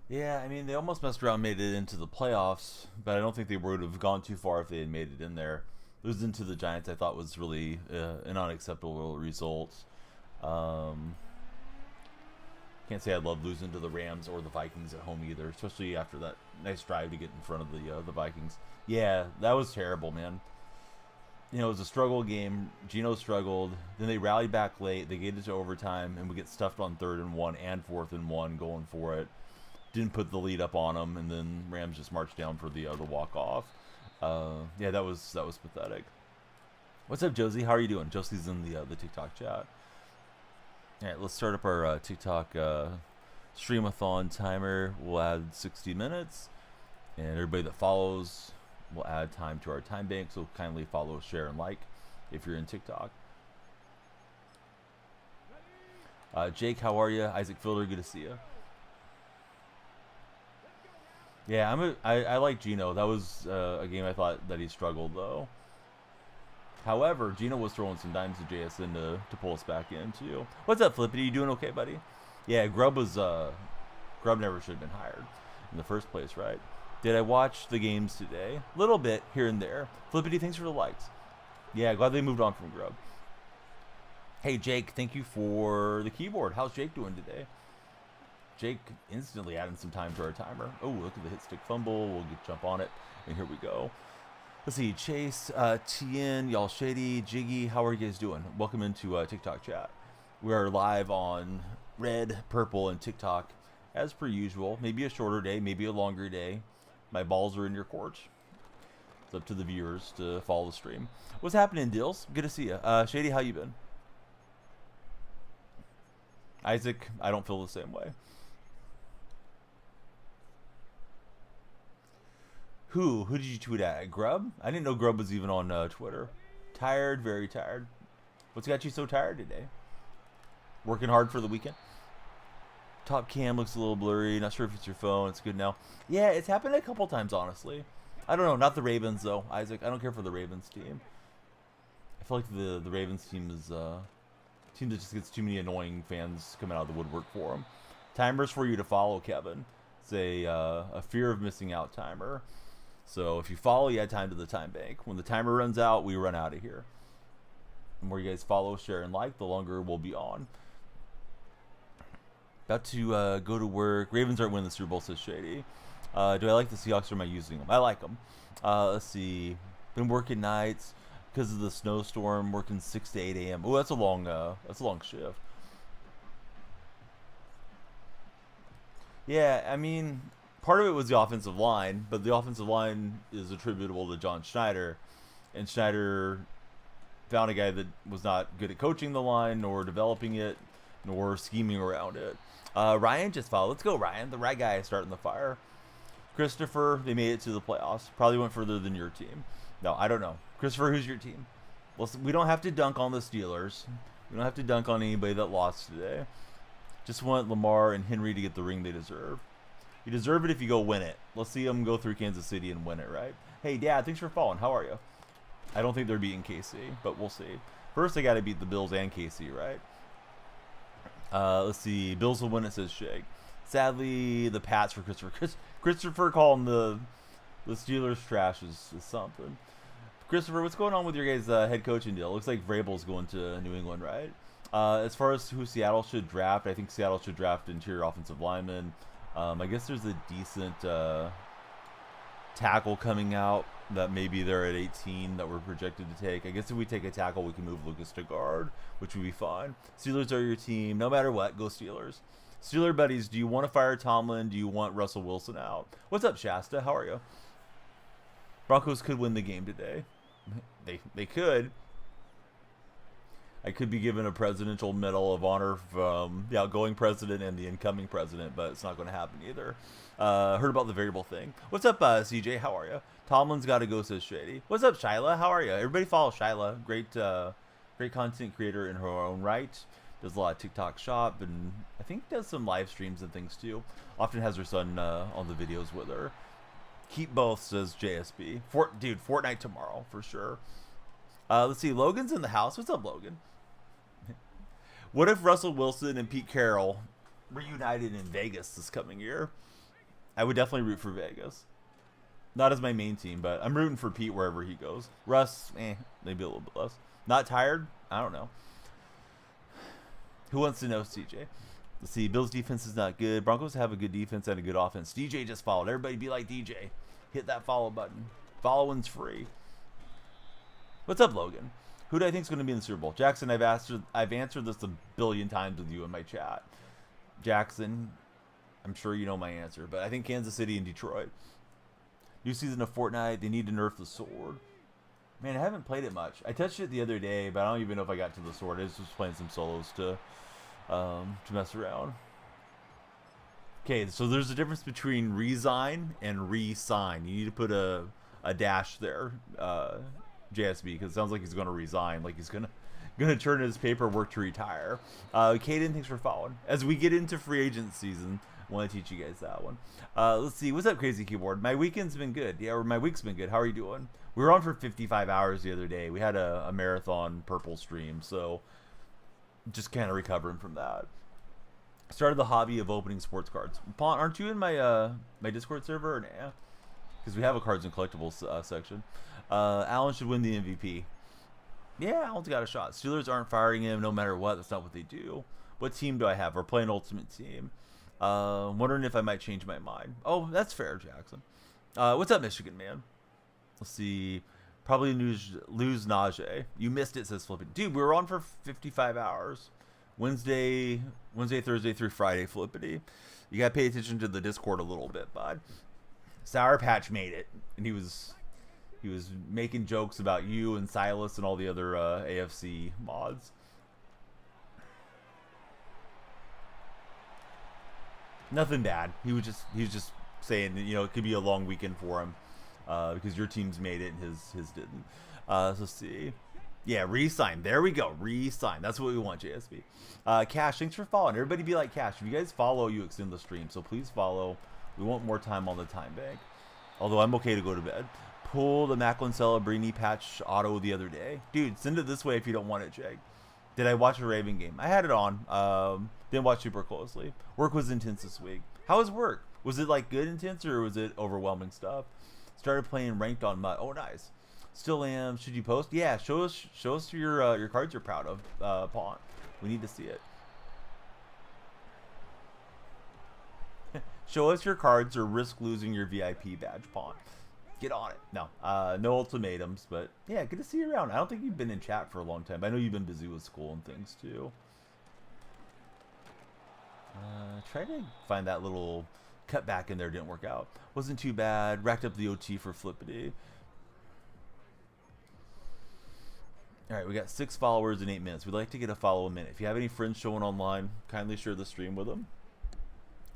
Yeah, I mean, they almost messed around, made it into the playoffs, but I don't think they would have gone too far if they had made it in there. Losing to the Giants, I thought was really an unacceptable result. Um, can't say I love losing to the Rams or the Vikings at home either, especially after that nice drive to get in front of the Vikings. Yeah, that was terrible, man. You know, it was a struggle game. Geno struggled. Then they rallied back late. They get it to overtime, and we get stuffed on 3rd and 1 and 4th and 1 going for it. Didn't put the lead up on them, and then Rams just marched down for the walk off. Yeah, that was pathetic. What's up, Josie? How are you doing? Josie's in the TikTok chat. All right, let's start up our TikTok streamathon timer. We'll add 60 minutes, and everybody that follows will add time to our time bank. So kindly follow, share, and like if you're in TikTok. Jake, how are you? Isaac Fielder, good to see you. Yeah, I like Geno. That was a game I thought that he struggled though. However, Geno was throwing some dimes to JSN to pull us back in too. What's up, Flippity? You doing okay, buddy? Yeah, Grubb never should have been hired in the first place, right? Did I watch the games today? Little bit here and there. Flippity, thanks for the likes. Yeah, glad they moved on from Grubb. Hey Jake, thank you for the keyboard. How's Jake doing today? Jake instantly adding some time to our timer. Oh, look at the hit stick fumble. We'll jump on it, and here we go. Let's see, Chase, Tien, y'all shady, Jiggy, how are you guys doing? Welcome into TikTok chat. We are live on Red, Purple, and TikTok as per usual. Maybe a shorter day, maybe a longer day. My balls are in your court. It's up to the viewers to follow the stream. What's happening, Dills? Good to see you. Shady, how you been? Isaac, I don't feel the same way. Who did you tweet at? Grubb? I didn't know Grubb was even on Twitter. Tired, very tired. What's got you so tired today? Working hard for the weekend? Top cam looks a little blurry. Not sure if it's your phone. It's good now. Yeah, it's happened a couple times, honestly. I don't know. Not the Ravens, though, Isaac. I don't care for the Ravens team. I feel like the Ravens team is a team that just gets too many annoying fans coming out of the woodwork for them. Timers for you to follow, Kevin. It's a fear of missing out timer. So if you follow, you add time to the time bank. When the timer runs out, we run out of here. The more you guys follow, share, and like, the longer we'll be on. About to go to work. Ravens aren't winning the Super Bowl, says Shady. Do I like the Seahawks or am I using them? I like them. Let's see. Been working nights because of the snowstorm. Working 6 to 8 a.m. Oh, that's a long shift. Yeah, I mean, part of it was the offensive line, but the offensive line is attributable to John Schneider, and Schneider found a guy that was not good at coaching the line, nor developing it, nor scheming around it. Ryan just followed. Let's go, Ryan. The right guy is starting the fire. Christopher, they made it to the playoffs. Probably went further than your team. No, I don't know. Christopher, who's your team? Well, we don't have to dunk on the Steelers. We don't have to dunk on anybody that lost today. Just want Lamar and Henry to get the ring they deserve. You deserve it if you go win it. Let's see them go through Kansas City and win it, right? Hey, Dad, thanks for following. How are you? I don't think they're beating KC, but we'll see. First, they got to beat the Bills and KC, right? Let's see. Bills will win it, says Shake. Sadly, the Pats for Christopher. Christopher calling the Steelers trash is something. Christopher, what's going on with your guys' head coaching deal? Looks like Vrabel's going to New England, right? As far as who Seattle should draft, I think Seattle should draft interior offensive lineman. I guess there's a decent tackle coming out that maybe they're at 18 that we're projected to take. I guess if we take a tackle, we can move Lucas to guard, which would be fine. Steelers are your team. No matter what, go Steelers. Steeler buddies, do you want to fire Tomlin? Do you want Russell Wilson out? What's up, Shasta? How are you? Broncos could win the game today. They could. I could be given a presidential medal of honor from the outgoing president and the incoming president, but it's not going to happen either. Heard about the variable thing. What's up, CJ? How are you? Tomlin's got to go, says Shady. What's up, Shyla? How are you? Everybody follow Shyla. Great content creator in her own right. Does a lot of TikTok shop, and I think does some live streams and things too. Often has her son on the videos with her. Keep both, says JSB. Dude, Fortnite tomorrow for sure. Let's see. Logan's in the house. What's up, Logan? What if Russell Wilson and Pete Carroll reunited in Vegas this coming year? I would definitely root for Vegas. Not as my main team, but I'm rooting for Pete wherever he goes. Russ, maybe a little bit less. Not tired? I don't know. Who wants to know, CJ? Let's see. Bills defense is not good. Broncos have a good defense and a good offense. DJ just followed. Everybody be like DJ. Hit that follow button. Following's free. What's up, Logan? Who do I think is going to be in the Super Bowl? Jackson, I've answered this a billion times with you in my chat. Jackson, I'm sure you know my answer, but I think Kansas City and Detroit. New season of Fortnite, they need to nerf the sword. Man, I haven't played it much. I touched it the other day, but I don't even know if I got to the sword. I was just playing some solos to mess around. Okay, so there's a difference between resign and re-sign. You need to put a dash there, JSB, because it sounds like he's going to resign, like he's gonna turn his paperwork to retire. Caden, thanks for following. As we get into free agent season, I want to teach you guys that one. Let's see. What's up, Crazy Keyboard? My weekend's been good. Yeah, or my week's been good. How are you doing? We were on for 55 hours the other day. We had a marathon purple stream, so just kind of recovering from that. Started the hobby of opening sports cards. Pawn, aren't you in my my Discord server or nah? Because we have a cards and collectibles section. Allen should win the MVP. Yeah, Allen's got a shot. Steelers aren't firing him no matter what. That's not what they do. What team do I have? We're playing Ultimate Team. Wondering if I might change my mind. Oh, that's fair, Jackson. What's up, Michigan man? Let's see. Probably lose Najee. You missed it, says Flippity. Dude, we were on for 55 hours. Wednesday, Thursday through Friday, Flippity. You gotta pay attention to the Discord a little bit, bud. Sour Patch made it, and he was making jokes about you and Silas and all the other AFC mods. Nothing bad. He was just saying that, it could be a long weekend for him because your team's made it and his didn't. So let's see. Yeah, re-sign. There we go. Re-sign. That's what we want, JSB. Cash, thanks for following. Everybody be like Cash. If you guys follow, you extend the stream. So please follow. We want more time on the time bank. Although I'm okay to go to bed. Pull the Macklin Celebrini patch auto the other day. Dude, send it this way if you don't want it, Jag. Did I watch a Raven game? I had it on. Didn't watch super closely. Work was intense this week. How was work? Was it like good intense or was it overwhelming stuff? Started playing ranked on MUT. Oh, nice. Still am. Should you post? Yeah, show us your cards you're proud of, Pawn. We need to see it. Show us your cards or risk losing your VIP badge, Pawn. Get on it. No, no ultimatums, but yeah, good to see you around. I don't think you've been in chat for a long time. I know you've been busy with school and things too. Try to find that little cutback in there. Didn't work out. Wasn't too bad. Racked up the OT for Flippity. All right, we got 6 followers in 8 minutes. We'd like to get a follow a minute. If you have any friends showing online, kindly share the stream with them.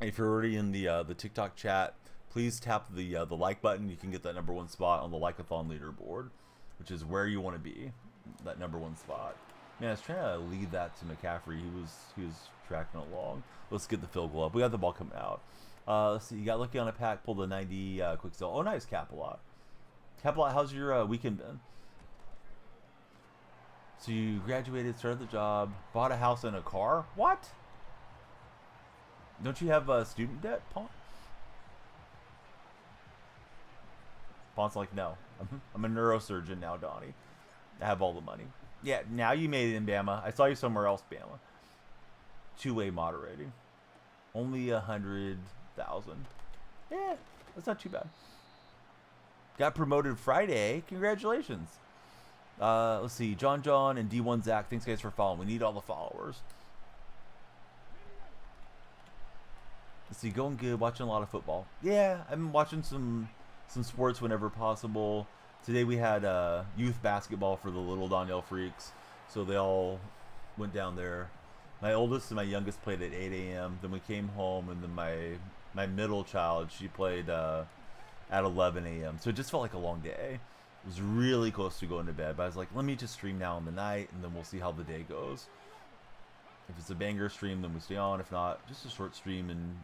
If you're already in the TikTok chat, please tap the like button. You can get that #1 spot on the Like-a-thon leaderboard, which is where you want to be, that #1 spot. Man, I was trying to lead that to McCaffrey. He was tracking along. Let's get the field goal up. We got the ball coming out. Let's see. You got lucky on a pack. Pulled a 90 quick sell. Oh, nice, Cap-a-lot. Cap-a-lot, how's your weekend been? So you graduated, started the job, bought a house and a car? What? Don't you have student debt, Pawn? Pawn's like, no. I'm a neurosurgeon now, Donnie. I have all the money. Yeah, now you made it in Bama. I saw you somewhere else, Bama. Two-way moderating. Only 100,000. Yeah, that's not too bad. Got promoted Friday. Congratulations. Let's see. John and D1 Zach. Thanks, guys, for following. We need all the followers. Let's see. Going good. Watching a lot of football. Yeah, I've been watching some sports whenever possible. Today we had youth basketball for the little Donnell Freaks, so they all went down there. My oldest and my youngest played at 8 a.m. Then we came home, and then my middle child, she played at 11 a.m. So it just felt like a long day. It was really close to going to bed, but I was like, let me just stream now in the night, and then we'll see how the day goes. If it's a banger stream, then we stay on. If not, just a short stream and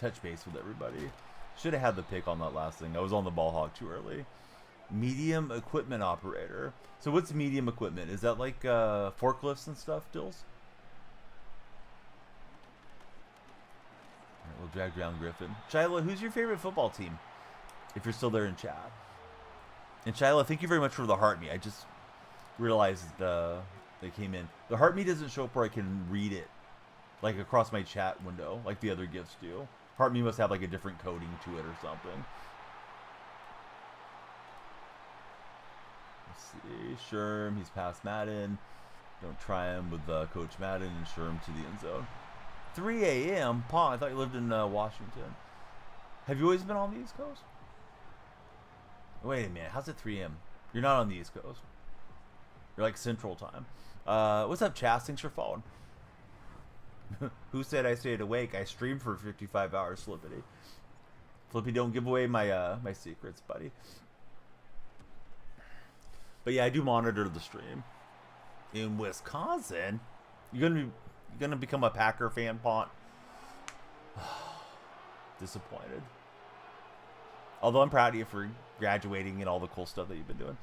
touch base with everybody. Should have had the pick on that last thing. I was on the ball hog too early. Medium equipment operator. So what's medium equipment? Is that like forklifts and stuff, Dills? We'll drag down Griffin. Shiloh, who's your favorite football team? If you're still there in chat. And Shiloh, thank you very much for the heart me. I just realized they came in. The heart me doesn't show up where I can read it, like across my chat window, like the other gifts do. Heart me must have like a different coding to it or something. Let's see. Sherm, he's past Madden. Don't try him with Coach Madden and Sherm to the end zone. 3 a.m. Paul, I thought you lived in Washington. Have you always been on the East Coast? Wait a minute. How's it 3 a.m.? You're not on the East Coast. You're like Central Time. What's up, Chas? Thanks for following. Who said I stayed awake? I streamed for 55 hours, Flippity. Flippy, don't give away my my secrets, buddy. But yeah, I do monitor the stream. In Wisconsin, you're gonna become a Packer fan, Pont. Disappointed. Although I'm proud of you for graduating and all the cool stuff that you've been doing.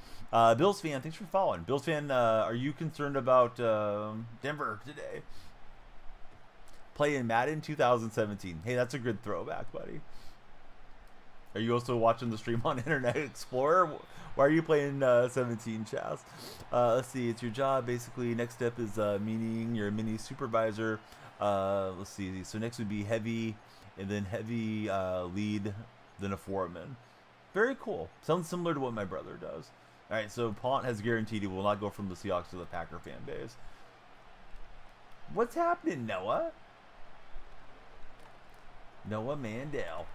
Bills fan, thanks for following. Bills fan, are you concerned about Denver today? Playing Madden 2017. Hey, that's a good throwback, buddy. Are you also watching the stream on Internet Explorer? Why are you playing 17, Chaz? Let's see. It's your job. Basically, next step is meaning you're a mini supervisor. Let's see. So next would be heavy, and then heavy lead, then a foreman. Very cool. Sounds similar to what my brother does. All right, so Pont has guaranteed he will not go from the Seahawks to the Packer fan base. What's happening, Noah? Noah Mandel.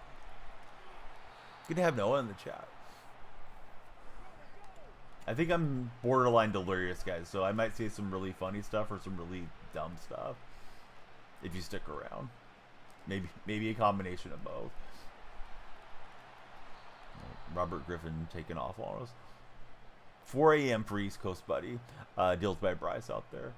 Good to have Noah in the chat. I think I'm borderline delirious, guys, so I might say some really funny stuff or some really dumb stuff if you stick around. Maybe a combination of both. Robert Griffin taking off on us. 4 a.m. for East Coast, buddy. Deals by Bryce out there.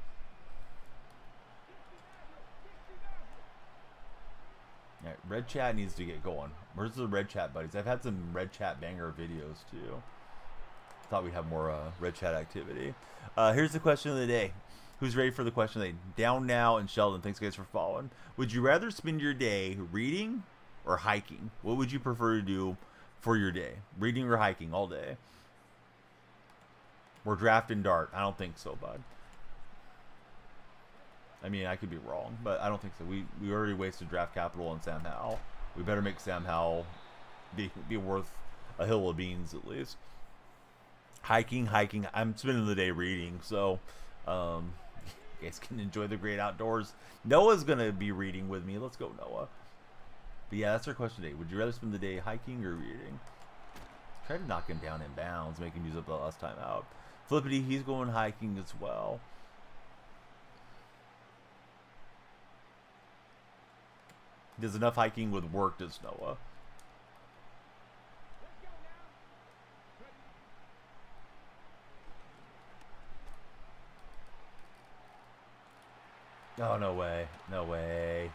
All right, Red Chat needs to get going. Where's the Red Chat buddies? I've had some Red Chat banger videos too. Thought we'd have more Red Chat activity. Here's the question of the day. Who's ready for the question of the day? Down Now and Sheldon, thanks guys for following. Would you rather spend your day reading or hiking? What would you prefer to do for your day? Reading or hiking all day? We're drafting Dart. I don't think so, bud. I mean, I could be wrong, but I don't think so. We already wasted draft capital on Sam Howell. We better make Sam Howell be worth a hill of beans at least. Hiking. I'm spending the day reading, so you guys can enjoy the great outdoors. Noah's gonna be reading with me. Let's go, Noah. But yeah, that's our question today. Would you rather spend the day hiking or reading? Try to knock him down in bounds, make him use up the last time out. Flippity, he's going hiking as well. He does enough hiking with work, does Noah. Oh, no way. No way.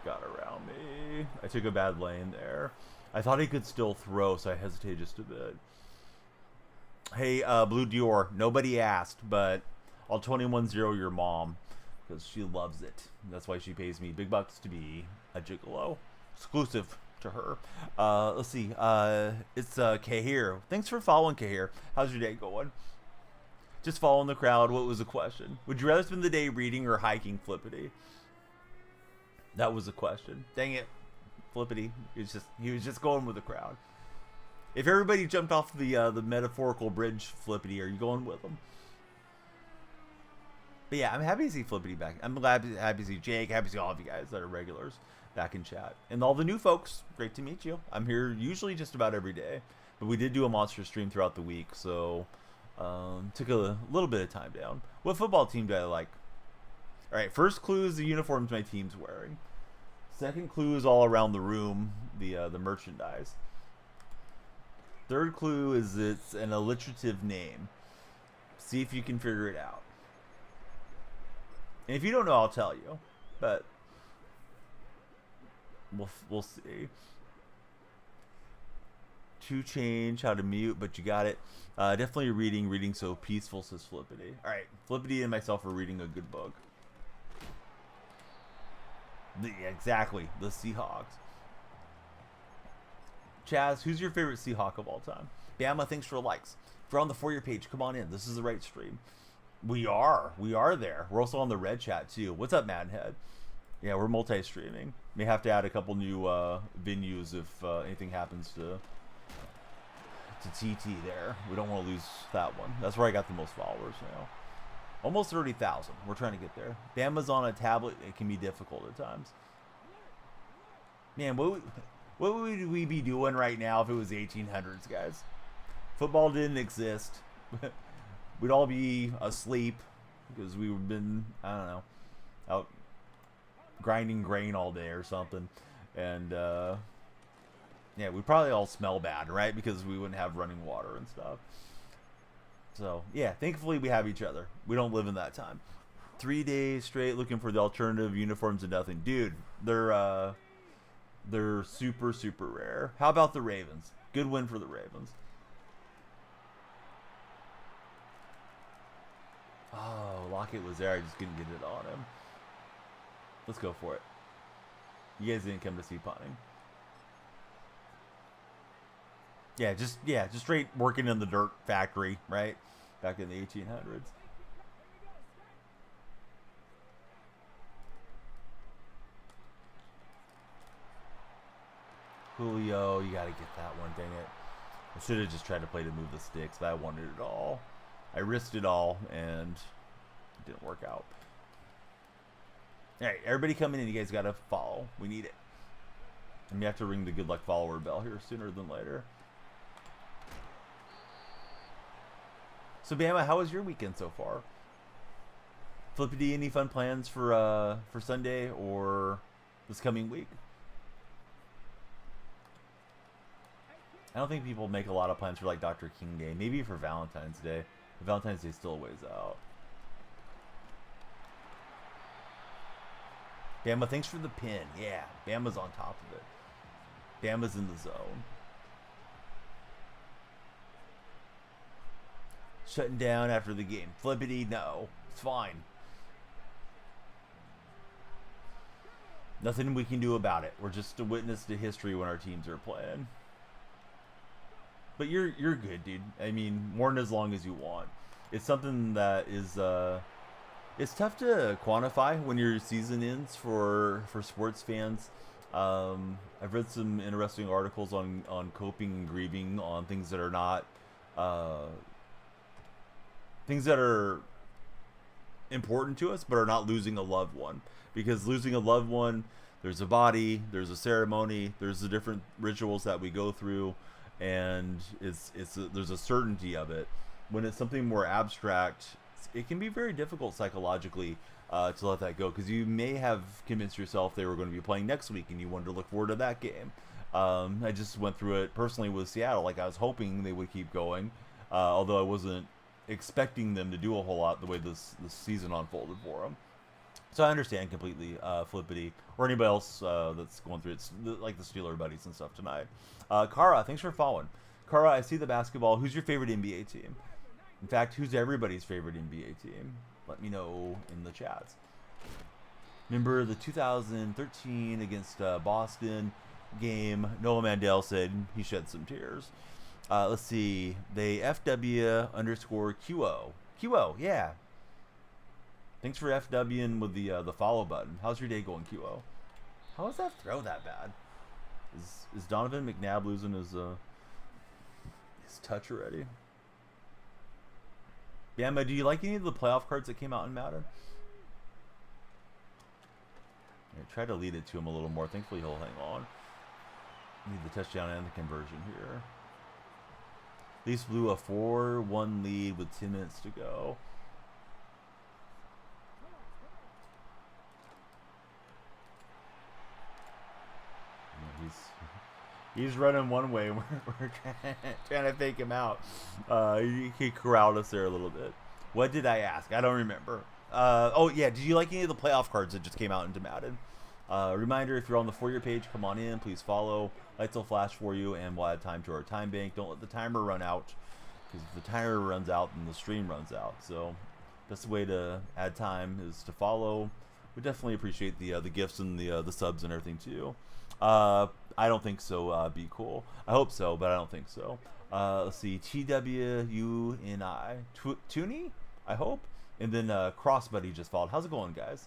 Got around me. I took a bad lane there. I thought he could still throw, so I hesitated just a bit. Hey, Blue Dior. Nobody asked, but I'll 21-0 your mom because she loves it. That's why she pays me big bucks to be a gigolo. Exclusive to her. Let's see. It's Kahir. Thanks for following, Kahir. How's your day going? Just following the crowd. What was the question? Would you rather spend the day reading or hiking, Flippity? That was the question. Dang it, Flippity. He was just going with the crowd. If everybody jumped off the metaphorical bridge, Flippity, are you going with them? But yeah, I'm happy to see Flippity back. I'm happy to see Jake. Happy to see all of you guys that are regulars back in chat. And all the new folks, great to meet you. I'm here usually just about every day. But we did do a monster stream throughout the week, so took a little bit of time down. What football team do I like? All right, first clue is the uniforms my team's wearing. Second clue is all around the room, the merchandise. Third clue is it's an alliterative name. See if you can figure it out. And if you don't know, I'll tell you. But we'll see. To change, how to mute, but you got it. Definitely reading so peaceful, says Flippity. All right, Flippity and myself are reading a good book. Exactly, the Seahawks. Chaz, who's your favorite Seahawk of all time? Bama, thanks for the likes. If you're on the For Your page, come on in. This is the right stream. We are there. We're also on the red chat too. What's up, Madhead? Yeah, we're multi-streaming. May have to add a couple new venues if anything happens to TT there. We don't want to lose that one. That's where I got the most followers now. Almost 30,000. We're trying to get there. Bama's on a tablet. It can be difficult at times. Man, what would we be doing right now if it was 1800s, guys? Football didn't exist. We'd all be asleep because we've been, I don't know, out grinding grain all day or something. And, yeah, we'd probably all smell bad, right? Because we wouldn't have running water and stuff. So, yeah, thankfully we have each other. We don't live in that time. 3 days straight looking for the alternative uniforms and nothing. Dude, they're super, super rare. How about the Ravens? Good win for the Ravens. Oh, Lockett was there. I just couldn't get it on him. Let's go for it. You guys didn't come to see punting. Yeah, just straight working in the dirt factory, right? Back in the 1800s. Julio, you got to get that one, dang it. I should have just tried to play to move the sticks, but I wanted it all. I risked it all, and it didn't work out. All right, everybody coming in, you guys got to follow. We need it. And we have to ring the good luck follower bell here sooner than later. So, Bama, how was your weekend so far? Flippity, any fun plans for Sunday or this coming week? I don't think people make a lot of plans for like Dr. King Day. Maybe for Valentine's Day. But Valentine's Day's still a ways out. Bama, thanks for the pin. Yeah, Bama's on top of it. Bama's in the zone. Shutting down after the game. Flippity, no. It's fine. Nothing we can do about it. We're just a witness to history when our teams are playing. But you're good, dude. I mean, mourn as long as you want. It's something that is it's tough to quantify when your season ends for sports fans. I've read some interesting articles on coping and grieving on things that are not things that are important to us, but are not losing a loved one. Because losing a loved one, there's a body, there's a ceremony, there's the different rituals that we go through, and there's a certainty of it. When it's something more abstract, it can be very difficult psychologically to let that go, because you may have convinced yourself they were going to be playing next week, and you wanted to look forward to that game. I just went through it personally with Seattle. Like, I was hoping they would keep going, although I wasn't expecting them to do a whole lot the way this season unfolded for them. So I understand completely, Flippity, or anybody else that's going through it, like the Steeler buddies and stuff tonight. Kara, thanks for following. Kara, I see the basketball. Who's your favorite NBA team? In fact, who's everybody's favorite NBA team? Let me know in the chats. Remember the 2013 against Boston game? Noah Mandel said he shed some tears. Let's see. They FW_QO. QO, yeah. Thanks for FWing with the follow button. How's your day going, QO? How is that throw that bad? Is Donovan McNabb losing his touch already? Bama, do you like any of the playoff cards that came out in Madden? Here, try to lead it to him a little more. Thankfully, he'll hang on. Need the touchdown and the conversion here. Leafs blew a 4-1 lead with 10 minutes to go. He's running one way. We're trying to fake him out. He corralled us there a little bit. What did I ask? I don't remember. Oh, yeah. Did you like any of the playoff cards that just came out into Madden? Reminder, if you're on the For Your page, come on in. Please follow. Lights will flash for you, and we'll add time to our time bank. Don't let the timer run out, because if the timer runs out, then the stream runs out. So that's the way to add time, is to follow. We definitely appreciate the gifts and the subs and everything too. I don't think so. Be cool. I hope so, but I don't think so. Let's see. TWUNI Toonie. I hope. And then Crossbuddy just followed. How's it going, guys?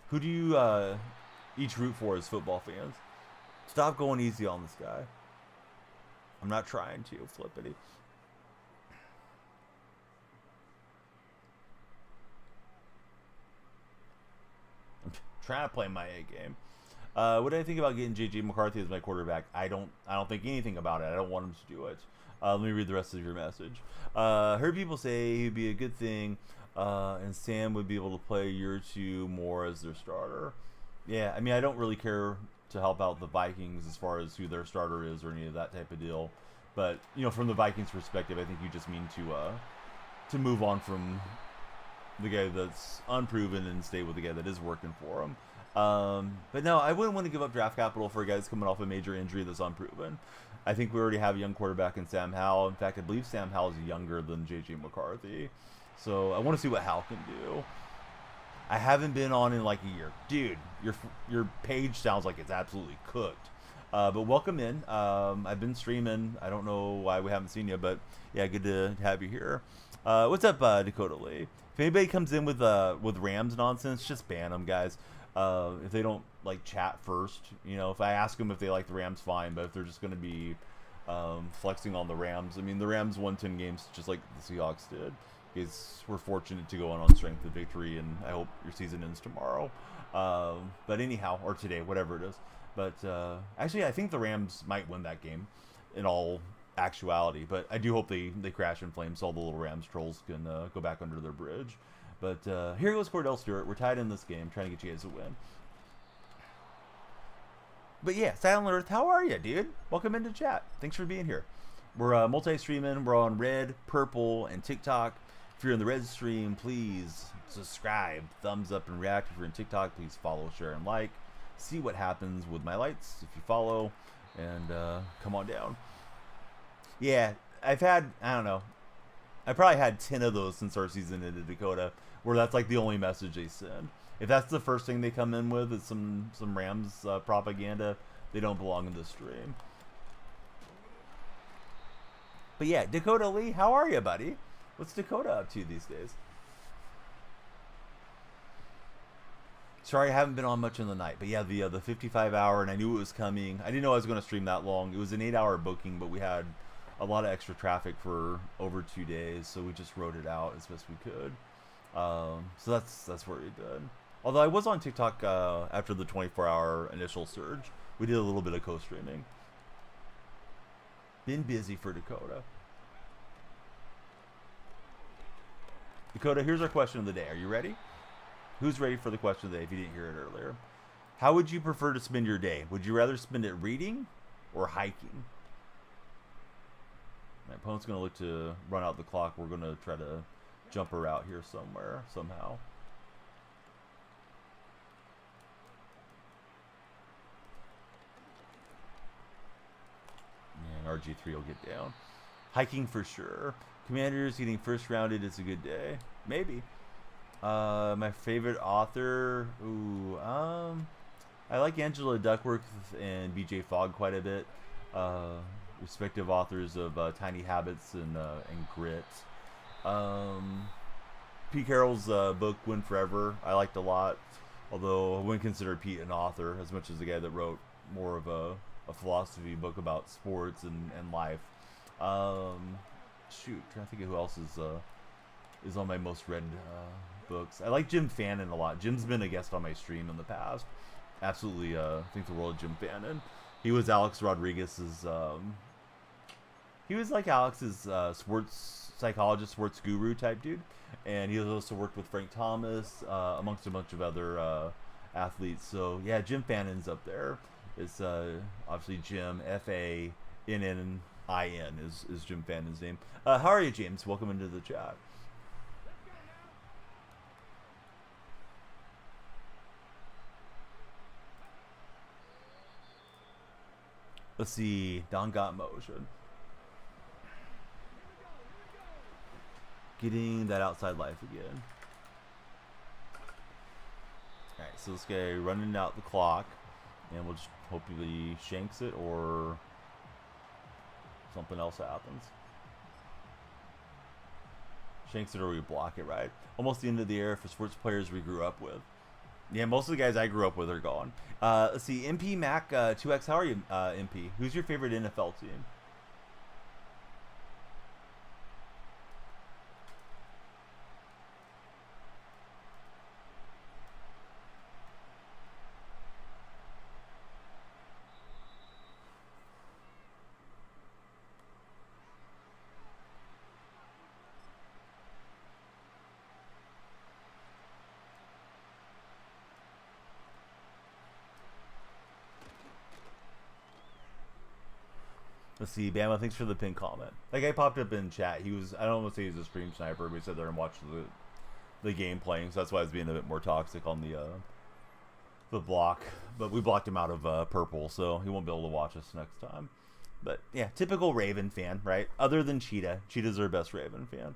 Who do you each root for as football fans? Stop going easy on this guy. I'm not trying to, Flippity. I'm trying to play my A game. What do I think about getting JJ McCarthy as my quarterback? I don't think anything about it. I don't want him to do it. Let me read the rest of your message. Heard people say he'd be a good thing, and Sam would be able to play a year or two more as their starter. Yeah, I mean, I don't really care to help out the Vikings as far as who their starter is or any of that type of deal. But, you know, from the Vikings perspective, I think you just mean to move on from the guy that's unproven and stay with the guy that is working for him. But no, I wouldn't want to give up draft capital for guys coming off a major injury that's unproven. I think we already have a young quarterback in Sam Howell. In fact, I believe Sam Howell is younger than J.J. McCarthy. So I want to see what Howell can do. I haven't been on in like a year. Dude, your page sounds like it's absolutely cooked. But welcome in. I've been streaming. I don't know why we haven't seen you, but yeah, good to have you here. What's up, Dakota Lee? If anybody comes in with Rams nonsense, just ban them, guys. If they don't like chat first, you know, if I ask them if they like the Rams, fine. But if they're just going to be flexing on the Rams, I mean, the Rams won 10 games just like the Seahawks did. Because we're fortunate to go on strength of victory, and I hope your season ends tomorrow. But anyhow, or today, whatever it is. But actually, I think the Rams might win that game in all actuality. But I do hope they crash in flames so all the little Rams trolls can go back under their bridge. But here goes Cordell Stewart. We're tied in this game, trying to get you guys a win. But yeah, Silent Earth, how are you, dude? Welcome into chat. Thanks for being here. We're multi-streaming. We're on Red, Purple, and TikTok. If you're in the Red stream, please subscribe, thumbs up, and react. If you're in TikTok, please follow, share, and like. See what happens with my lights if you follow, and come on down. Yeah, I've had, I don't know, I probably had 10 of those since our season ended, Dakota, where that's like the only message they send. If that's the first thing they come in with is some Rams propaganda, they don't belong in this stream. But yeah, Dakota Lee, how are you, buddy? What's Dakota up to these days? Sorry, I haven't been on much in the night. But yeah, the 55-hour, and I knew it was coming. I didn't know I was going to stream that long. It was an 8-hour booking, but we had a lot of extra traffic for over 2 days, so we just wrote it out as best we could. So that's what we did. Although I was on TikTok after the 24-hour initial surge. We did a little bit of co-streaming. Been busy for Dakota. Dakota, here's our question of the day. Are you ready? Who's ready for the question of the day if you didn't hear it earlier? How would you prefer to spend your day? Would you rather spend it reading or hiking? My opponent's going to look to run out the clock. We're going to try to jump her out here somewhere, somehow. And RG3 will get down. Hiking for sure. Commanders getting first rounded is a good day. Maybe. My favorite author. Ooh, I like Angela Duckworth and BJ Fogg quite a bit. Respective authors of Tiny Habits and Grit. Pete Carroll's book Win Forever I liked a lot, although I wouldn't consider Pete an author as much as the guy that wrote more of a philosophy book about sports and life. Shoot, trying to think of who else is on my most read books. I like Jim Fannin a lot. Jim's been a guest on my stream in the past. Absolutely think the world of Jim Fannin. He was Alex Rodriguez's he was like Alex's sports psychologist, sports guru type dude, and he also worked with Frank Thomas amongst a bunch of other athletes. So yeah, Jim Fannin's up there. It's obviously Jim, Fannin is Jim Fannin's name. How are you, James? Welcome into the chat. Let's see. Don got motion. Getting that outside life again. Alright, so this guy running out the clock. And we'll just hopefully shanks it or something else happens. Shanks it or we block it, right? Almost the end of the era for sports players we grew up with. Yeah, most of the guys I grew up with are gone. Let's see, MP Mac 2X, how are you, MP? Who's your favorite NFL team? Let's see, Bama, thanks for the pin comment. That guy popped up in chat. He was, I don't want to say he's a stream sniper, but he sat there and watched the game playing, so that's why I was being a bit more toxic on the block. But we blocked him out of purple, so he won't be able to watch us next time. But yeah, typical Raven fan, right? Other than Cheetah. Cheetah's our best Raven fan.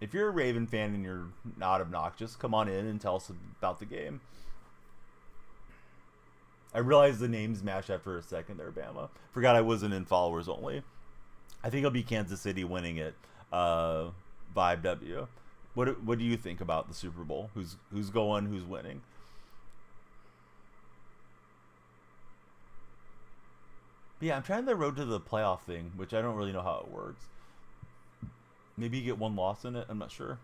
If you're a Raven fan and you're not obnoxious, come on in and tell us about the game. I realized the names matched after a second there, Bama. Forgot I wasn't in followers only. I think it'll be Kansas City winning it. 5W. What do you think about the Super Bowl? Who's going? Who's winning? But yeah, I'm trying the road to the playoff thing, which I don't really know how it works. Maybe you get one loss in it. I'm not sure.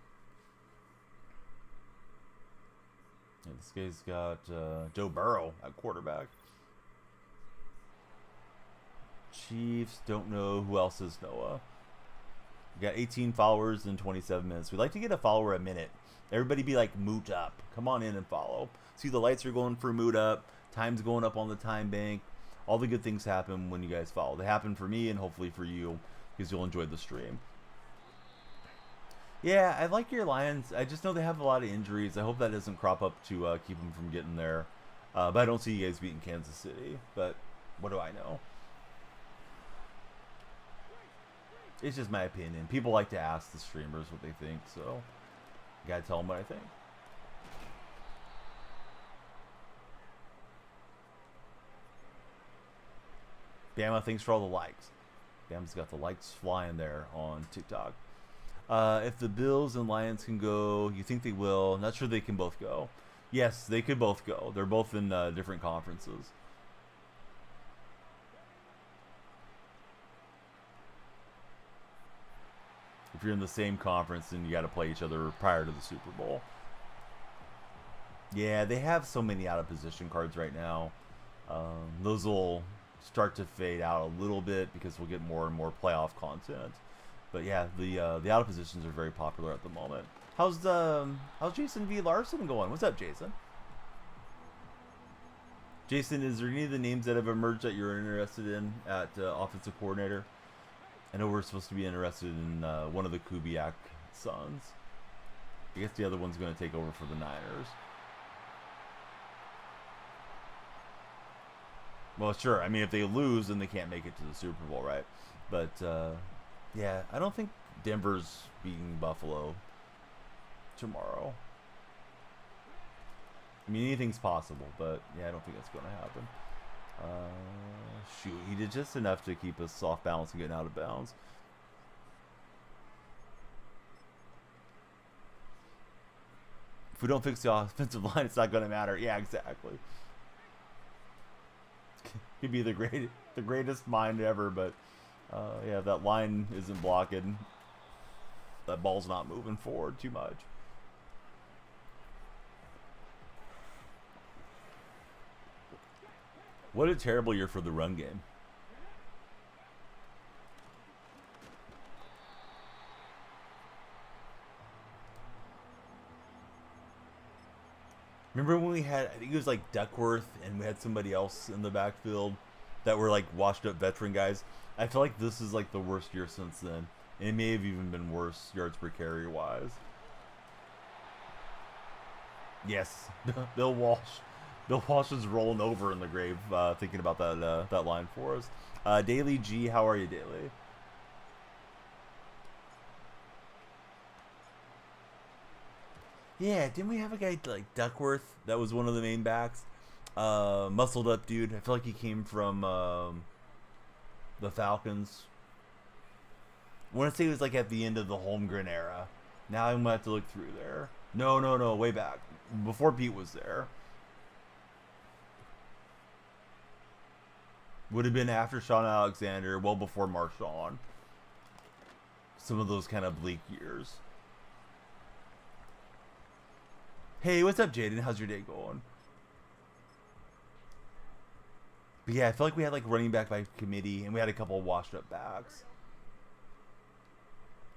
Yeah, this guy's got Joe Burrow at quarterback. Chiefs, don't know who else is Noah. We got 18 followers in 27 minutes. We'd like to get a follower a minute. Everybody be like, moot up. Come on in and follow. See, the lights are going for moot up. Time's going up on the time bank. All the good things happen when you guys follow. They happen for me and hopefully for you because you'll enjoy the stream. Yeah, I like your Lions. I just know they have a lot of injuries. I hope that doesn't crop up to keep them from getting there. But I don't see you guys beating Kansas City. But what do I know? It's just my opinion. People like to ask the streamers what they think, so you gotta tell them what I think. Bama, thanks for all the likes. Bama's got the likes flying there on TikTok. If the Bills and Lions can go, you think they will? Not sure they can both go. Yes, they could both go. They're both in different conferences. If you're in the same conference, then you got to play each other prior to the Super Bowl. Yeah, they have so many out of position cards right now. Those will start to fade out a little bit because we'll get more and more playoff content. But yeah, the out of positions are very popular at the moment. How's Jason V. Larson going? What's up, Jason? Jason, is there any of the names that have emerged that you're interested in at offensive coordinator? I know we're supposed to be interested in one of the Kubiak sons. I guess the other one's going to take over for the Niners. Well, sure. I mean, if they lose, then they can't make it to the Super Bowl, right? But yeah, I don't think Denver's beating Buffalo tomorrow. I mean, anything's possible, but yeah, I don't think that's going to happen. Shoot, he did just enough to keep us off balance and getting out of bounds. If we don't fix the offensive line, it's not going to matter. Yeah, exactly. He'd be the greatest mind ever, but yeah, that line isn't blocking. That ball's not moving forward too much. What a terrible year for the run game. Remember when we had, I think it was like Duckworth, and we had somebody else in the backfield that were like washed up veteran guys? I feel like this is like the worst year since then. And it may have even been worse yards per carry wise. Yes, Bill Walsh. Bill Walsh is rolling over in the grave thinking about that line for us. Daily G, how are you, Daily? Yeah, didn't we have a guy like Duckworth that was one of the main backs? Muscled up dude. I feel like he came from the Falcons. I want to say it was like at the end of the Holmgren era. Now I'm gonna have to look through there. No, way back before Pete was there. Would have been after Sean Alexander, well before Marshawn. Some of those kind of bleak years. Hey, what's up, Jaden? How's your day going? But yeah, I feel like we had like running back by committee, and we had a couple of washed up backs.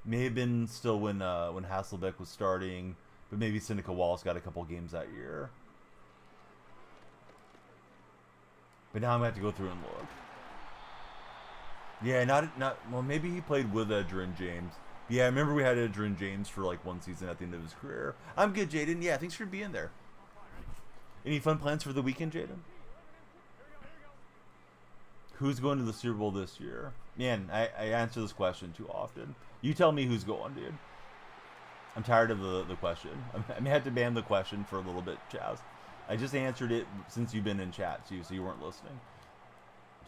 May have been still when Hasselbeck was starting, but maybe Seneca Wallace got a couple games that year. But now I'm gonna have to go through and look. Yeah, not well. Maybe he played with Edgerrin James. Yeah, I remember we had Edgerrin James for like one season at the end of his career. I'm good, Jaden. Yeah, thanks for being there. Any fun plans for the weekend, Jaden? Who's going to the Super Bowl this year? Man, I answer this question too often. You tell me who's going, dude. I'm tired of the question. I may have to ban the question for a little bit, Chaz. I just answered it since you've been in chat too, so you weren't listening.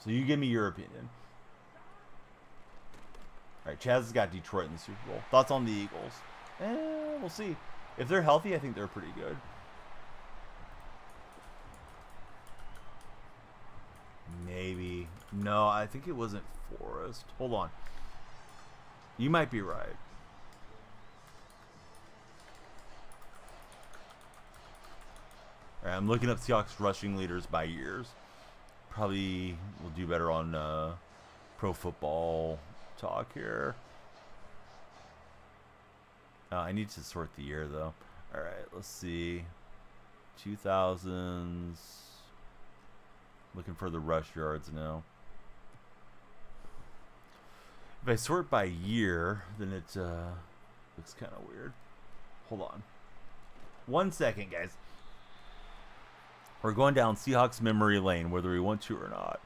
So you give me your opinion. All right, Chaz has got Detroit in the Super Bowl. Thoughts on the Eagles? We'll see. If they're healthy, I think they're pretty good. Maybe. No, I think it wasn't Forrest. Hold on. You might be right. All right, I'm looking up Seahawks rushing leaders by years. Probably will do better on Pro Football Talk here. I need to sort the year though. All right, let's see. 2000s. Looking for the rush yards now. If I sort by year, then it looks kind of weird. Hold on. 1 second, guys. We're going down Seahawks memory lane, whether we want to or not.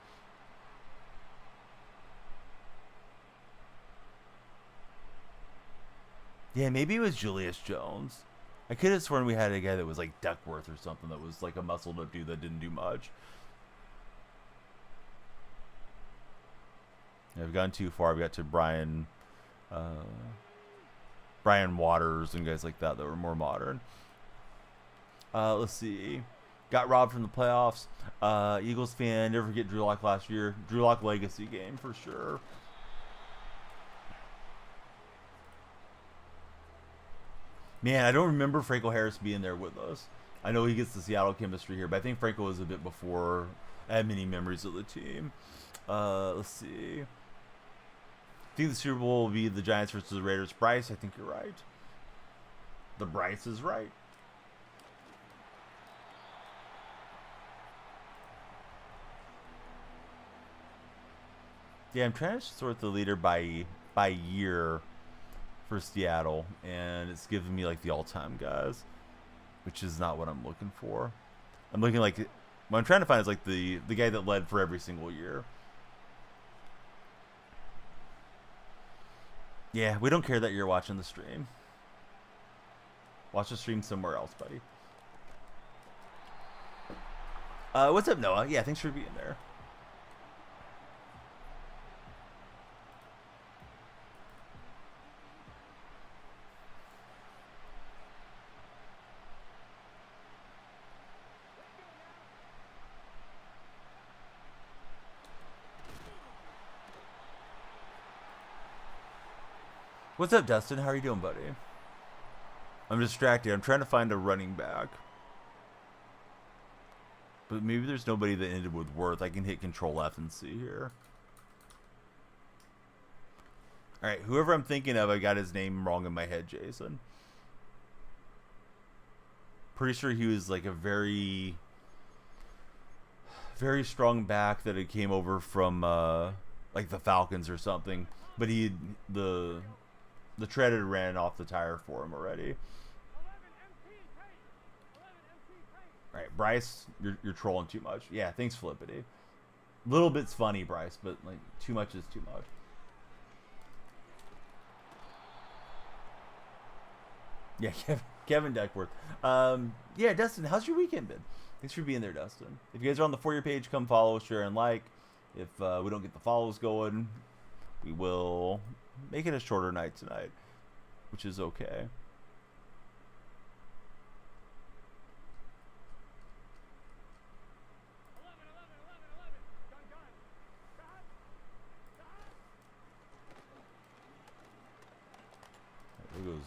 Yeah, maybe it was Julius Jones. I could have sworn we had a guy that was like Duckworth or something that was like a muscled up dude that didn't do much. Yeah, we've gone too far. We got to Brian Waters and guys like that were more modern. Let's see. Got robbed from the playoffs. Eagles fan. Never forget Drew Lock last year. Drew Lock legacy game for sure. Man, I don't remember Franco Harris being there with us. I know he gets the Seattle chemistry here, but I think Franco was a bit before. I have many memories of the team. Let's see. I think the Super Bowl will be the Giants versus the Raiders. Bryce, I think you're right. The Bryce is right. Yeah, I'm trying to sort the leader by year for Seattle, and it's giving me like the all-time guys, which is not what I'm looking for. I'm looking like what I'm trying to find is like the guy that led for every single year. Yeah, we don't care that you're watching the stream. Watch the stream somewhere else, buddy. What's up, Noah? Yeah, thanks for being there. What's up, Dustin? How are you doing, buddy? I'm distracted. I'm trying to find a running back. But maybe there's nobody that ended with Worth. I can hit Control F and see here. Alright, whoever I'm thinking of, I got his name wrong in my head, Jason. Pretty sure he was like a very strong back that it came over from like the Falcons or something. But the tread had ran off the tire for him already. All right, Bryce, you're trolling too much. Yeah, thanks, Flippity. Little bit's funny, Bryce, but like too much is too much. Yeah, Kevin Duckworth. Yeah, Dustin, how's your weekend been? Thanks for being there, Dustin. If you guys are on the For Your page, come follow, share, and like. If we don't get the follows going, we will make it a shorter night tonight, which is okay. There goes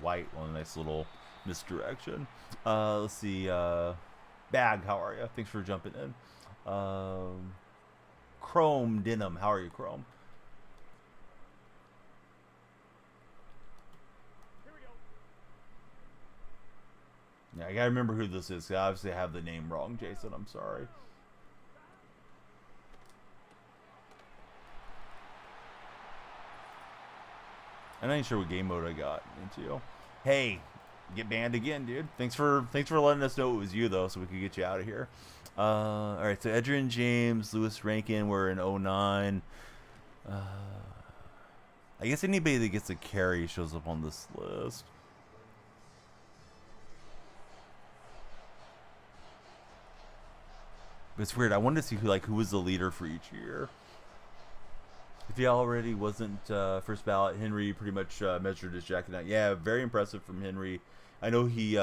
White on a nice little misdirection. Let's see. Bag, how are you? Thanks for jumping in. Chrome Denim, how are you, Chrome? Yeah, I gotta remember who this is. I obviously have the name wrong, Jason. I'm sorry. I'm not even sure what game mode I got into. Hey, get banned again, dude. Thanks for letting us know it was you though, so we could get you out of here. All right, so Edgerrin James, Lewis Rankin, we're in 09. I guess anybody that gets a carry shows up on this list. But it's weird. I wanted to see who was the leader for each year. If he already wasn't first ballot, Henry pretty much measured his jacket out. Yeah, very impressive from Henry. I know he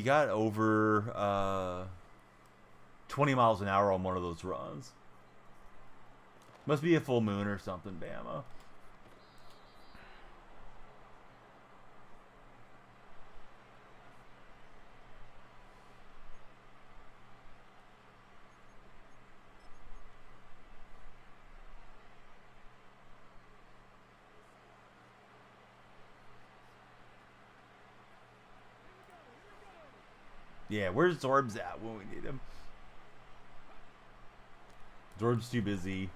got over 20 miles an hour on one of those runs. Must be a full moon or something, Bama. Yeah, where's Zorbs at when we need him? Zorb's too busy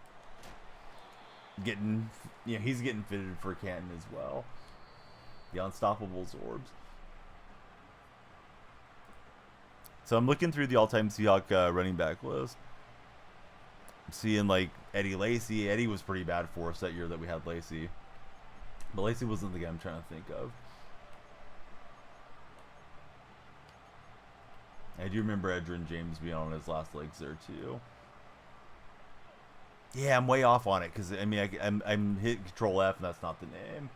getting, he's getting fitted for Canton as well. The unstoppable Zorbs. So I'm looking through the all-time Seahawk running back list. I'm seeing like Eddie Lacy. Eddie was pretty bad for us that year that we had Lacy. But Lacy wasn't the guy I'm trying to think of. I do remember Edgerrin James being on his last legs there too. Yeah, I'm way off on it because I mean I'm hitting Control F and that's not the name.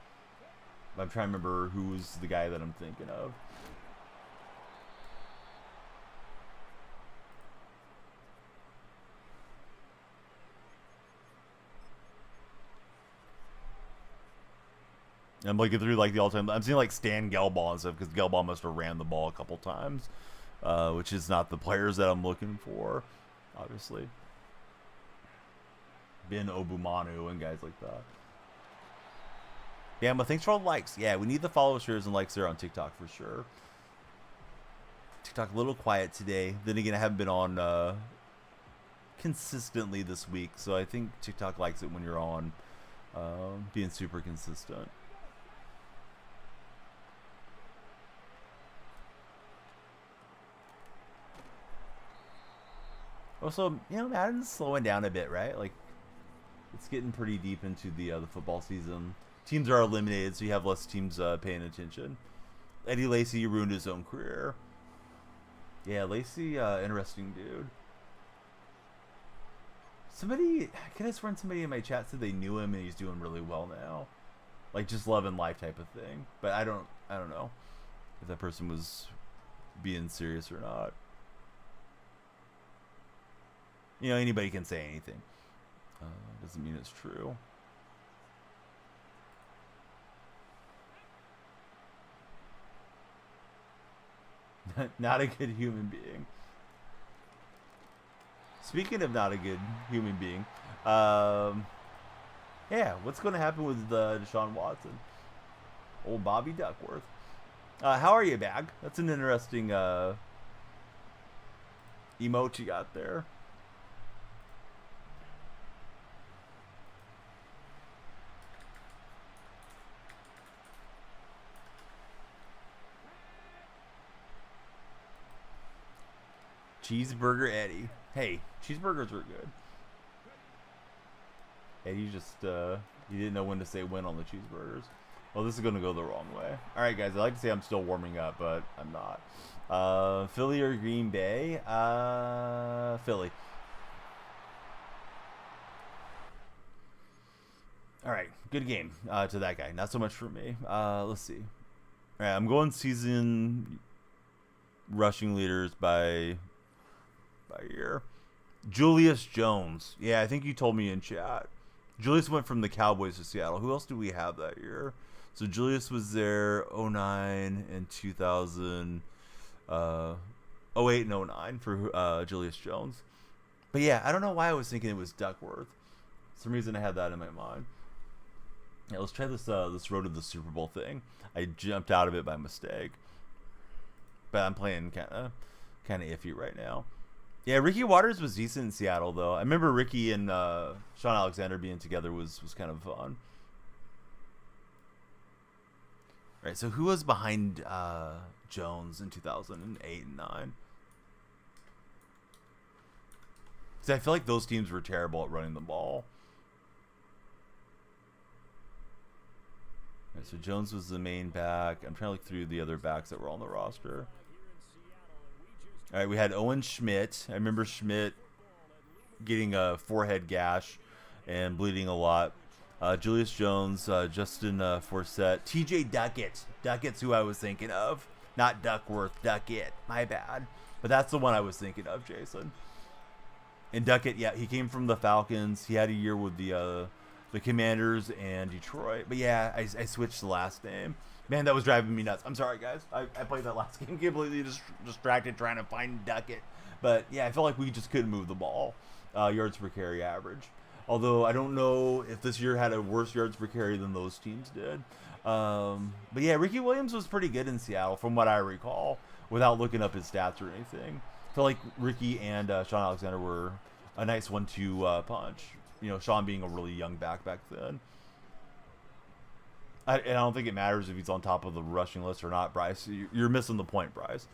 But I'm trying to remember who's the guy that I'm thinking of. I'm looking through like the all-time. I'm seeing like Stan Gelbaugh and stuff because Gelbaugh must have ran the ball a couple times. Which is not the players that I'm looking for, obviously. Ben Obumanu and guys like that. Yeah, but thanks for all the likes. Yeah, we need the followers, shares, and likes there on TikTok for sure. TikTok a little quiet today. Then again, I haven't been on consistently this week, so I think TikTok likes it when you're on being super consistent. Also, Madden's slowing down a bit, right? Like, it's getting pretty deep into the football season. Teams are eliminated, so you have less teams paying attention. Eddie Lacy ruined his own career. Yeah, Lacy, interesting dude. I could have sworn somebody in my chat said they knew him and he's doing really well now. Like, just love and life type of thing. But I don't know if that person was being serious or not. Anybody can say anything. Doesn't mean it's true. Not a good human being. Speaking of not a good human being, yeah, what's going to happen with Deshaun Watson? Old Bobby Duckworth. How are you, Bag? That's an interesting emote you got there. Cheeseburger Eddie. Hey, cheeseburgers are good. Eddie just he didn't know when to say when on the cheeseburgers. Well, this is going to go the wrong way. All right, guys. I like to say I'm still warming up, but I'm not. Philly or Green Bay? Philly. All right, good game to that guy. Not so much for me. Let's see. All right, I'm going season rushing leaders by year. Julius Jones. Yeah, I think you told me in chat. Julius went from the Cowboys to Seattle. Who else do we have that year? So Julius was there 09 and 2000, 08 and 09 for Julius Jones. But yeah, I don't know why I was thinking it was Duckworth. For some reason I had that in my mind. Yeah, let's try this road to the Super Bowl thing. I jumped out of it by mistake. But I'm playing kind of iffy right now. Yeah, Ricky Waters was decent in Seattle, though. I remember Ricky and Sean Alexander being together was kind of fun. All right, so who was behind Jones in 2008 and 9? Because I feel like those teams were terrible at running the ball. All right, so Jones was the main back. I'm trying to look through the other backs that were on the roster. All right, we had Owen Schmidt. I remember Schmidt getting a forehead gash and bleeding a lot. Julius Jones, Justin Forsett, TJ Duckett. Duckett's who I was thinking of. Not Duckworth, Duckett. My bad. But that's the one I was thinking of, Jason. And Duckett, yeah, he came from the Falcons. He had a year with the Commanders and Detroit. But yeah, I switched the last name. Man, that was driving me nuts. I'm sorry, guys. I played that last game completely distracted trying to find Duckett. But yeah, I felt like we just couldn't move the ball. Yards per carry average. Although I don't know if this year had a worse yards per carry than those teams did. But yeah, Ricky Williams was pretty good in Seattle from what I recall without looking up his stats or anything. I feel like Ricky and Sean Alexander were a nice 1-2 punch. You know, Sean being a really young back then. And I don't think it matters if he's on top of the rushing list or not, Bryce. You're missing the point, Bryce.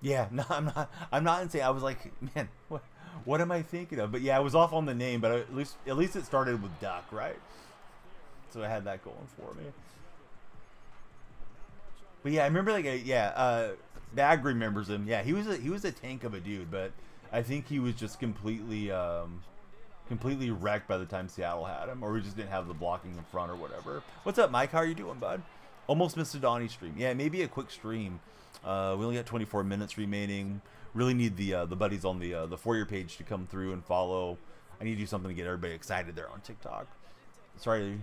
Yeah, no, I'm not insane. I was like, man, what am I thinking of? But yeah, I was off on the name, but at least it started with Duck, right? So I had that going for me. But yeah, I remember Bag remembers him. Yeah, he was a tank of a dude, but I think he was just completely wrecked by the time Seattle had him, or we just didn't have the blocking in front or whatever. What's up, Mike? How are you doing, bud? Almost missed a Donnie stream. Yeah, maybe a quick stream. We only got 24 minutes remaining. Really need the buddies on the For You page to come through and follow. I need to do something to get everybody excited there on TikTok. Sorry,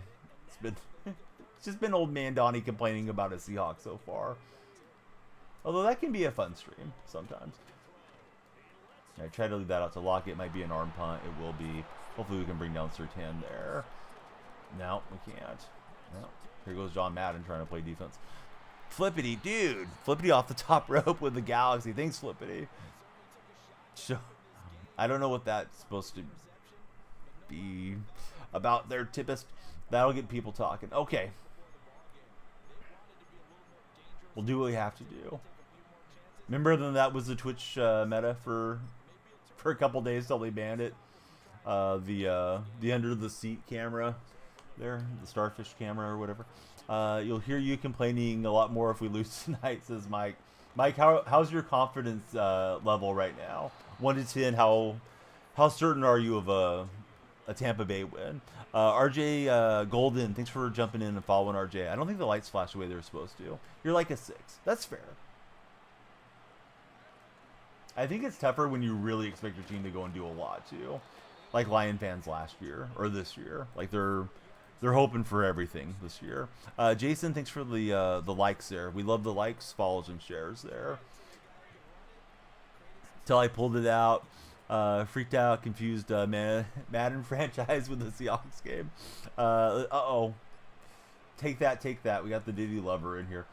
it's just been old man Donnie complaining about his Seahawks so far. Although that can be a fun stream sometimes. I try to leave that out to Lockett. It might be an arm punt. It will be. Hopefully we can bring down Surtain there. No, we can't. No. Here goes John Madden trying to play defense. Flippity, dude. Flippity off the top rope with the Galaxy. Thanks, Flippity. So, I don't know what that's supposed to be about there, Tippist. That'll get people talking. Okay. We'll do what we have to do. Remember that was the Twitch meta for a couple days till they banned it. The under the seat camera there, the starfish camera or whatever. You'll hear you complaining a lot more if we lose tonight, says Mike. Mike, how's your confidence level right now? 1 to 10, how certain are you of a Tampa Bay win? RJ Golden, thanks for jumping in and following RJ. I don't think the lights flash the way they're supposed to. You're like a 6. That's fair. I think it's tougher when you really expect your team to go and do a lot too, like Lion fans last year or this year. Like they're hoping for everything this year. Jason, thanks for the likes there. We love the likes, follows, and shares there. Till I pulled it out, freaked out, confused Madden franchise with the Seahawks game. Take that. We got the Diddy lover in here.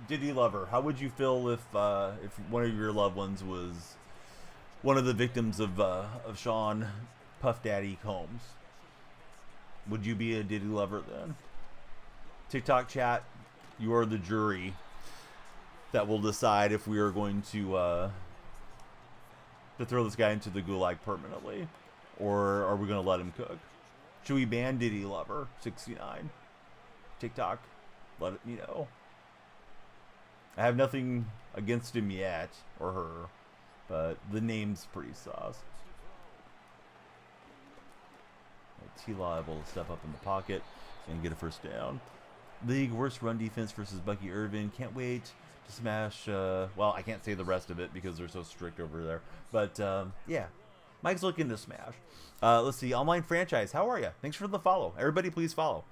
Diddy lover, how would you feel if one of your loved ones was one of the victims of Sean Puff Daddy Combs? Would you be a Diddy lover then? TikTok chat, you are the jury that will decide if we are going to to throw this guy into the gulag permanently, or are we gonna let him cook? Should we ban Diddy Lover 69? TikTok, let me know. I have nothing against him yet, or her, but the name's pretty sus. T-Law able to step up in the pocket and get a first down. League worst run defense versus Bucky Irvin. Can't wait to smash. Well, I can't say the rest of it because they're so strict over there. But yeah, Mike's looking to smash. Let's see. Online franchise. How are you? Thanks for the follow. Everybody, please follow.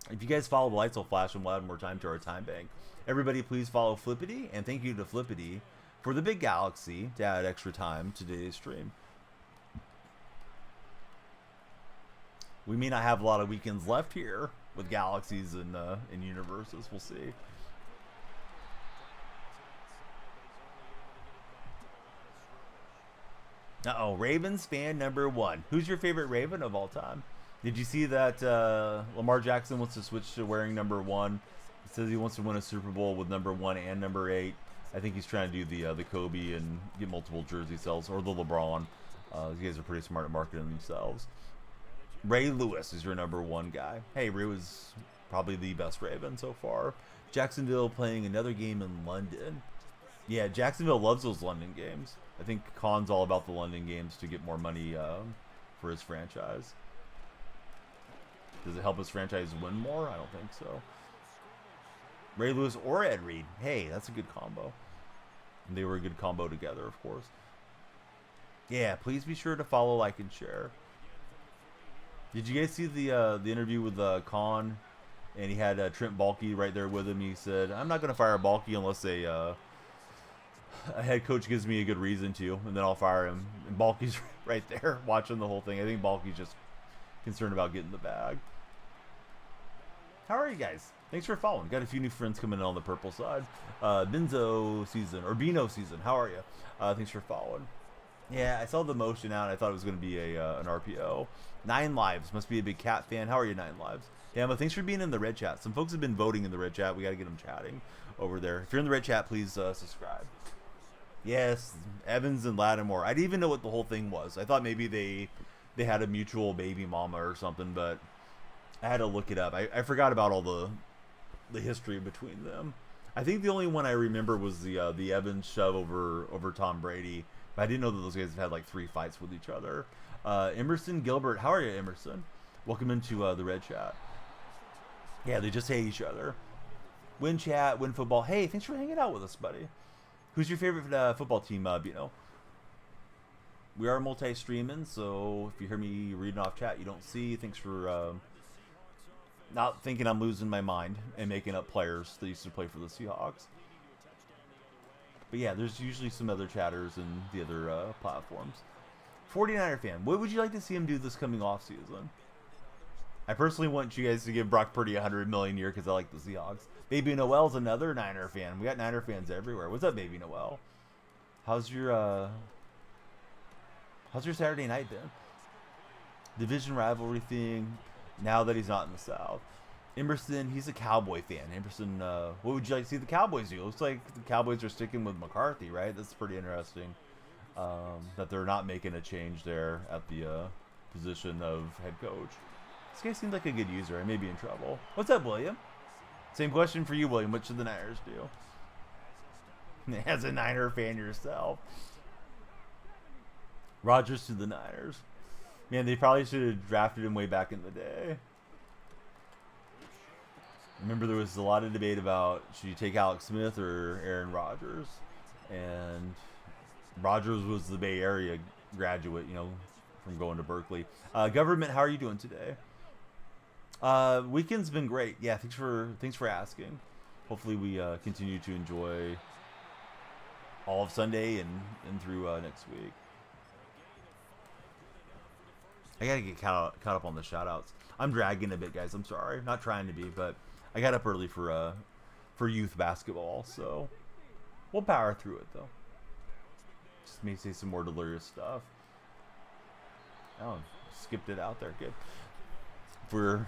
If you guys follow, the lights will flash and we'll add more time to our time bank. Everybody, please follow Flippity, and thank you to Flippity for the big galaxy to add extra time to today's stream. We may not have a lot of weekends left here with galaxies and universes. We'll see. Uh-oh, Ravens fan number 1. Who's your favorite Raven of all time? Did you see that Lamar Jackson wants to switch to wearing number 1? He says he wants to win a Super Bowl with number 1 and number 8. I think he's trying to do the Kobe and get multiple jersey sales, or the LeBron. These guys are pretty smart at marketing themselves. Ray Lewis is your number 1 guy. Hey, Ray was probably the best Raven so far. Jacksonville playing another game in London. Yeah, Jacksonville loves those London games. I think Khan's all about the London games to get more money for his franchise. Does it help his franchise win more? I don't think so. Ray Lewis or Ed Reed. Hey, that's a good combo. And they were a good combo together, of course. Yeah, please be sure to follow, like, and share. Did you guys see the interview with Khan? And he had Trent Baalke right there with him. He said, "I'm not going to fire Baalke unless a head coach gives me a good reason to, and then I'll fire him." And Baalke's right there watching the whole thing. I think Baalke's just concerned about getting the bag. How are you guys? Thanks for following. Got a few new friends coming in on the purple side. Benzo season, or Bino season. How are you? Thanks for following. Yeah, I saw the motion out. I thought it was going to be an RPO. 9 Lives. Must be a big Cat fan. How are you, 9 Lives? Yeah, but thanks for being in the red chat. Some folks have been voting in the red chat. We got to get them chatting over there. If you're in the red chat, please subscribe. Yes, Evans and Lattimore. I didn't even know what the whole thing was. I thought maybe they had a mutual baby mama or something, but I had to look it up. I forgot about all the history between them. I think the only one I remember was the Evans shove over Tom Brady. But I didn't know that those guys have had like 3 fights with each other. Emerson Gilbert, how are you, Emerson? Welcome into the red chat. Yeah, they just hate each other. Win chat, win football. Hey, thanks for hanging out with us, buddy. Who's your favorite football team, Bino? We are multi-streaming, so if you hear me reading off chat you don't see, thanks for not thinking I'm losing my mind and making up players that used to play for the Seahawks. But yeah, there's usually some other chatters in the other platforms. 49er fan, what would you like to see him do this coming off season? I personally want you guys to give Brock Purdy $100 million a year because I like the Seahawks. Baby Noel's another Niner fan. We got Niner fans everywhere. What's up, Baby Noel? How's your Saturday night been? Division rivalry thing. Now that he's not in the South. Emerson, he's a Cowboy fan. Emerson, what would you like to see the Cowboys do? Looks like the Cowboys are sticking with McCarthy, right? That's pretty interesting. That they're not making a change there at the position of head coach. This guy seems like a good user. I may be in trouble. What's up, William? Same question for you, William. What should the Niners do? As a Niner fan yourself. Rodgers to the Niners. Man, they probably should have drafted him way back in the day. Remember, there was a lot of debate about should you take Alex Smith or Aaron Rodgers, and Rodgers was the Bay Area graduate, you know, from going to Berkeley. Government, how are you doing today? Weekend's been great. Yeah, thanks for asking. Hopefully, we continue to enjoy all of Sunday and through next week. I gotta get caught up on the shout-outs. I'm dragging a bit, guys. I'm sorry. Not trying to be, but I got up early for youth basketball, so we'll power through it, though. Just may say some more delirious stuff. Oh, skipped it out there. Good. For,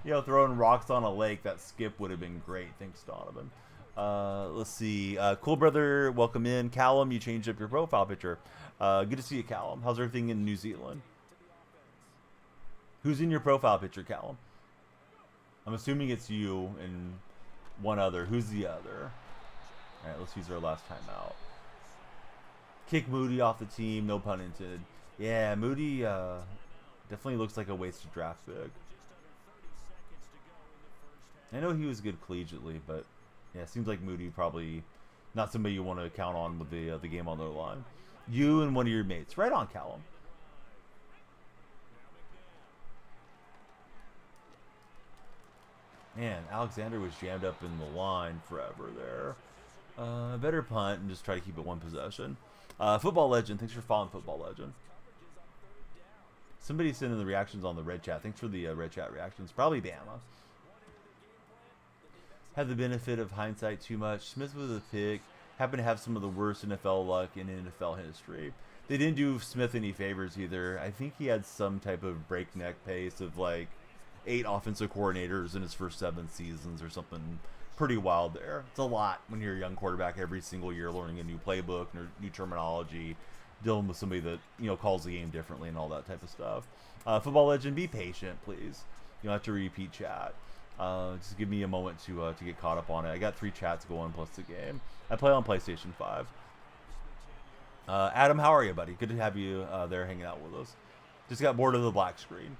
throwing rocks on a lake, that skip would have been great. Thanks, Donovan. Let's see. Cool brother, welcome in. Callum, you changed up your profile picture. Good to see you, Callum. How's everything in New Zealand? Who's in your profile picture, Callum? I'm assuming it's you and one other. Who's the other? All right, let's use our last timeout. Kick Moody off the team, no pun intended. Yeah, Moody definitely looks like a wasted draft pick. I know he was good collegiately, but yeah, it seems like Moody probably not somebody you want to count on with the game on their line. You and one of your mates. Right on, Callum. Man, Alexander was jammed up in the line forever there. Better punt and just try to keep it one possession. Football Legend, thanks for following Football Legend. Somebody sent in the reactions on the red chat. Thanks for the red chat reactions. Probably Bama. Had the benefit of hindsight too much. Smith was a pick. Happened to have some of the worst NFL luck in NFL history. They didn't do Smith any favors either. I think he had some type of breakneck pace of like 8 offensive coordinators in his first 7 seasons or something pretty wild there. It's a lot when you're a young quarterback every single year learning a new playbook, new terminology, dealing with somebody that, you know, calls the game differently and all that type of stuff. Football Legend, be patient, please. You don't have to repeat chat. Just give me a moment to get caught up on it. I got 3 chats going plus the game. I play on PlayStation 5. Adam, how are you, buddy? Good to have you there hanging out with us. Just got bored of the black screen.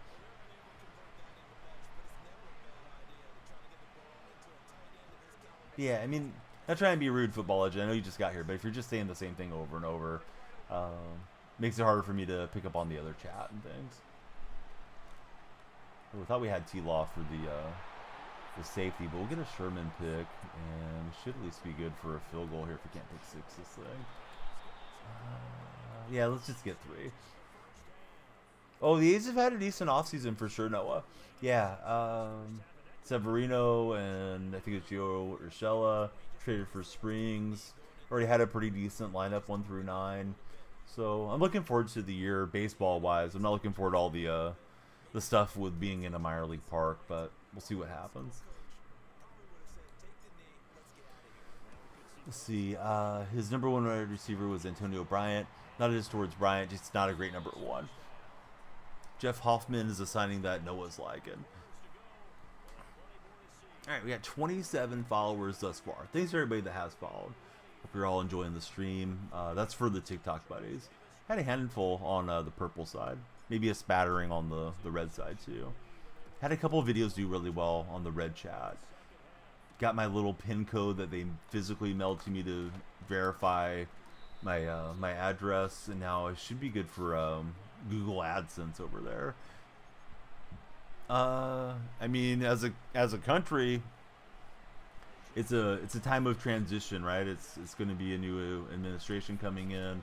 Yeah, I mean, not trying to be rude, Football Legend. I know you just got here, but if you're just saying the same thing over and over, makes it harder for me to pick up on the other chat and things. Oh, I thought we had T-Law for the safety, but we'll get a Sherman pick, and we should at least be good for a field goal here if we can't pick 6 this thing. Yeah, let's just get 3. Oh, the A's have had a decent offseason for sure, Noah. Yeah, Severino and I think it's Gio Urshela traded for Springs. Already had a pretty decent lineup 1 through 9. So I'm looking forward to the year baseball wise. I'm not looking forward to all the stuff with being in a minor league park, but we'll see what happens. Let's see. His number 1 wide receiver was Antonio Bryant. Not a diss towards Bryant, just not a great number 1. Jeff Hoffman is a signing that Noah's liking. All right, we got 27 followers thus far. Thanks to everybody that has followed. Hope you're all enjoying the stream. That's for the TikTok buddies. Had a handful on the purple side. Maybe a spattering on the red side too. Had a couple of videos do really well on the red chat. Got my little pin code that they physically mailed to me to verify my my address, and now I should be good for Google AdSense over there. I mean, as a country, it's a time of transition, right? It's going to be a new administration coming in,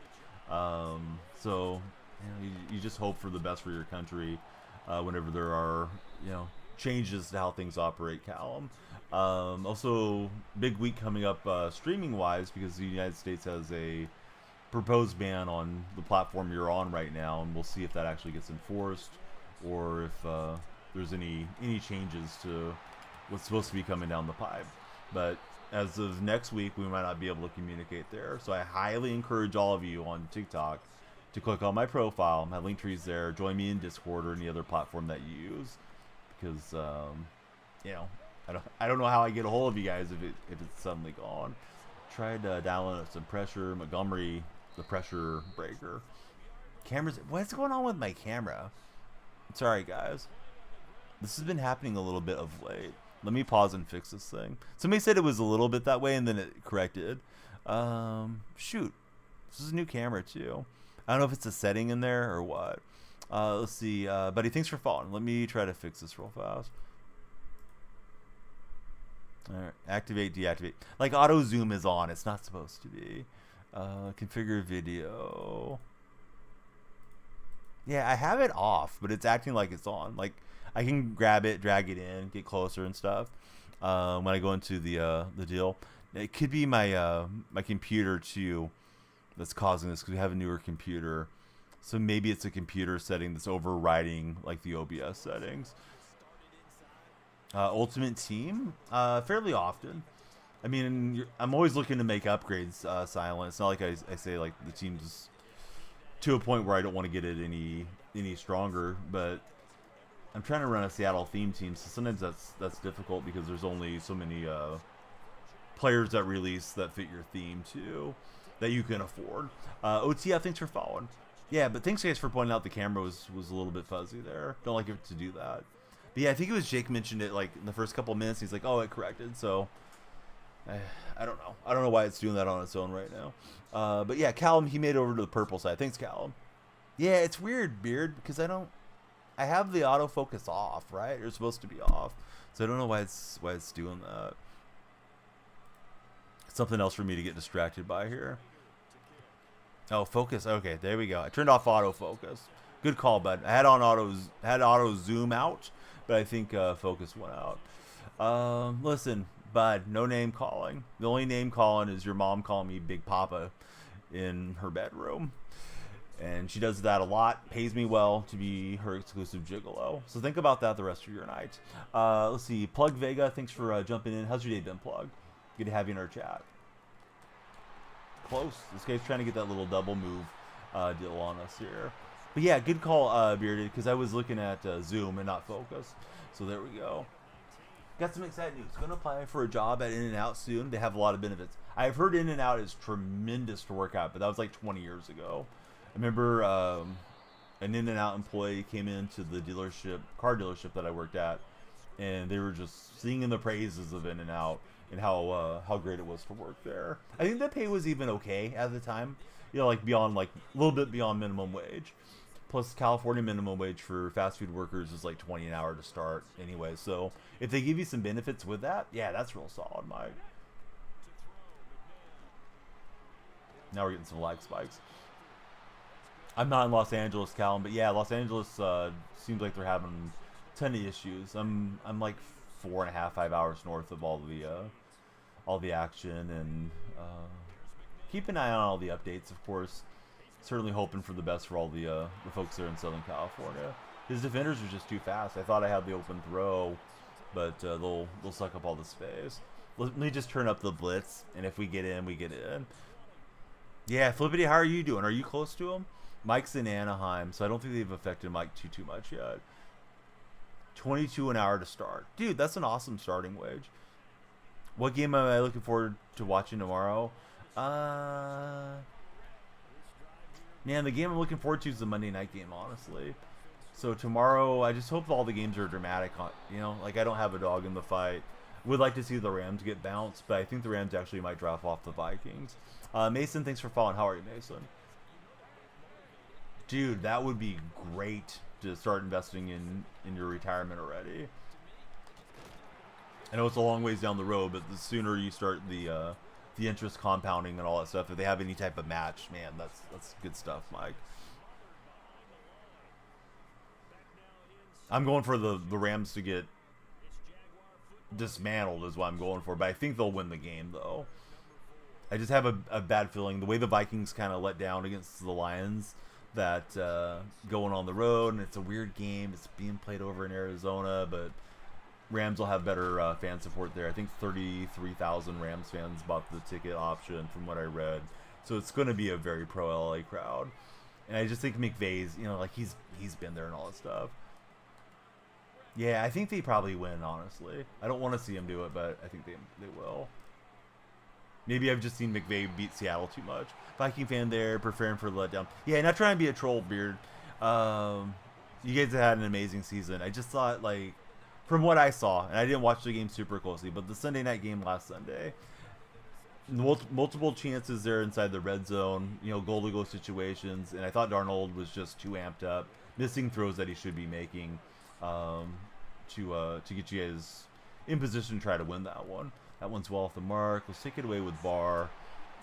so you know, you just hope for the best for your country whenever there are, you know, changes to how things operate. Callum. Also, big week coming up streaming wise, because the United States has a proposed ban on the platform you're on right now, and we'll see if that actually gets enforced or if there's any changes to what's supposed to be coming down the pipe. But as of next week, we might not be able to communicate there. So I highly encourage all of you on TikTok to click on my profile. My link tree's there. Join me in Discord or any other platform that you use, because you know, I don't know how I get a hold of you guys if it's suddenly gone. Tried downloading some pressure. Montgomery, the pressure breaker. Cameras. What's going on with my camera? Sorry, guys. This has been happening a little bit of late. Let me pause and fix this thing. Somebody said it was a little bit that way, and then it corrected. Shoot. This is a new camera, too. I don't know if it's a setting in there or what. Let's see. Buddy, thanks for following. Let me try to fix this real fast. All right. Activate, deactivate. Like, auto zoom is on. It's not supposed to be. Configure video. Yeah, I have it off, but it's acting like it's on. Like, I can grab it, drag it in, get closer and stuff. When I go into the deal, it could be my my computer too that's causing this, because we have a newer computer. So maybe it's a computer setting that's overriding like the OBS settings. Ultimate Team, fairly often. I mean, I'm always looking to make upgrades, Silent. It's not like I say like the team's to a point where I don't want to get it any stronger, but I'm trying to run a Seattle theme team, so sometimes that's difficult because there's only so many players that release that fit your theme too that you can afford. OTF, thanks for following. Yeah, but thanks guys for pointing out the camera was a little bit fuzzy there. Don't like it to do that. But yeah, I think it was Jake mentioned it like in the first couple of minutes. He's like, oh, it corrected. So I don't know. I don't know why it's doing that on its own right now. But yeah, Callum, he made it over to the purple side. Thanks, Callum. Yeah, it's weird, Beard, because I have the autofocus off, right? It's supposed to be off. So I don't know why it's doing that. Something else for me to get distracted by here. Oh, focus. Okay, there we go. I turned off autofocus. Good call, bud. I had auto zoom out, but I think focus went out. Listen, bud, no name calling. The only name calling is your mom calling me Big Papa in her bedroom. And she does that a lot. Pays me well to be her exclusive gigolo. So think about that the rest of your night. Let's see. Plug Vega, thanks for jumping in. How's your day been, Plug? Good to have you in our chat. Close. This guy's trying to get that little double move deal on us here. But yeah, good call, Bearded, because I was looking at Zoom and not focus. So there we go. Got some exciting news. Going to apply for a job at In-N-Out soon. They have a lot of benefits. I've heard In-N-Out is tremendous to work at, but that was like 20 years ago. I remember an In-N-Out employee came into the car dealership that I worked at, and they were just singing the praises of In-N-Out and how great it was to work there. I think the pay was even okay at the time, you know, like beyond like a little bit beyond minimum wage. Plus California minimum wage for fast food workers is like 20 an hour to start anyway. So if they give you some benefits with that, yeah, that's real solid, Mike. Now we're getting some lag spikes. I'm not in Los Angeles, Callum, but yeah, Los Angeles seems like they're having a ton of issues. I'm like 4.5, 5 hours north of all the action, and keep an eye on all the updates, of course. Certainly hoping for the best for all the folks there in Southern California. His defenders are just too fast. I thought I had the open throw, but they'll suck up all the space. Let me just turn up the blitz, and if we get in, we get in. Yeah, Flippity, how are you doing? Are you close to him? Mike's in Anaheim, so I don't think they've affected Mike too much yet. 22 an hour to start. Dude, that's an awesome starting wage. What game am I looking forward to watching tomorrow? Man, the game I'm looking forward to is the Monday night game, honestly. So tomorrow, I just hope all the games are dramatic. You know, like I don't have a dog in the fight. Would like to see the Rams get bounced, but I think the Rams actually might drop off the Vikings. Mason, thanks for following. How are you, Mason? Dude, that would be great to start investing in your retirement already. I know it's a long ways down the road, but the sooner you start the interest compounding and all that stuff, if they have any type of match, man, that's good stuff, Mike. I'm going for the Rams to get dismantled is what I'm going for, but I think they'll win the game, though. I just have a bad feeling. The way the Vikings kind of let down against the Lions, that going on the road, and it's a weird game. It's being played over in Arizona, but Rams will have better fan support there. I think 33,000 Rams fans bought the ticket option from what I read. So it's going to be a very pro LA crowd. And I just think McVay's, you know, like he's been there and all that stuff. Yeah, I think they probably win, honestly. I don't want to see him do it, but I think they will. Maybe I've just seen McVay beat Seattle too much. Viking fan there, preparing for the letdown. Yeah, not trying to be a troll, Beard. You guys have had an amazing season. I just thought, like, from what I saw, and I didn't watch the game super closely, but the Sunday night game last Sunday, multiple chances there inside the red zone, you know, goal-to-go situations, and I thought Darnold was just too amped up, missing throws that he should be making to get you guys in position to try to win that one. That one's well off the mark. Let's take it away with Barr.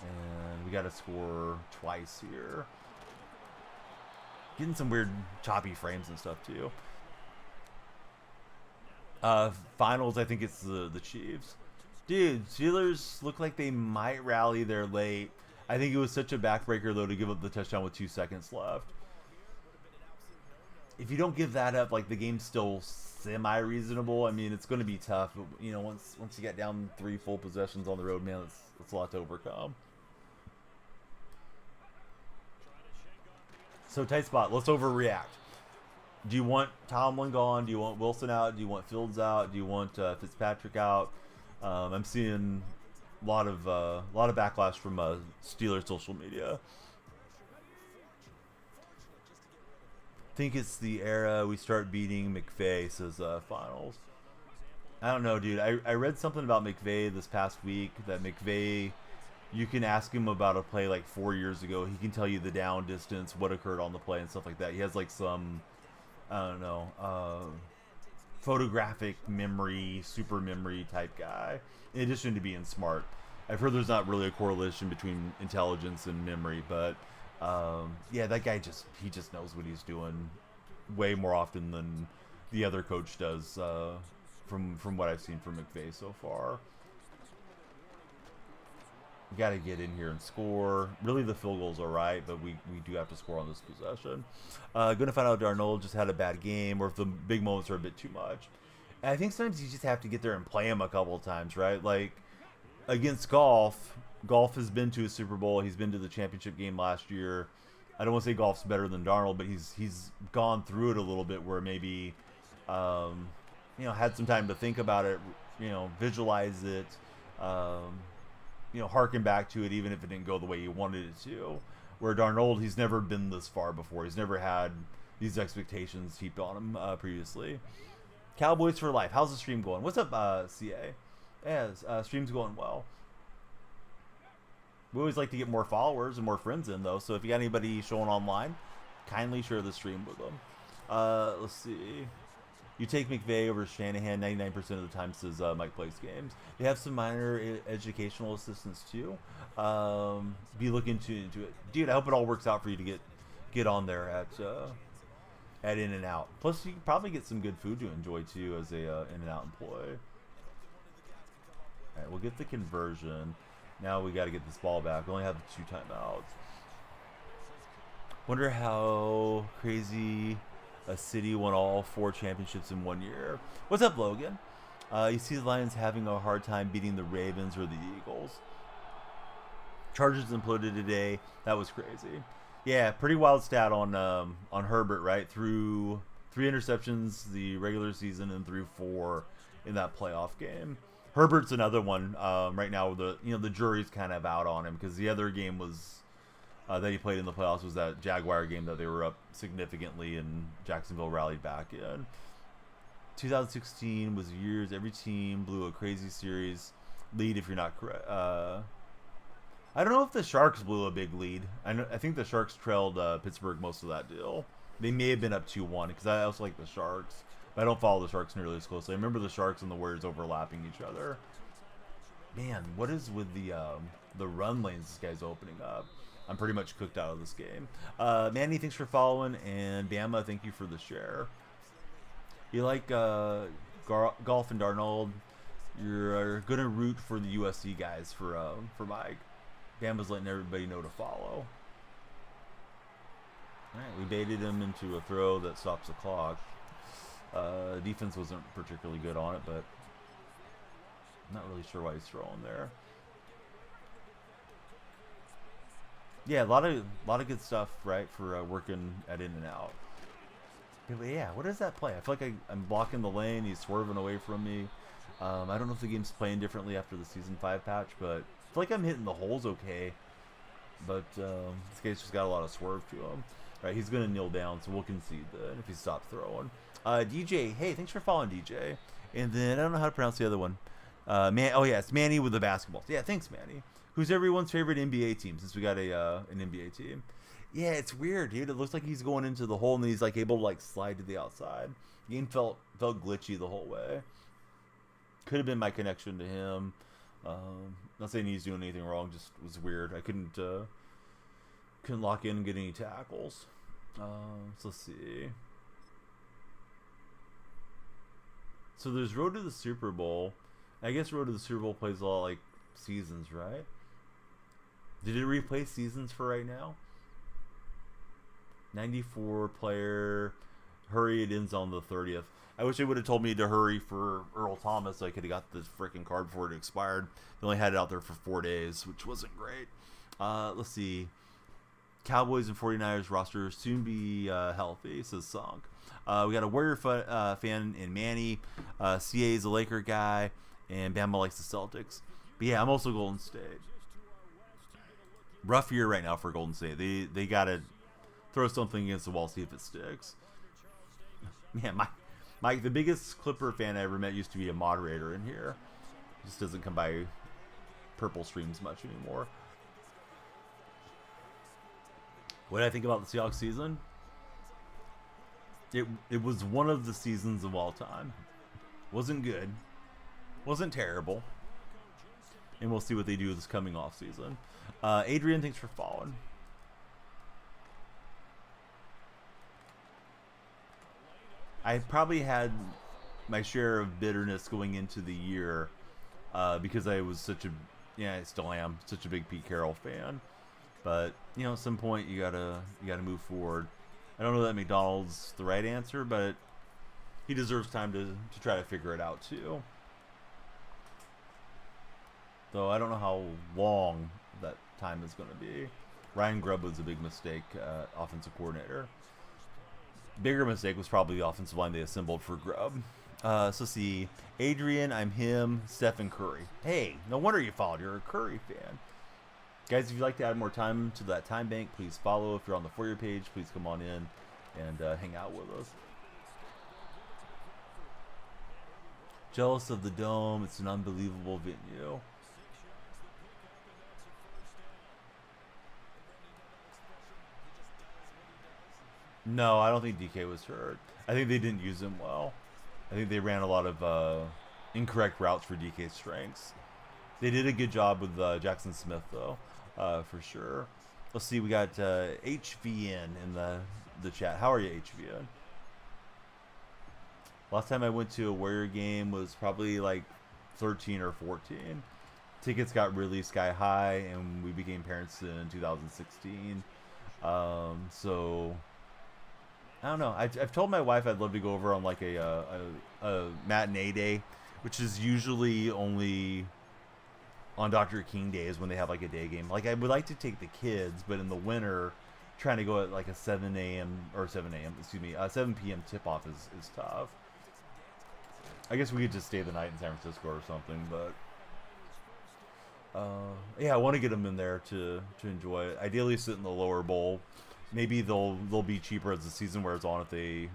And we got to score twice here. Getting some weird choppy frames and stuff, too. Finals, I think it's the Chiefs. Dude, Steelers look like they might rally there late. I think it was such a backbreaker, though, to give up the touchdown with 2 seconds left. if you don't give that up, like the game's still semi-reasonable. I mean, it's going to be tough, but you know, once you get down 3 full possessions on the road, man, it's a lot to overcome. So tight spot. Let's overreact. Do you want Tomlin gone? Do you want Wilson out? Do you want Fields out? Do you want Fitzpatrick out? I'm seeing a lot of backlash from Steelers social media. Think it's the era we start beating McVay, says Finals. I don't know, dude. I read something about McVay this past week, that McVay, you can ask him about a play like 4 years ago. He can tell you the down distance, what occurred on the play, and stuff like that. He has like some, I don't know, photographic memory, super memory type guy, in addition to being smart. I've heard there's not really a correlation between intelligence and memory, but yeah, that guy he just knows what he's doing way more often than the other coach does, from what I've seen from McVay so far. We got to get in here and score. Really, the field goal's all right, but we do have to score on this possession. Going to find out Darnold just had a bad game, or if the big moments are a bit too much. And I think sometimes you just have to get there and play him a couple of times, right? Like against Golf has been to a Super Bowl. He's been to the championship game last year. I don't want to say Golf's better than Darnold, but he's gone through it a little bit where maybe had some time to think about it, visualize it, harken back to it, even if it didn't go the way he wanted it to. Where Darnold, he's never been this far before. He's never had these expectations heaped on him previously. Cowboys for life. How's the stream going? What's up, CA? Yeah, stream's going well. We always like to get more followers and more friends in, though. So if you got anybody showing online, kindly share the stream with them. Let's see. You take McVay over Shanahan 99% of the time, says Mike Plays Games. They have some minor educational assistance, too. Be looking into it. Dude, I hope it all works out for you to get on there at In-N-Out. Plus, you can probably get some good food to enjoy, too, as a In-N-Out employee. All right, we'll get the conversion. Now we got to get this ball back. We only have 2 timeouts. Wonder how crazy a city won all 4 championships in 1 year. What's up, Logan? You see the Lions having a hard time beating the Ravens or the Eagles. Chargers imploded today. That was crazy. Yeah, pretty wild stat on Herbert, right? Through 3 interceptions the regular season and through 4 in that playoff game. Herbert's another one right now. The jury's kind of out on him because the other game was that he played in the playoffs was that Jaguar game that they were up significantly and Jacksonville rallied back in. 2016 was years. Every team blew a crazy series lead. If you're not correct, I don't know if the Sharks blew a big lead. I think the Sharks trailed Pittsburgh most of that deal. They may have been up 2-1 because I also like the Sharks. I don't follow the Sharks nearly as closely. I remember the Sharks and the Warriors overlapping each other. Man, what is with the run lanes this guy's opening up? I'm pretty much cooked out of this game. Manny, thanks for following, and Bama, thank you for the share. You like Golf and Darnold? You're gonna root for the USC guys for Mike. Bama's letting everybody know to follow. All right, we baited him into a throw that stops the clock. Defense wasn't particularly good on it, but I'm not really sure why he's throwing there. Yeah, a lot of good stuff, right, for working at In-N-Out. Yeah, what is that play? I feel like I'm blocking the lane. He's swerving away from me. I don't know if the game's playing differently after the Season 5 patch, but I feel like I'm hitting the holes okay. But this guy's just got a lot of swerve to him. All right, he's going to kneel down, so we'll concede then if he stops throwing. DJ, hey, thanks for following, DJ. And then I don't know how to pronounce the other one. It's Manny with the basketballs. Yeah, thanks, Manny. Who's everyone's favorite NBA team since we got an NBA team? Yeah, it's weird, dude. It looks like he's going into the hole and he's like able to like slide to the outside. The game felt glitchy the whole way. Could have been my connection to him. Not saying he's doing anything wrong, just was weird. I couldn't lock in and get any tackles. So let's see. So there's Road to the Super Bowl. I guess Road to the Super Bowl plays a lot like Seasons, right? Did it replace Seasons for right now? 94 player Hurry, it ends on the 30th. I wish they would have told me to hurry for Earl Thomas so I could have got this freaking card before it expired. They only had it out there for 4 days, which wasn't great. Let's see. Cowboys and 49ers roster soon be healthy, says Sunk. We got a Warrior fan in Manny. CA is a Laker guy, and Bama likes the Celtics. But yeah, I'm also Golden State. Rough year right now for Golden State. They got to throw something against the wall, see if it sticks. Man, Mike, the biggest Clipper fan I ever met used to be a moderator in here. Just doesn't come by purple streams much anymore. What did I think about the Seahawks season? It was one of the seasons of all time. Wasn't good. Wasn't terrible. And we'll see what they do this coming off season. Adrian, thanks for following. I probably had my share of bitterness going into the year because I was I still am such a big Pete Carroll fan. But at some point you gotta move forward. I don't know that McDonald's the right answer, but he deserves time to try to figure it out too. Though I don't know how long that time is going to be. Ryan Grubb was a big mistake, offensive coordinator. Bigger mistake was probably the offensive line they assembled for Grubb. So see, Adrian, I'm him, Stephen Curry. Hey, no wonder you followed. You're a Curry fan. Guys, if you'd like to add more time to that time bank, please follow. If you're on the For You page, please come on in and hang out with us. Jealous of the Dome. It's an unbelievable venue. No, I don't think DK was hurt. I think they didn't use him well. I think they ran a lot of incorrect routes for DK's strengths. They did a good job with Jackson Smith, though, for sure. Let's see, we got HVN in the chat. How are you, HVN? Last time I went to a Warrior game was probably like 13 or 14. Tickets got really sky high, and we became parents in 2016. So I don't know. I've told my wife I'd love to go over on like a matinee day, which is usually only on Dr. King days when they have like a day game. Like I would like to take the kids, but in the winter, trying to go at like a 7 p.m. tip off is tough. I guess we could just stay the night in San Francisco or something, but yeah, I want to get them in there to enjoy it. Ideally, sit in the lower bowl. Maybe they'll be cheaper as the season wears on if they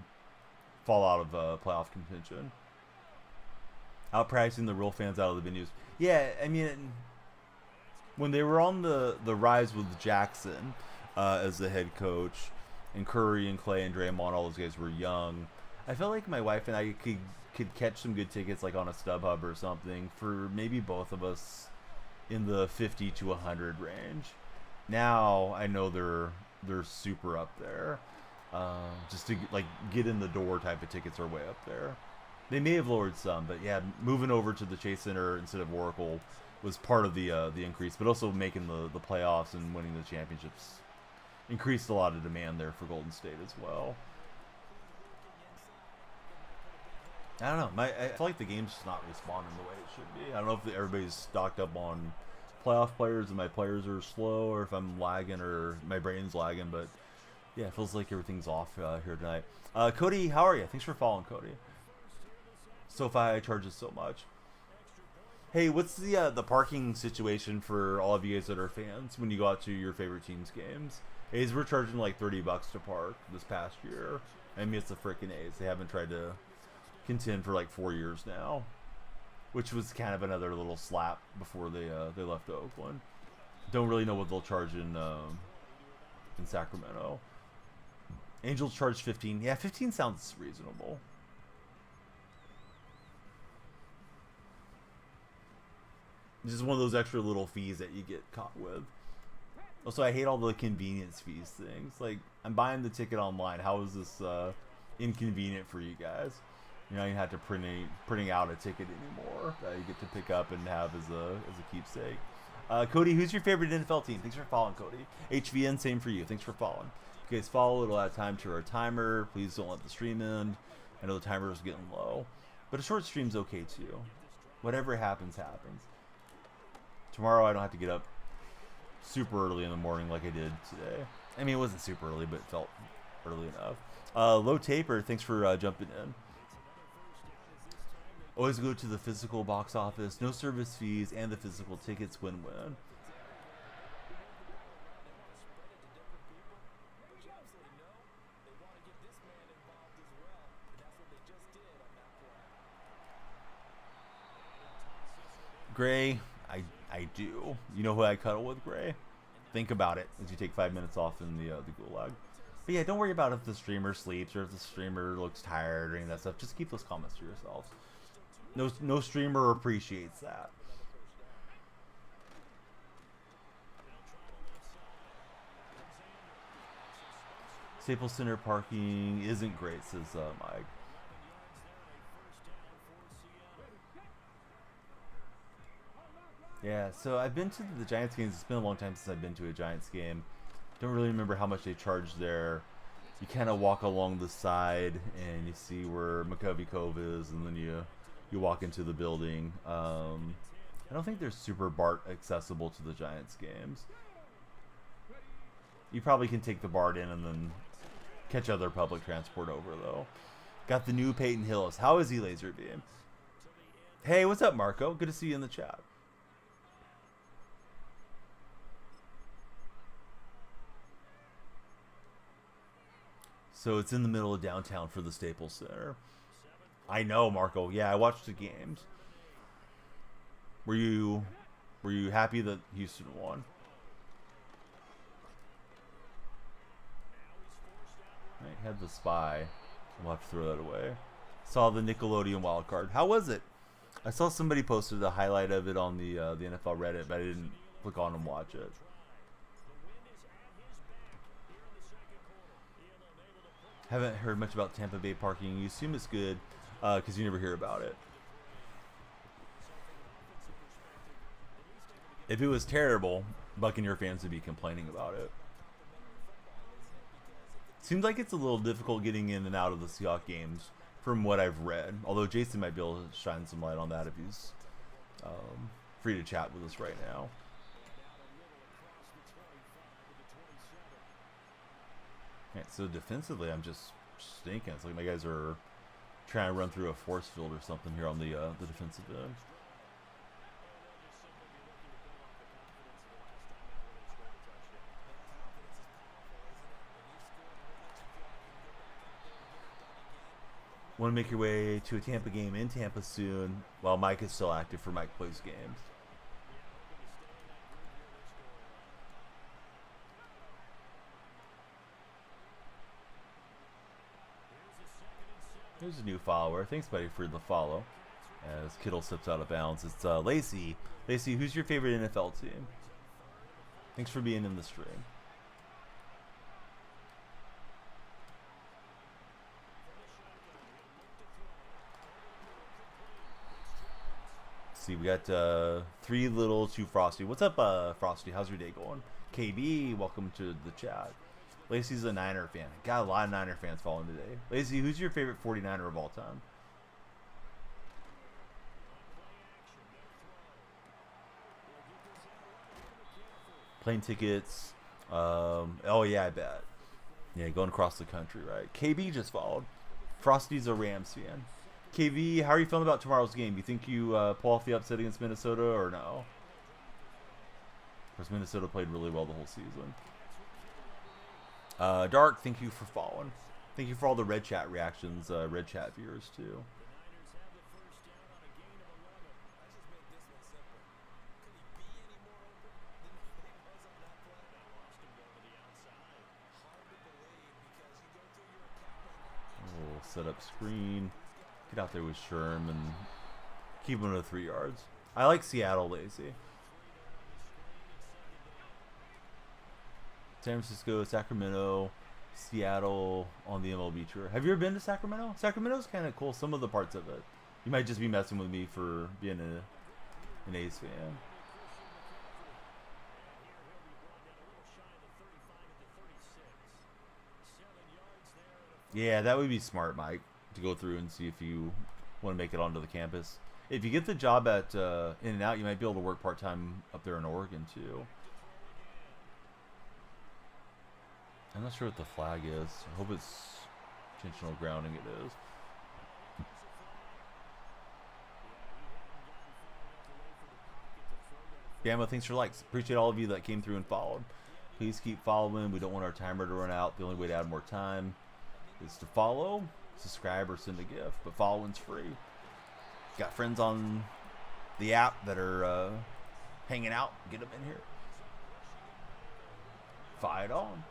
fall out of playoff contention. Outpricing the real fans out of the venues. Yeah, I mean, when they were on the rise with Jackson as the head coach, and Curry and Clay and Draymond, all those guys were young, I felt like my wife and I could catch some good tickets like on a StubHub or something for maybe both of us in the 50 to 100 range. Now I know they're super up there. Just to get in the door type of tickets are way up there. They may have lowered some, but yeah, moving over to the Chase Center instead of Oracle was part of the increase, but also making the playoffs and winning the championships increased a lot of demand there for Golden State as well. I don't know. I feel like the game's just not responding the way it should be. I don't know if everybody's stocked up on playoff players and my players are slow, or if I'm lagging or my brain's lagging, but yeah, it feels like everything's off here tonight. Cody, how are you? Thanks for following, Cody. SoFi charges so much. Hey, what's the parking situation for all of you guys that are fans when you go out to your favorite team's games? A's were charging like $30 to park this past year. I mean, it's the freaking A's. They haven't tried to contend for like 4 years now, which was kind of another little slap before they left Oakland. Don't really know what they'll charge in Sacramento. Angels charge 15. Yeah, 15 sounds reasonable. Just one of those extra little fees that you get caught with. Also, I hate all the convenience fees things. Like, I'm buying the ticket online. How is this inconvenient for you guys? You know, you have to printing out a ticket anymore that you get to pick up and have as a keepsake. Cody, who's your favorite NFL team? Thanks for following, Cody. HVN, same for you. Thanks for following. If you guys follow, it'll add time to our timer. Please don't let the stream end. I know the timer is getting low, but a short stream's okay too. Whatever happens, happens. Tomorrow I don't have to get up super early in the morning like I did today. I mean, it wasn't super early, but it felt early enough. Low Taper, thanks for jumping in. Always go to the physical box office. No service fees and the physical tickets win-win. Gray, I do. You know who I cuddle with, Gray? Think about it as you take 5 minutes off in the gulag. But yeah, don't worry about if the streamer sleeps or if the streamer looks tired or any of that stuff. Just keep those comments to yourselves. No streamer appreciates that. Staples Center parking isn't great, says Mike. Yeah, so I've been to the Giants games. It's been a long time since I've been to a Giants game. Don't really remember how much they charge there. You kind of walk along the side and you see where McCovey Cove is, and then you walk into the building. I don't think they're super BART accessible to the Giants games. You probably can take the BART in and then catch other public transport over, though. Got the new Peyton Hillis. How is he, Laserbeam? Hey, what's up, Marco? Good to see you in the chat. So it's in the middle of downtown for the Staples Center. I know, Marco. Yeah, I watched the games. Were you happy that Houston won? Right, had the spy. We'll have to throw that away. Saw the Nickelodeon wild card. How was it? I saw somebody posted a highlight of it on the NFL Reddit, but I didn't click on and watch it. Haven't heard much about Tampa Bay parking. You assume it's good because you never hear about it. If it was terrible, Buccaneer fans would be complaining about it. Seems like it's a little difficult getting in and out of the Seahawks games from what I've read. Although Jason might be able to shine some light on that if he's free to chat with us right now. Okay, so defensively, I'm just stinking. It's like my guys are trying to run through a force field or something here on the defensive end. Want to make your way to a Tampa game in Tampa soon while Mike is still active for Mike Plays Games. Here's a new follower. Thanks, buddy, for the follow. As Kittle steps out of bounds, it's Lacey. Lacey, who's your favorite NFL team? Thanks for being in the stream. See, we got 3 little, 2 Frosty. What's up, Frosty? How's your day going? KB, welcome to the chat. Lacey's a Niner fan. Got a lot of Niner fans following today. Lacey, who's your favorite 49er of all time? Plane tickets. Oh, yeah, I bet. Yeah, going across the country, right? KB just followed. Frosty's a Rams fan. KV, how are you feeling about tomorrow's game? You think you pull off the upset against Minnesota or no? Of course, Minnesota played really well the whole season. Dark, thank you for following. Thank you for all the Red Chat reactions, Red Chat viewers, too. We'll set up screen. Get out there with Sherm and keep him to 3 yards. I like Seattle lazy. San Francisco, Sacramento, Seattle on the MLB tour. Have you ever been to Sacramento? Sacramento's kind of cool, some of the parts of it. You might just be messing with me for being an A's fan. Yeah, that would be smart, Mike, to go through and see if you want to make it onto the campus. If you get the job at In and Out, you might be able to work part-time up there in Oregon, too. I'm not sure what the flag is. I hope it's intentional grounding. It is. Bama, thanks for likes. Appreciate all of you that came through and followed. Please keep following. We don't want our timer to run out. The only way to add more time is to follow, subscribe, or send a gift. But following's free. Got friends on the app that are hanging out. Get them in here. Fight on.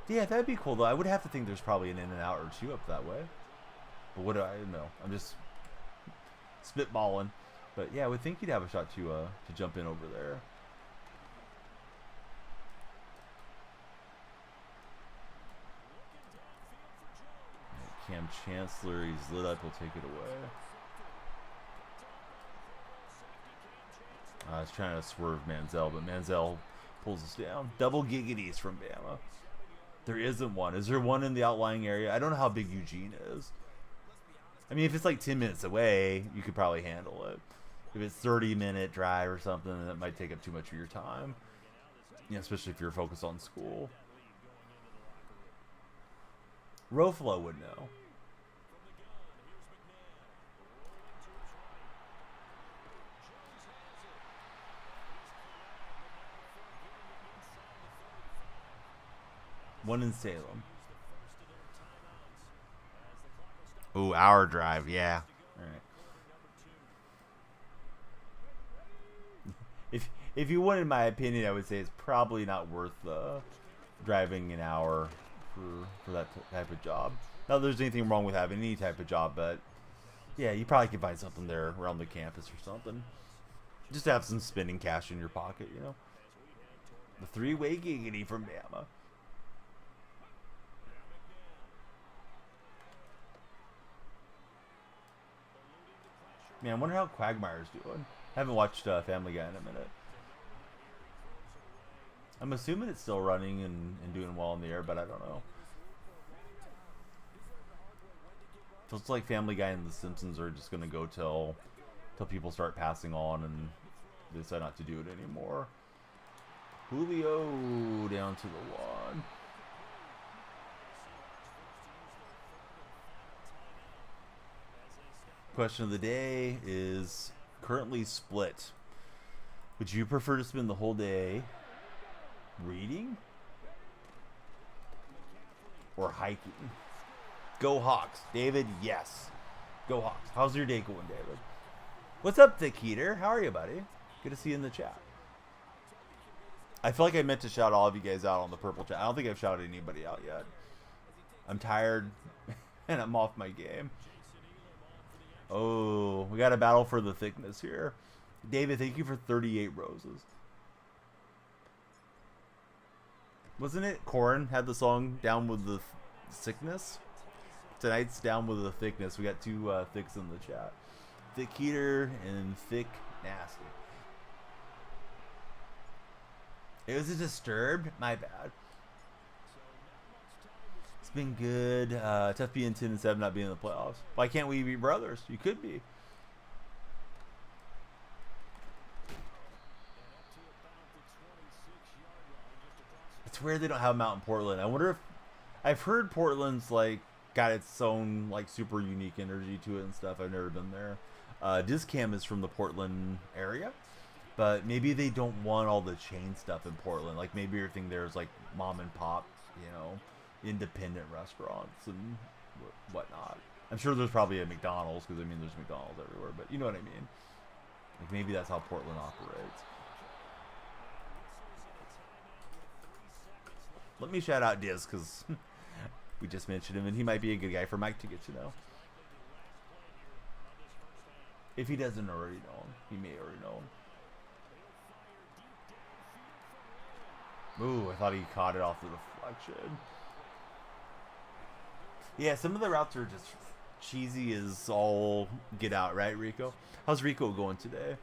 Yeah, that'd be cool though. I would have to think there's probably an In and Out or two up that way. But what do I know? I'm just spitballing. But yeah, I would think you'd have a shot to jump in over there. Cam Chancellor, he's lit up. He'll take it away. I was trying to swerve Manziel, but Manziel pulls us down. Double giggities from Bama. There isn't one. Is there one in the outlying area? I don't know how big Eugene is. I mean, if it's like 10 minutes away, you could probably handle it. If it's 30-minute drive or something, that might take up too much of your time. You know, especially if you're focused on school. Roflo would know. One in Salem. Ooh, hour drive, yeah. All right. If you wanted my opinion, I would say it's probably not worth driving an hour for that type of job. Not that there's anything wrong with having any type of job, but yeah, you probably could find something there around the campus or something. Just to have some spending cash in your pocket, you know. The three-way giggity from Bama. Man, I wonder how Quagmire's doing. I haven't watched Family Guy in a minute. I'm assuming it's still running and doing well in the air, but I don't know. So it's like Family Guy and The Simpsons are just going to go till people start passing on and they decide not to do it anymore. Julio down to the one. Question of the day is currently split. Would you prefer to spend the whole day reading or hiking? Go Hawks. David, yes. Go Hawks. How's your day going, David? What's up, Thick Heater? How are you, buddy? Good to see you in the chat. I feel like I meant to shout all of you guys out on the purple chat. I don't think I've shouted anybody out yet. I'm tired and I'm off my game. Oh, we got a battle for the thickness here. David, thank you for 38 roses. Wasn't it Korn had the song Down with the Sickness? Tonight's Down with the Thickness. We got two thicks in the chat. Thick Heater and Thick Nasty. It was a Disturbed? My bad. It's been good. Tough being 10-7, not being in the playoffs. Why can't we be brothers? You could be. It's weird they don't have them out in Portland. I wonder if I've heard Portland's like got its own like super unique energy to it and stuff. I've never been there. Discam is from the Portland area, but maybe they don't want all the chain stuff in Portland. Like maybe everything there is like mom and pop, you know, independent restaurants and whatnot. I'm sure there's probably a McDonald's because I mean there's McDonald's everywhere, but you know what I mean. Like maybe that's how Portland operates. Let me shout out Diz because we just mentioned him and he might be a good guy for Mike to get to know. If he doesn't already know him, he may already know him. Ooh, I thought he caught it off the deflection. Yeah, some of the routes are just cheesy as all get out, right, Rico? How's Rico going today?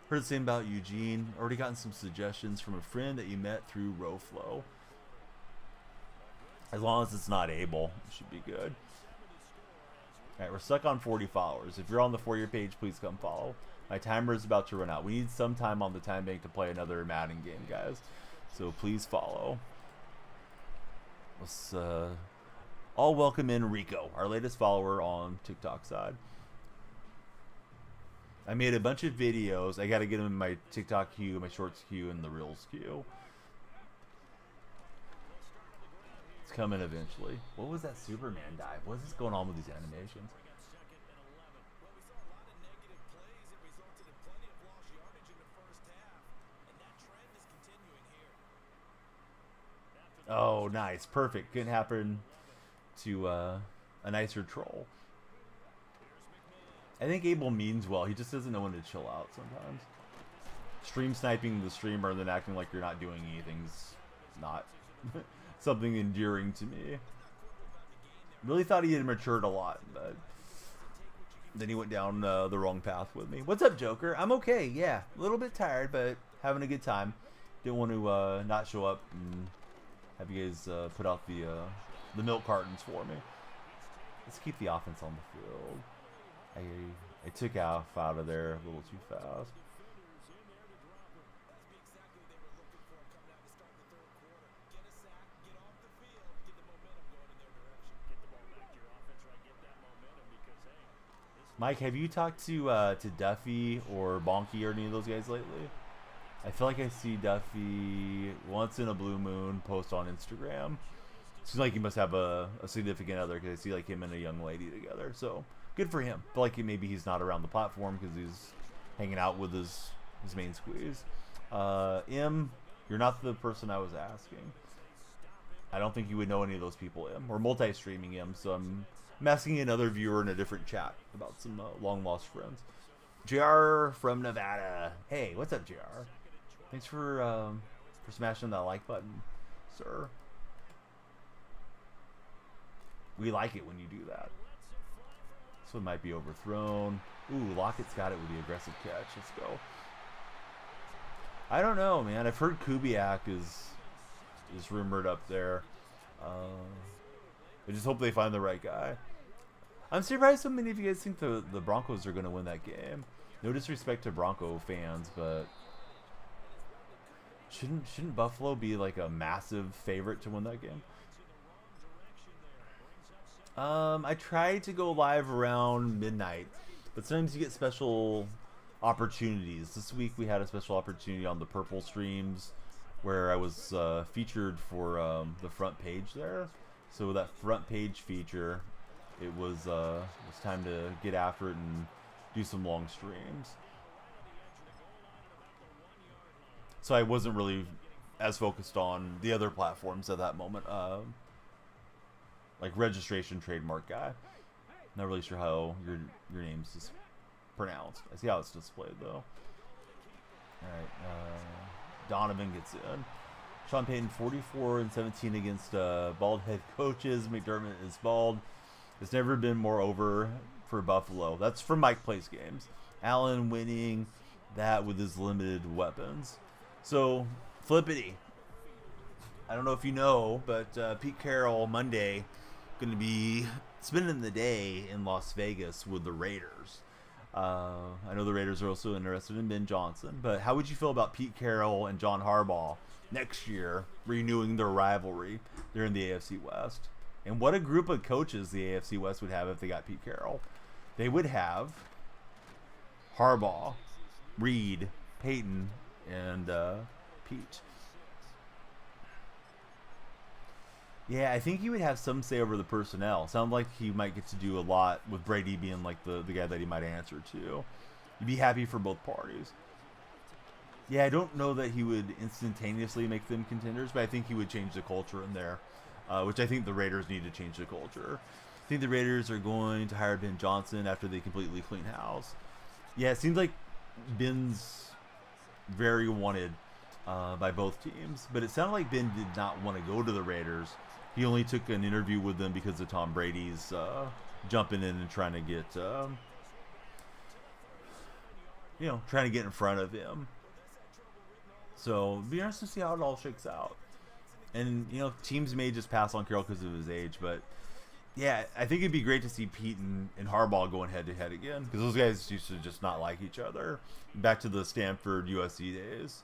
Heard the same about Eugene. Already gotten some suggestions from a friend that you met through RoFlow. As long as it's not Abel, it should be good. Alright, we're stuck on 40 followers. If you're on the For Your page, please come follow. My timer is about to run out. We need some time on the time bank to play another Madden game, guys. So please follow. Let's all welcome in Rico, our latest follower on TikTok side. I made a bunch of videos. I got to get them in my TikTok queue, my Shorts queue, and the Reels queue. It's coming eventually. What was that Superman dive? What is going on with these animations? Oh, nice. Perfect. Couldn't happen to a nicer troll. I think Abel means well. He just doesn't know when to chill out sometimes. Stream sniping the streamer and then acting like you're not doing anything's not something endearing to me. Really thought he had matured a lot, but then he went down the wrong path with me. What's up, Joker? I'm okay, yeah. A little bit tired, but having a good time. Didn't want to not show up and have you guys put out the milk cartons for me. Let's keep the offense on the field. I took out of there a little too fast. Mike, have you talked to Duffy or Bonky or any of those guys lately? I feel like I see Duffy once in a blue moon post on Instagram. Seems like he must have a significant other because I see like him and a young lady together. So good for him. Feel like maybe he's not around the platform because he's hanging out with his main squeeze. M, you're not the person I was asking. I don't think you would know any of those people, M. We're multi-streaming M, so I'm asking another viewer in a different chat about some long-lost friends. JR from Nevada. Hey, what's up, JR? Thanks for smashing that like button, sir. We like it when you do that. This one might be overthrown. Ooh, Lockett's got it with the aggressive catch. Let's go. I don't know, man. I've heard Kubiak is rumored up there. I just hope they find the right guy. I'm surprised so many of you guys think the Broncos are going to win that game. No disrespect to Bronco fans, but shouldn't Buffalo be like a massive favorite to win that game? I try to go live around midnight, but sometimes you get special opportunities. This week we had a special opportunity on the Purple streams where I was featured for the front page there. So with that front page feature, it was time to get after it and do some long streams. So I wasn't really as focused on the other platforms at that moment. Like registration trademark guy. Not really sure how your name's just pronounced. I see how it's displayed though. Alright, Donovan gets in. Sean Payton 44-17 against bald head coaches. McDermott is bald. It's never been more over for Buffalo. That's from Mike Plays Games. Allen winning that with his limited weapons. So, flippity. I don't know if you know, but Pete Carroll Monday going to be spending the day in Las Vegas with the Raiders. I know the Raiders are also interested in Ben Johnson, but how would you feel about Pete Carroll and John Harbaugh next year renewing their rivalry? They're in the AFC West. And what a group of coaches the AFC West would have if they got Pete Carroll. They would have Harbaugh, Reed, Peyton, and Pete. Yeah, I think he would have some say over the personnel. Sounds like he might get to do a lot with Brady being like the guy that he might answer to. You'd be happy for both parties. Yeah, I don't know that he would instantaneously make them contenders, but I think he would change the culture in there, which I think the Raiders need to change the culture. I think the Raiders are going to hire Ben Johnson after they completely clean house. Yeah, it seems like Ben's very wanted by both teams, but it sounded like Ben did not want to go to the Raiders. He only took an interview with them because of Tom Brady's jumping in and trying to get trying to get in front of him. So it'll be interesting to see how it all shakes out. And teams may just pass on Carroll because of his age, but yeah, I think it'd be great to see Pete and Harbaugh going head to head again, because those guys used to just not like each other. Back to the Stanford USC days.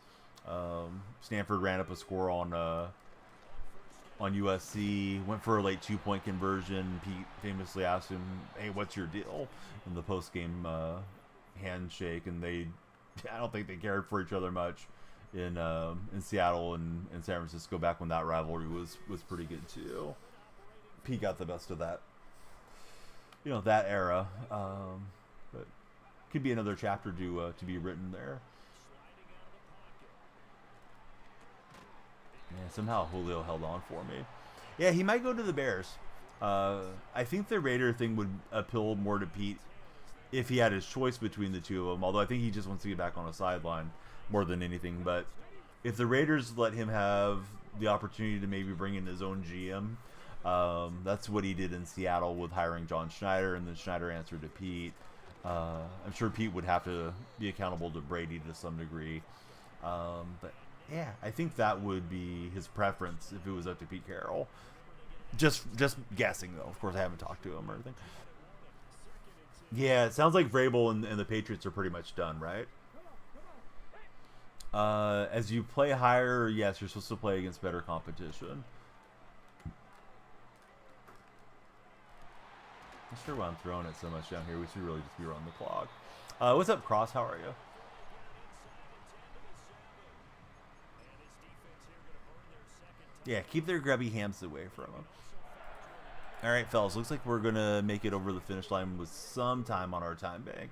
Stanford ran up a score on USC, went for a late 2-point conversion. Pete famously asked him, "Hey, what's your deal?" in the post-game handshake, and I don't think they cared for each other much in Seattle and San Francisco back when that rivalry was pretty good too. Pete got the best of that, that era. But could be another chapter to be written there. Yeah, somehow Julio held on for me. Yeah, he might go to the Bears. I think the Raider thing would appeal more to Pete if he had his choice between the two of them, although I think he just wants to get back on a sideline more than anything. But if the Raiders let him have the opportunity to maybe bring in his own GM, that's what he did in Seattle with hiring John Schneider, and then Schneider answered to Pete. I'm sure Pete would have to be accountable to Brady to some degree. But yeah, I think that would be his preference if it was up to Pete Carroll. Just guessing, though. Of course, I haven't talked to him or anything. Yeah, it sounds like Vrabel and the Patriots are pretty much done, right? As you play higher, yes, you're supposed to play against better competition. Not sure why I'm throwing it so much down here. We should really just be around the clock. What's up, Cross? How are you? Yeah, keep their grubby hams away from them. All right, fellas. Looks like we're going to make it over the finish line with some time on our time bank.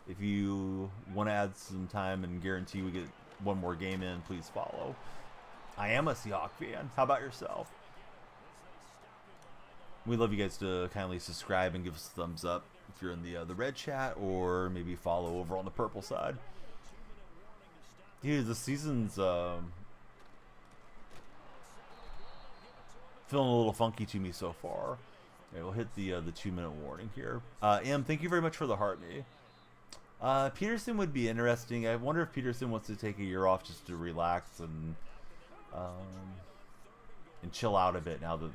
If you want to add some time and guarantee we get one more game in, please follow. I am a Seahawks fan. How about yourself? We'd love you guys to kindly subscribe and give us a thumbs up if you're in the red chat, or maybe follow over on the purple side. Dude, the season's feeling a little funky to me so far. Okay, we'll hit the 2-minute warning here. Em, thank you very much for the heart me. Peterson would be interesting. I wonder if Peterson wants to take a year off just to relax and chill out a bit now that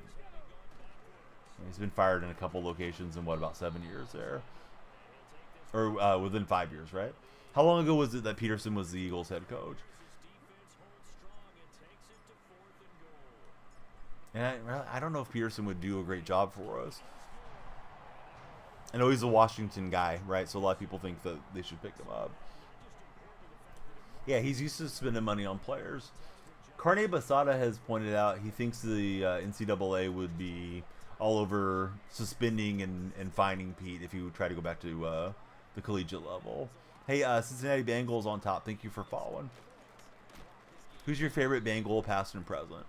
he's been fired in a couple locations in about 7 years there, or within 5 years, right? How long ago was it that Peterson was the Eagles head coach? And I don't know if Peterson would do a great job for us. I know he's a Washington guy, right? So a lot of people think that they should pick him up. Yeah, he's used to spending money on players. Carne Basada has pointed out he thinks the NCAA would be all over suspending and fining Pete if he would try to go back to the collegiate level. Hey, Cincinnati Bengals on top. Thank you for following. Who's your favorite Bengal, past and present?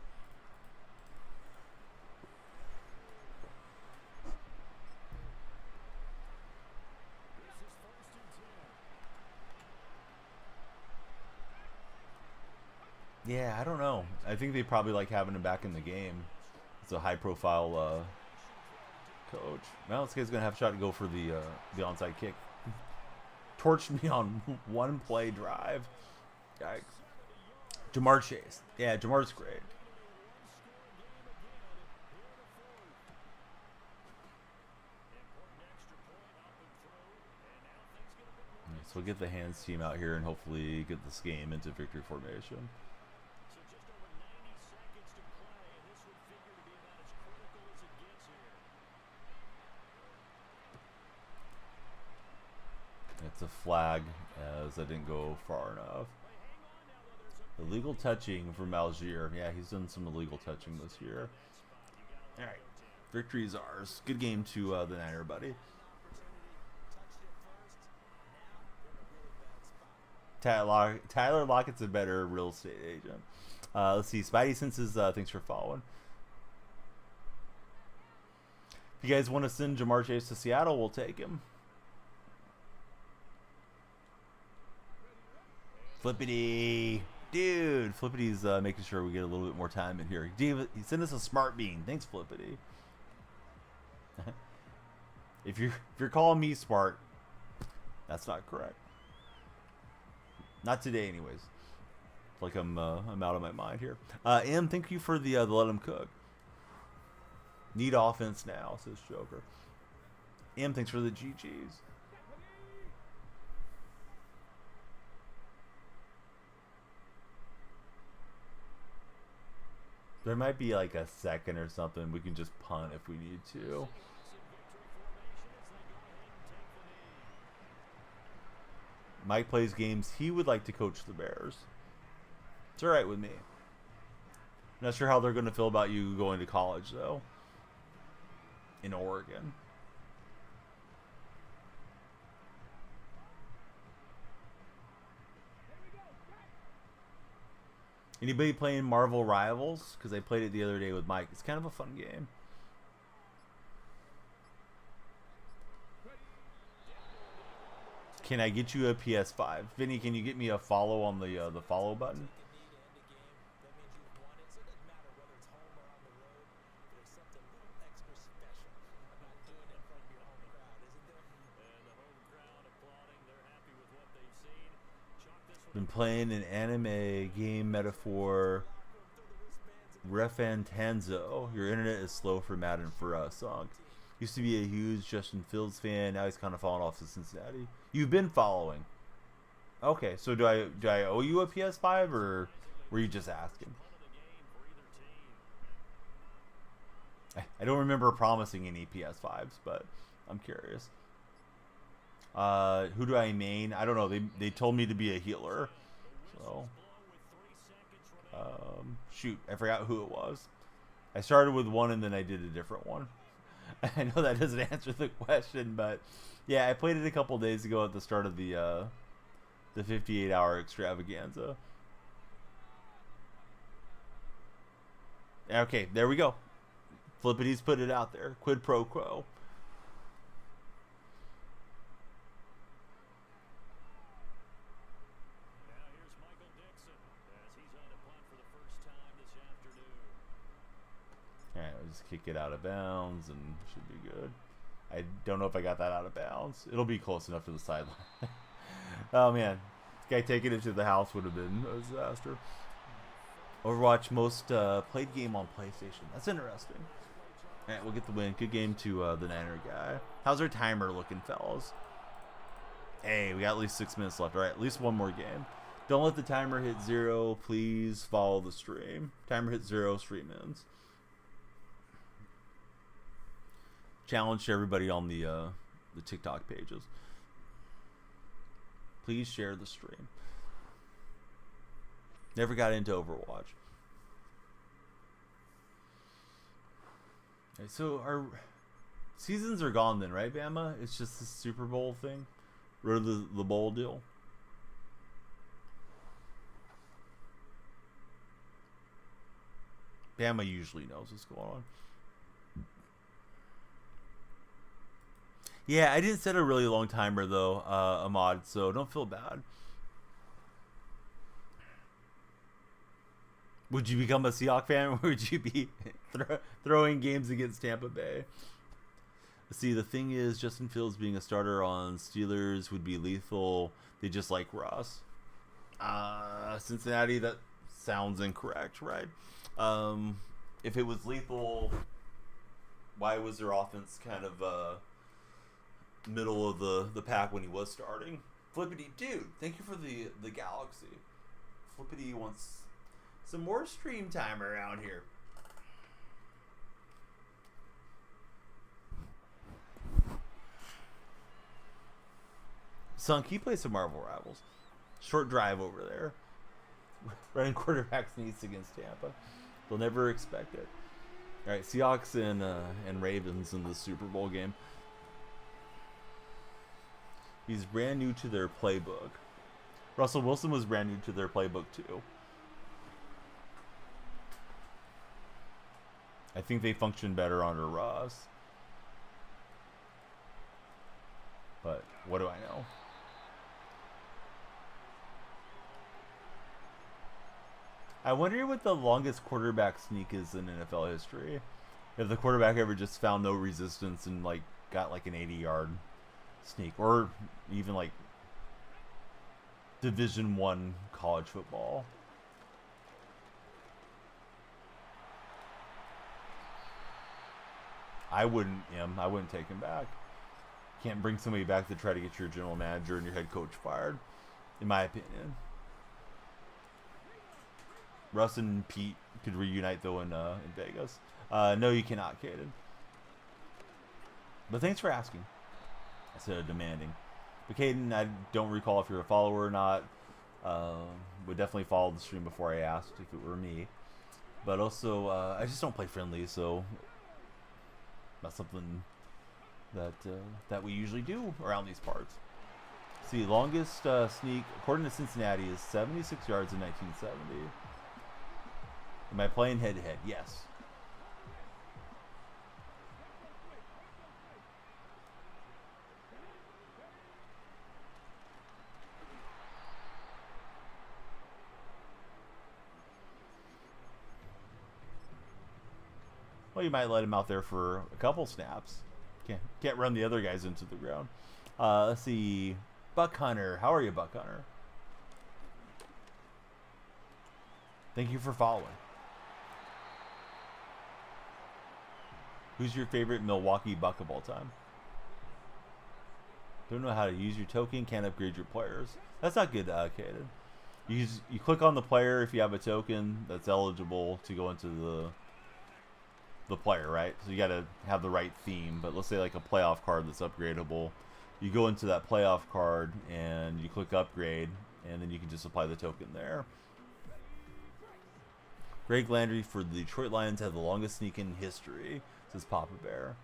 Yeah, I don't know. I think they probably like having him back in the game. It's a high-profile coach. Well, this guy's gonna have a shot to go for the onside kick. Torched me on one play drive. Yikes. Jamar Chase. Yeah, Jamar's great. So we'll get the hands team out here and hopefully get this game into victory formation. It's a flag, as I didn't go far enough. Illegal touching from Algier. Yeah, he's done some illegal touching this year. All right, victory is ours. Good game to the Niner, buddy. Tyler Lockett's a better real estate agent. Let's see. Spidey Senses, thanks for following. If you guys want to send Jamar Chase to Seattle, we'll take him. Flippity. Dude, Flippity's making sure we get a little bit more time in here. He sent us a smart bean. Thanks, Flippity. If you're calling me smart, that's not correct. Not today, anyways. It's like I'm out of my mind here. M, thank you for the let him cook. Need offense now, says Joker. M, thanks for the GGs. There might be like a second or something. We can just punt if we need to. Mike plays games. He would like to coach the Bears. It's all right with me. Not sure how they're going to feel about you going to college, though. In Oregon. Anybody playing Marvel Rivals? Because I played it the other day with Mike. It's kind of a fun game. Can I get you a PS5? Vinny, can you get me a follow on the follow button? Been playing an anime game metaphor. Refantanzo. Your internet is slow for Madden for us song. Used to be a huge Justin Fields fan. Now he's kind of fallen off to Cincinnati. You've been following. Okay, so do I owe you a PS5 or were you just asking? I don't remember promising any PS5s, but I'm curious. Who do I main? I don't know. They told me to be a healer. So shoot, I forgot who it was. I started with one and then I did a different one. I know that doesn't answer the question, but yeah, I played it a couple days ago at the start of the 58-hour extravaganza. Okay, there we go. Flippity's put it out there. Quid pro quo. Alright, we'll just kick it out of bounds and should be good. I don't know if I got that out of bounds. It'll be close enough to the sideline. Oh man, this guy taking it to the house would have been a disaster. Overwatch most played game on PlayStation. That's interesting. Alright, we'll get the win. Good game to the Niner guy. How's our timer looking, fellas? Hey, we got at least 6 minutes left. Alright, at least one more game. Don't let the timer hit 0. Please follow the stream. Timer hit 0, stream ends. Challenge to everybody on the TikTok pages. Please share the stream. Never got into Overwatch. Okay, so our seasons are gone then, right, Bama? It's just the Super Bowl thing? Or the bowl deal? Bama usually knows what's going on. Yeah, I didn't set a really long timer though, Ahmad, so don't feel bad. Would you become a Seahawks fan or would you be throwing games against Tampa Bay? See, the thing is, Justin Fields being a starter on Steelers would be lethal. They just like Ross. Cincinnati, that sounds incorrect, right? If it was lethal, why was their offense kind of middle of the pack when he was starting? Flippity, dude, thank you for the galaxy. Flippity wants some more stream time around here. Son, can you play some Marvel Rivals? Short drive over there. Running quarterback sneaks against Tampa. They'll never expect it. All right, Seahawks and Ravens in the Super Bowl game. He's brand new to their playbook. Russell Wilson was brand new to their playbook too. I think they function better under Ross. But what do I know? I wonder what the longest quarterback sneak is in NFL history. If the quarterback ever just found no resistance and like got like an 80-yard sneak, or even like Division I college football. I wouldn't take him back. Can't bring somebody back to try to get your general manager and your head coach fired, in my opinion. Russ and Pete could reunite though in Vegas. No, you cannot, Caden. But thanks for asking. Instead of demanding. But Caden, I don't recall if you're a follower or not. Would definitely follow the stream before I asked if it were me. But also, I just don't play friendly, so that's something that we usually do around these parts. See, longest sneak, according to Cincinnati, is 76 yards in 1970. Am I playing head-to-head? Yes. Well, you might let him out there for a couple snaps. Can't run the other guys into the ground. Let's see. Buck Hunter. How are you, Buck Hunter? Thank you for following. Who's your favorite Milwaukee Buck of all time? Don't know how to use your token. Can't upgrade your players. That's not good, Kaden. You click on the player if you have a token that's eligible to go into the player, right? So you got to have the right theme. But let's say like a playoff card that's upgradable. You go into that playoff card and you click upgrade, and then you can just apply the token there. Greg Landry for the Detroit Lions have the longest sneak in history, says Papa Bear.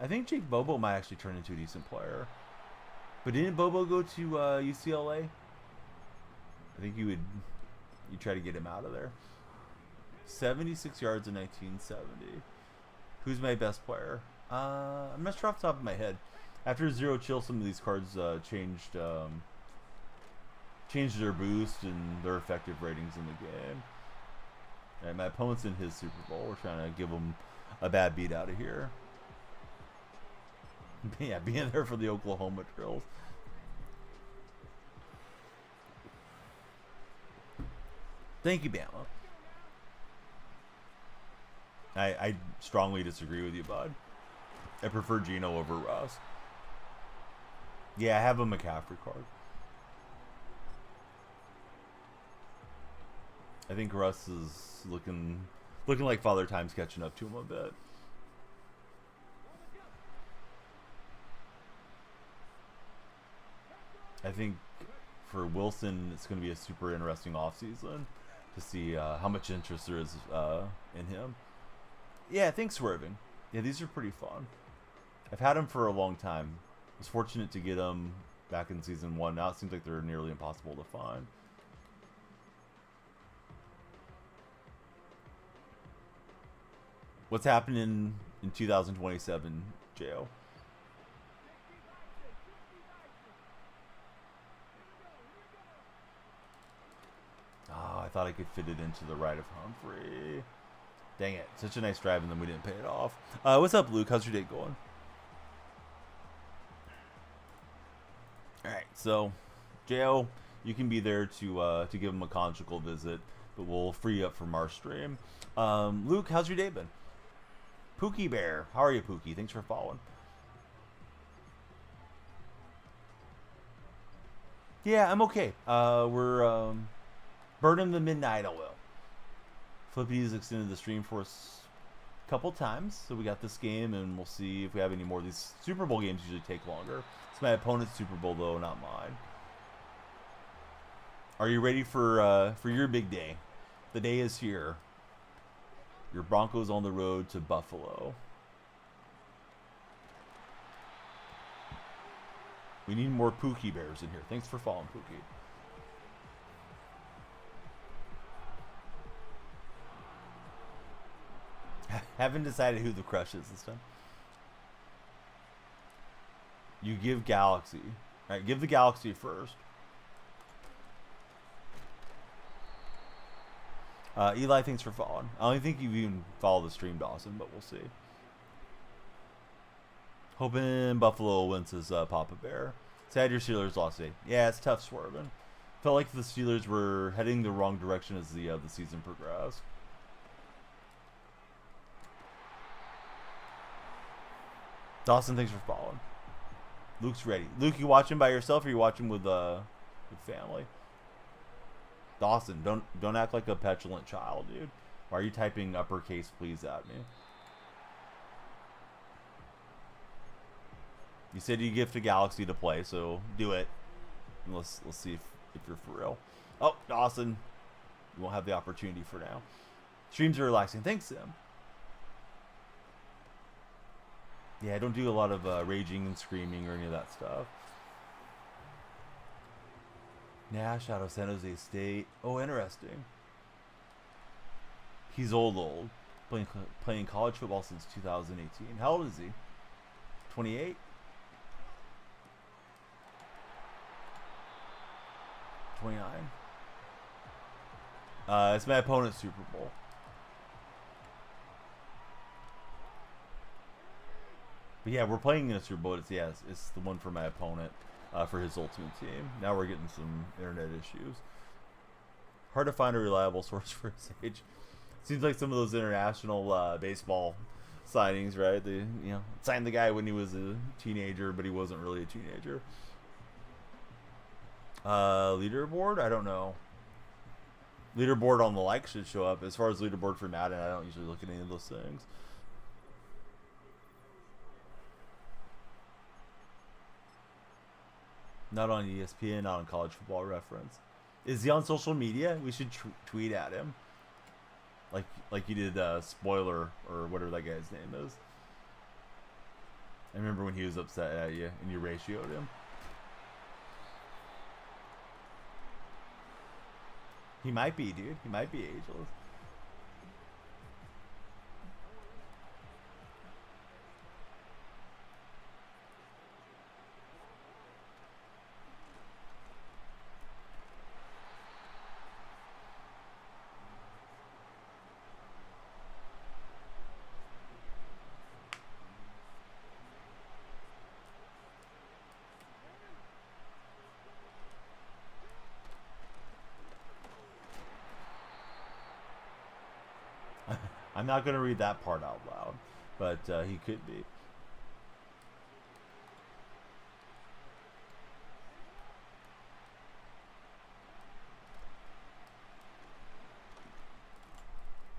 I think Jake Bobo might actually turn into a decent player. But didn't Bobo go to UCLA? I think you try to get him out of there. 76 yards in 1970. Who's my best player? I'm not sure off the top of my head. After Zero Chill, some of these cards changed their boost and their effective ratings in the game. All right, my opponent's in his Super Bowl. We're trying to give him a bad beat out of here. Yeah, being there for the Oklahoma drills. Thank you, Bama. I strongly disagree with you, bud. I prefer Geno over Russ. Yeah, I have a McCaffrey card. I think Russ is looking like Father Time's catching up to him a bit. I think for Wilson, it's going to be a super interesting offseason to see how much interest there is in him. Yeah, thanks, Swerving. Yeah, these are pretty fun. I've had them for a long time. I was fortunate to get them back in season 1. Now it seems like they're nearly impossible to find. What's happening in 2027, Jo? Oh, I thought I could fit it into the right of Humphrey. Dang it. Such a nice drive, and then we didn't pay it off. What's up, Luke? How's your day going? Alright, so, Jo, you can be there to give him a conjugal visit, but we'll free you up from our stream. Luke, how's your day been? Pookie Bear. How are you, Pookie? Thanks for following. Yeah, I'm okay. We're burning the midnight oil. Flippy's extended the stream for us a couple times, so we got this game, and we'll see if we have any more. These Super Bowl games usually take longer. It's my opponent's Super Bowl, though, not mine. Are you ready for your big day? The day is here. Your Broncos on the road to Buffalo. We need more Pookie Bears in here. Thanks for following, Pookie. Haven't decided who the crush is this time. You give Galaxy. All right, give the Galaxy first. Eli, thanks for following. I don't think you've even followed the stream, Dawson, but we'll see. Hoping Buffalo wins, says Papa Bear. Sad your Steelers lost today. Yeah, it's tough swerving. Felt like the Steelers were heading the wrong direction as the season progressed. Dawson, thanks for following. Luke's ready. Luke, you watching by yourself or you watching with family? Dawson, don't act like a petulant child, dude. Why are you typing uppercase please at me? You said you gift a Galaxy to play, so do it. And let's see if you're for real. Oh, Dawson, you won't have the opportunity for now. Streams are relaxing. Thanks, Sim. Yeah, I don't do a lot of raging and screaming or any of that stuff. Nash out of San Jose State. Oh, interesting. He's old. Playing college football since 2018. How old is he? 28? 29? It's my opponent's Super Bowl. But yeah, we're playing in a Super Bowl. It's the one for my opponent, for his ultimate team. Now we're getting some internet issues. Hard to find a reliable source for his age. Seems like some of those international baseball signings, right? They signed the guy when he was a teenager, but he wasn't really a teenager. Leaderboard? I don't know. Leaderboard on the like should show up. As far as leaderboard for Madden, I don't usually look at any of those things. Not on ESPN, not on College Football Reference. Is he on social media? We should tweet at him. Like you did Spoiler or whatever that guy's name is. I remember when he was upset at you and you ratioed him. He might be, dude. He might be ageless. I'm not going to read that part out loud, but he could be.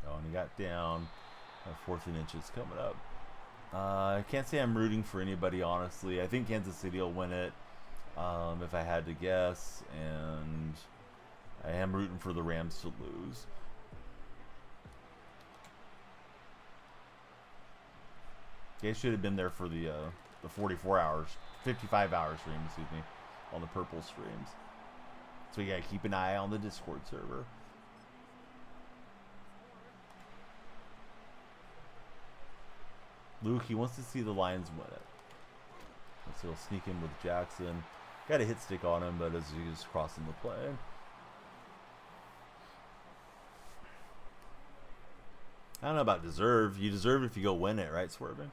Oh, and he got down. 4th and inches coming up. I can't say I'm rooting for anybody, honestly. I think Kansas City will win it, if I had to guess, and I am rooting for the Rams to lose. They should have been there for the 44 hours, 55 hours stream, excuse me, on the purple streams. So you gotta keep an eye on the Discord server. Luke, he wants to see the Lions win it. So he'll sneak in with Jackson. Got a hit stick on him, but as he's crossing the play. I don't know about deserve. You deserve it if you go win it, right, Swerving?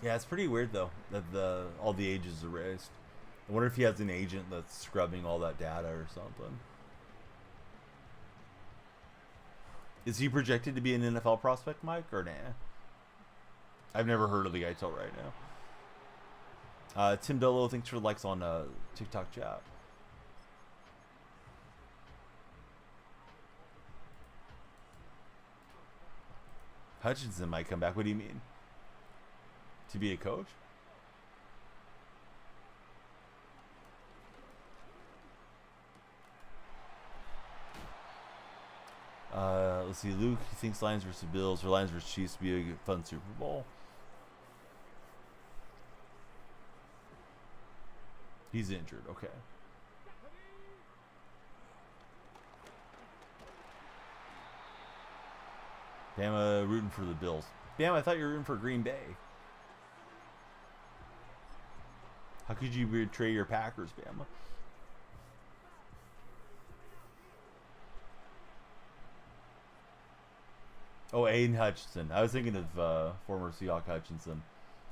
Yeah, it's pretty weird though that all the age is erased. I wonder if he has an agent that's scrubbing all that data or something. Is he projected to be an NFL prospect, Mike, or nah? I've never heard of the guy till right now. Tim Dolo, thanks for the likes on TikTok chat. Hutchinson might come back. What do you mean? To be a coach? Let's see. Luke, he thinks Lions versus Bills or Lions versus Chiefs would be a fun Super Bowl. He's injured. Okay. Bama rooting for the Bills. Bama, I thought you were rooting for Green Bay. How could you betray your Packers, Bama? Oh, Aiden Hutchinson. I was thinking of former Seahawk Hutchinson.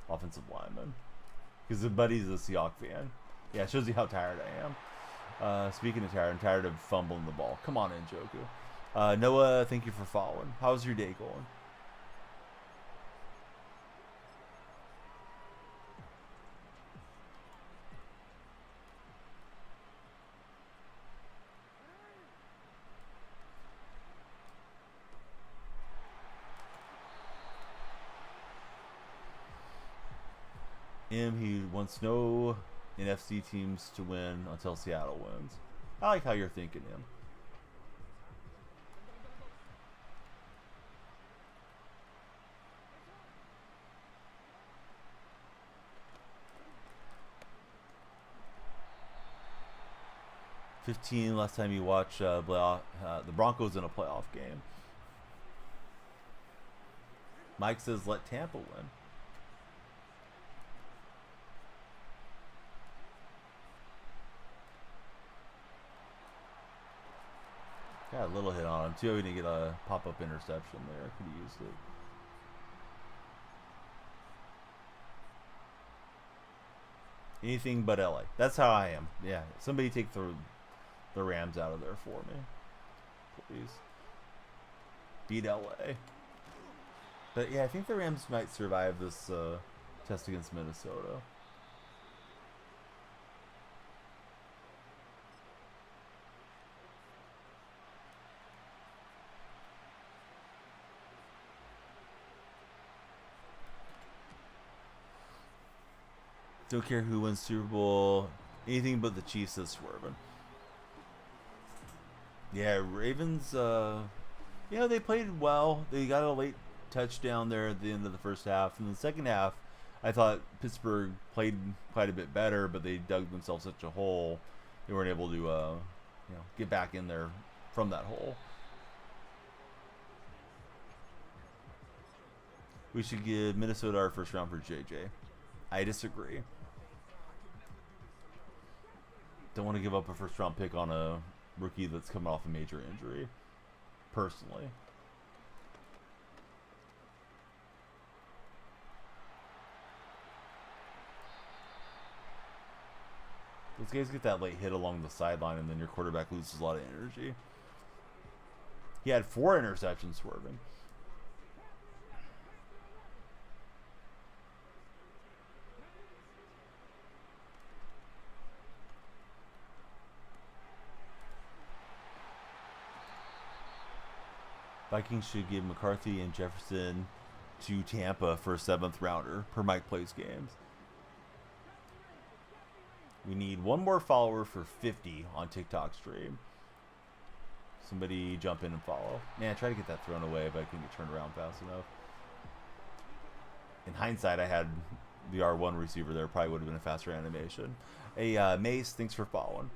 offensive lineman. Because his buddy's a Seahawks fan. Yeah, it shows you how tired I am. Speaking of tired, I'm tired of fumbling the ball. Come on, Njoku. Noah, thank you for following. How's your day going? He wants no NFC teams to win until Seattle wins. I like how you're thinking, M. Last time you watch the Broncos in a playoff game. Mike says let Tampa win. Got a little hit on him too. We didn't get a pop-up interception there. Could have used it. Anything but LA. That's how I am. Yeah. Somebody take the Rams out of there for me, please. Beat LA. But yeah, I think the Rams might survive this test against Minnesota. Don't care who wins Super Bowl. Anything but the Chiefs is swerving. Yeah, Ravens, they played well. They got a late touchdown there at the end of the first half. In the second half, I thought Pittsburgh played quite a bit better, but they dug themselves such a hole. They weren't able to, get back in there from that hole. We should give Minnesota our first round for JJ. I disagree. Don't want to give up a first round pick on a rookie that's coming off a major injury, personally. Those guys get that late hit along the sideline, and then your quarterback loses a lot of energy. He had 4 interceptions swerving. Vikings should give McCarthy and Jefferson to Tampa for a 7th rounder per Mike Plays games. We need one more follower for 50 on TikTok stream. Somebody jump in and follow. Man, I tried to get that thrown away, but I couldn't get turned around fast enough. In hindsight, I had the R1 receiver there. Probably would have been a faster animation. Hey, Mace, thanks for following.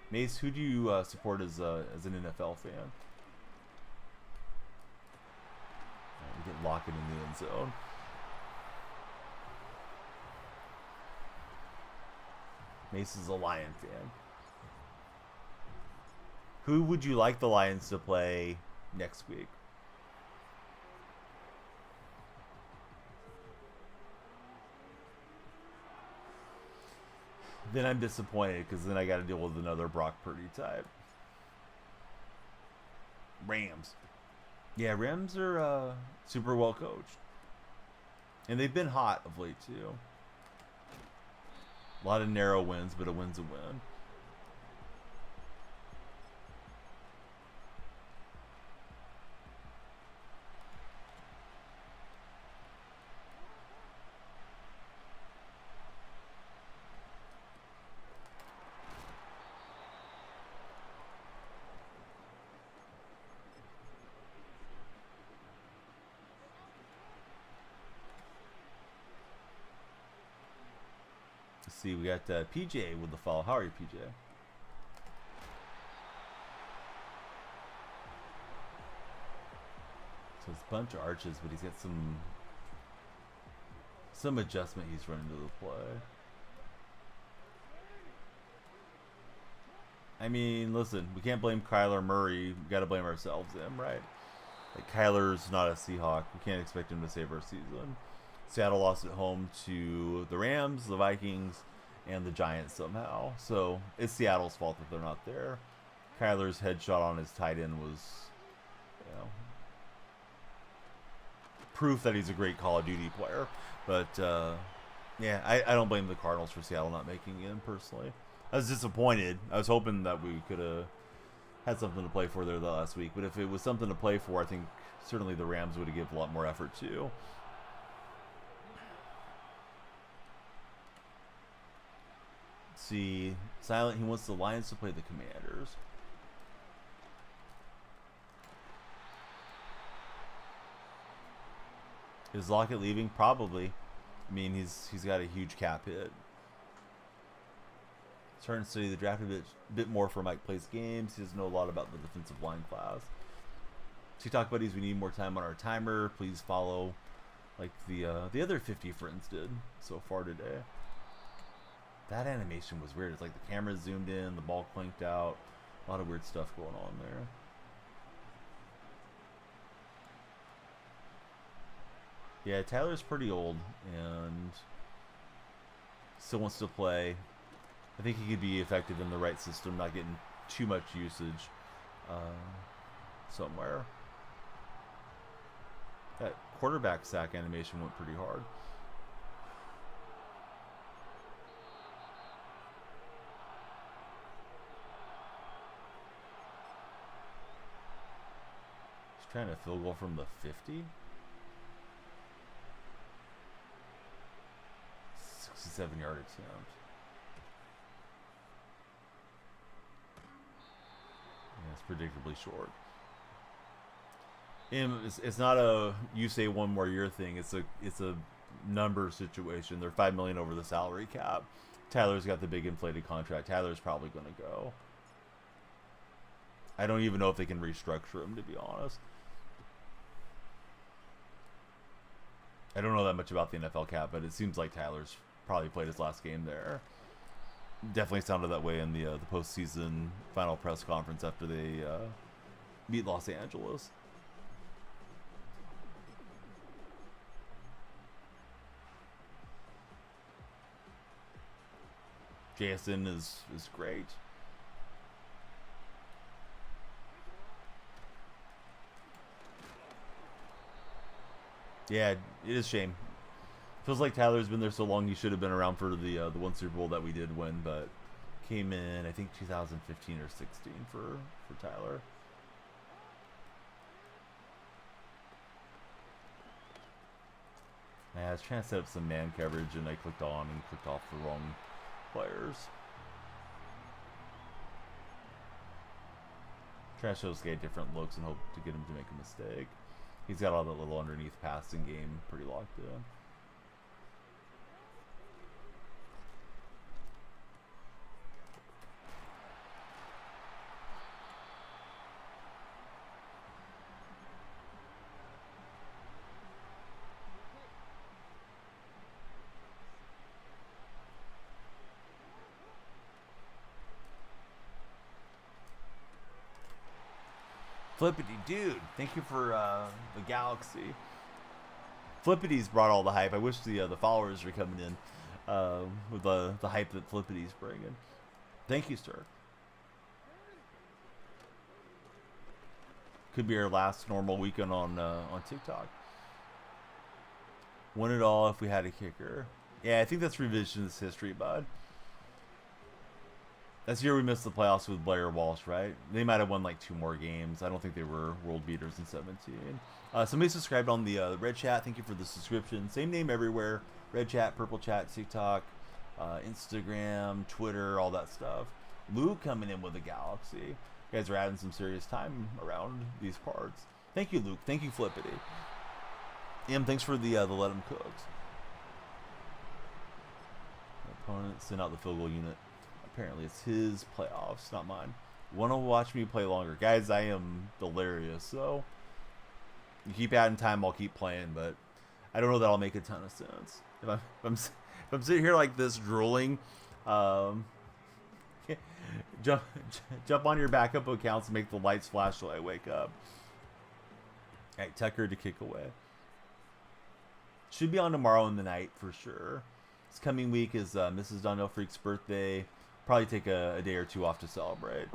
Mace, who do you support as an NFL fan? Right, we get Lockett in the end zone. Mace is a Lion fan. Who would you like the Lions to play next week? Then I'm disappointed because then I got to deal with another Brock Purdy type. Rams. Yeah, Rams are super well coached. And they've been hot of late too. A lot of narrow wins, but a win's a win. See, we got PJ with the follow. How are you, PJ? So it's a bunch of arches, but he's got some adjustment he's running to the play. I mean, listen, we can't blame Kyler Murray. We got to blame ourselves, him, right? Like, Kyler's not a Seahawk. We can't expect him to save our season. Seattle lost at home to the Rams, the Vikings, and the Giants somehow. So it's Seattle's fault that they're not there. Kyler's headshot on his tight end was, you know, proof that he's a great Call of Duty player. But yeah, I don't blame the Cardinals for Seattle not making it in personally. I was disappointed. I was hoping that we could have had something to play for there the last week. But if it was something to play for, I think certainly the Rams would have given a lot more effort too. Let's see, Silent, he wants the Lions to play the Commanders. Is Lockett leaving? Probably. I mean, he's got a huge cap hit. Starting to study the draft a bit more for Mike Plays Games. He doesn't know a lot about the defensive line class. TikTok buddies, we need more time on our timer. Please follow, like the other 50 friends did so far today. That animation was weird. It's like the camera zoomed in, the ball clanked out. A lot of weird stuff going on there. Yeah, Tyler's pretty old and still wants to play. I think he could be effective in the right system, not getting too much usage somewhere. That quarterback sack animation went pretty hard. He's trying to field goal from the 50. 67-yard attempt. Yeah, it's predictably short. It's not a you say one more year thing. It's a number situation. They're $5 million over the salary cap. Tyler's got the big inflated contract. Tyler's probably going to go. I don't even know if they can restructure him, to be honest. I don't know that much about the NFL cap, but it seems like Tyler's probably played his last game there. Definitely sounded that way in the postseason final press conference after they beat Los Angeles. JSN is great. Yeah, it is a shame. Feels like Tyler's been there so long. He should have been around for the one Super Bowl that we did win, but came in I think 2015 or 16 for Tyler. Yeah, I was trying to set up some man coverage and I clicked on and clicked off the wrong players. Trying to show this guy different looks and hope to get him to make a mistake. He's got all that little underneath passing game pretty locked in. Flippity dude, thank you for the galaxy. Flippity's brought all the hype. I wish the followers were coming in with the hype that Flippity's bringing. Thank you, sir. Could be our last normal weekend on TikTok. Won it all if we had a kicker. Yeah, I think that's revisionist history, bud. That's the year we missed the playoffs with Blair Walsh, right? They might have won like 2 more games. I don't think they were world beaters in 17. Somebody subscribed on the Red Chat. Thank you for the subscription. Same name everywhere. Red Chat, Purple Chat, TikTok, Instagram, Twitter, all that stuff. Luke coming in with a galaxy. You guys are adding some serious time around these parts. Thank you, Luke. Thank you, Flippity. Thanks for the Let 'em Cooks. Opponent send out the field goal unit. Apparently it's his playoffs, not mine. Want to watch me play longer? Guys, I am delirious, so you keep adding time, I'll keep playing, but I don't know that I'll make a ton of sense. If I'm sitting here like this drooling, jump on your backup accounts and make the lights flash till I wake up. All right, Tucker to kick away. Should be on tomorrow in the night for sure. This coming week is Mrs. Donnell Freak's birthday. Probably take a day or two off to celebrate.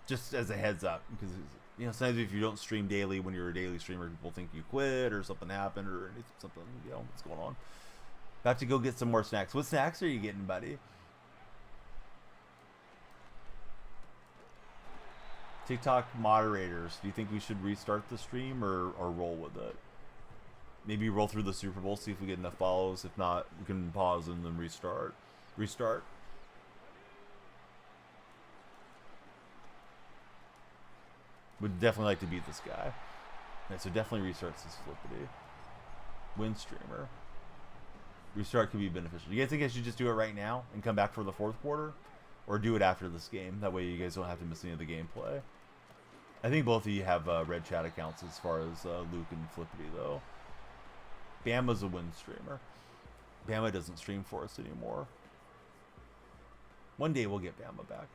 Just as a heads up, because sometimes if you don't stream daily when you're a daily streamer, people think you quit or something happened or something, what's going on. About to go get some more snacks. What snacks are you getting, buddy? TikTok moderators, do you think we should restart the stream or roll with it? Maybe roll through the Super Bowl, see if we get enough follows. If not, we can pause and then restart. Would definitely like to beat this guy. Right, so definitely restarts this flippity. Win streamer. Restart could be beneficial. You guys think I should just do it right now and come back for the fourth quarter? Or do it after this game? That way you guys don't have to miss any of the gameplay. I think both of you have red chat accounts as far as Luke and Flippity, though. Bama's a win streamer. Bama doesn't stream for us anymore. One day we'll get Bama back.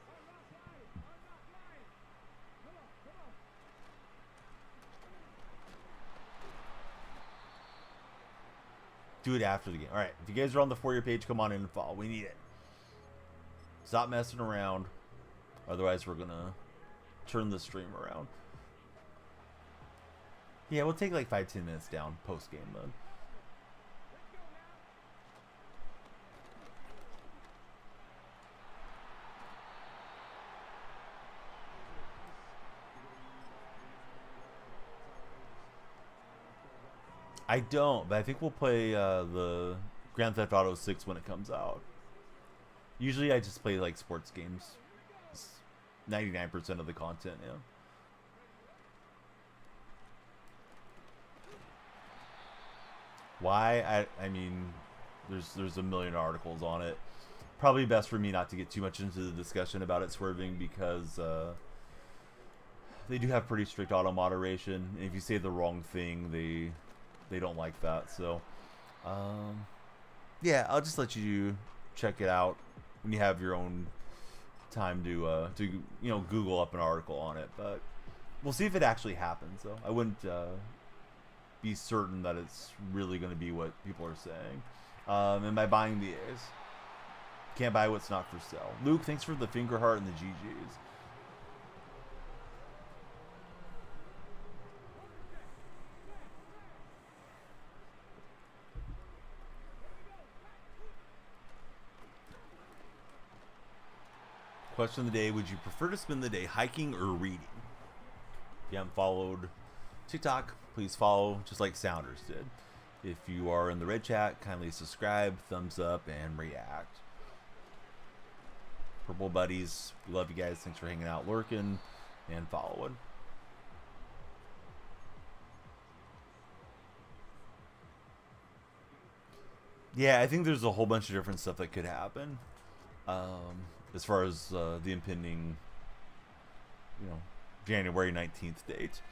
Do it after the game. All right, if you guys are on the For You page, come on in and follow. We need it. Stop messing around. Otherwise, we're going to turn the stream around. Yeah, we'll take like 5-10 minutes down post-game then. I don't, but I think we'll play the Grand Theft Auto 6 when it comes out. Usually I just play like sports games. 99% of the content, yeah. Why? I mean, there's a million articles on it. Probably best for me not to get too much into the discussion about it swerving because they do have pretty strict auto moderation. And if you say the wrong thing, they don't like that. So, yeah, I'll just let you check it out when you have your own time to Google up an article on it. But we'll see if it actually happens. Though I wouldn't be certain that it's really going to be what people are saying. Am I buying the A's? Can't buy what's not for sale. Luke, thanks for the finger heart and the GGs. Question of the day, would you prefer to spend the day hiking or reading? If you haven't followed TikTok, please follow, just like Sounders did. If you are in the red chat, kindly subscribe, thumbs up, and react. Purple buddies, we love you guys. Thanks for hanging out, lurking, and following. Yeah, I think there's a whole bunch of different stuff that could happen. As far as the impending, January 19th date.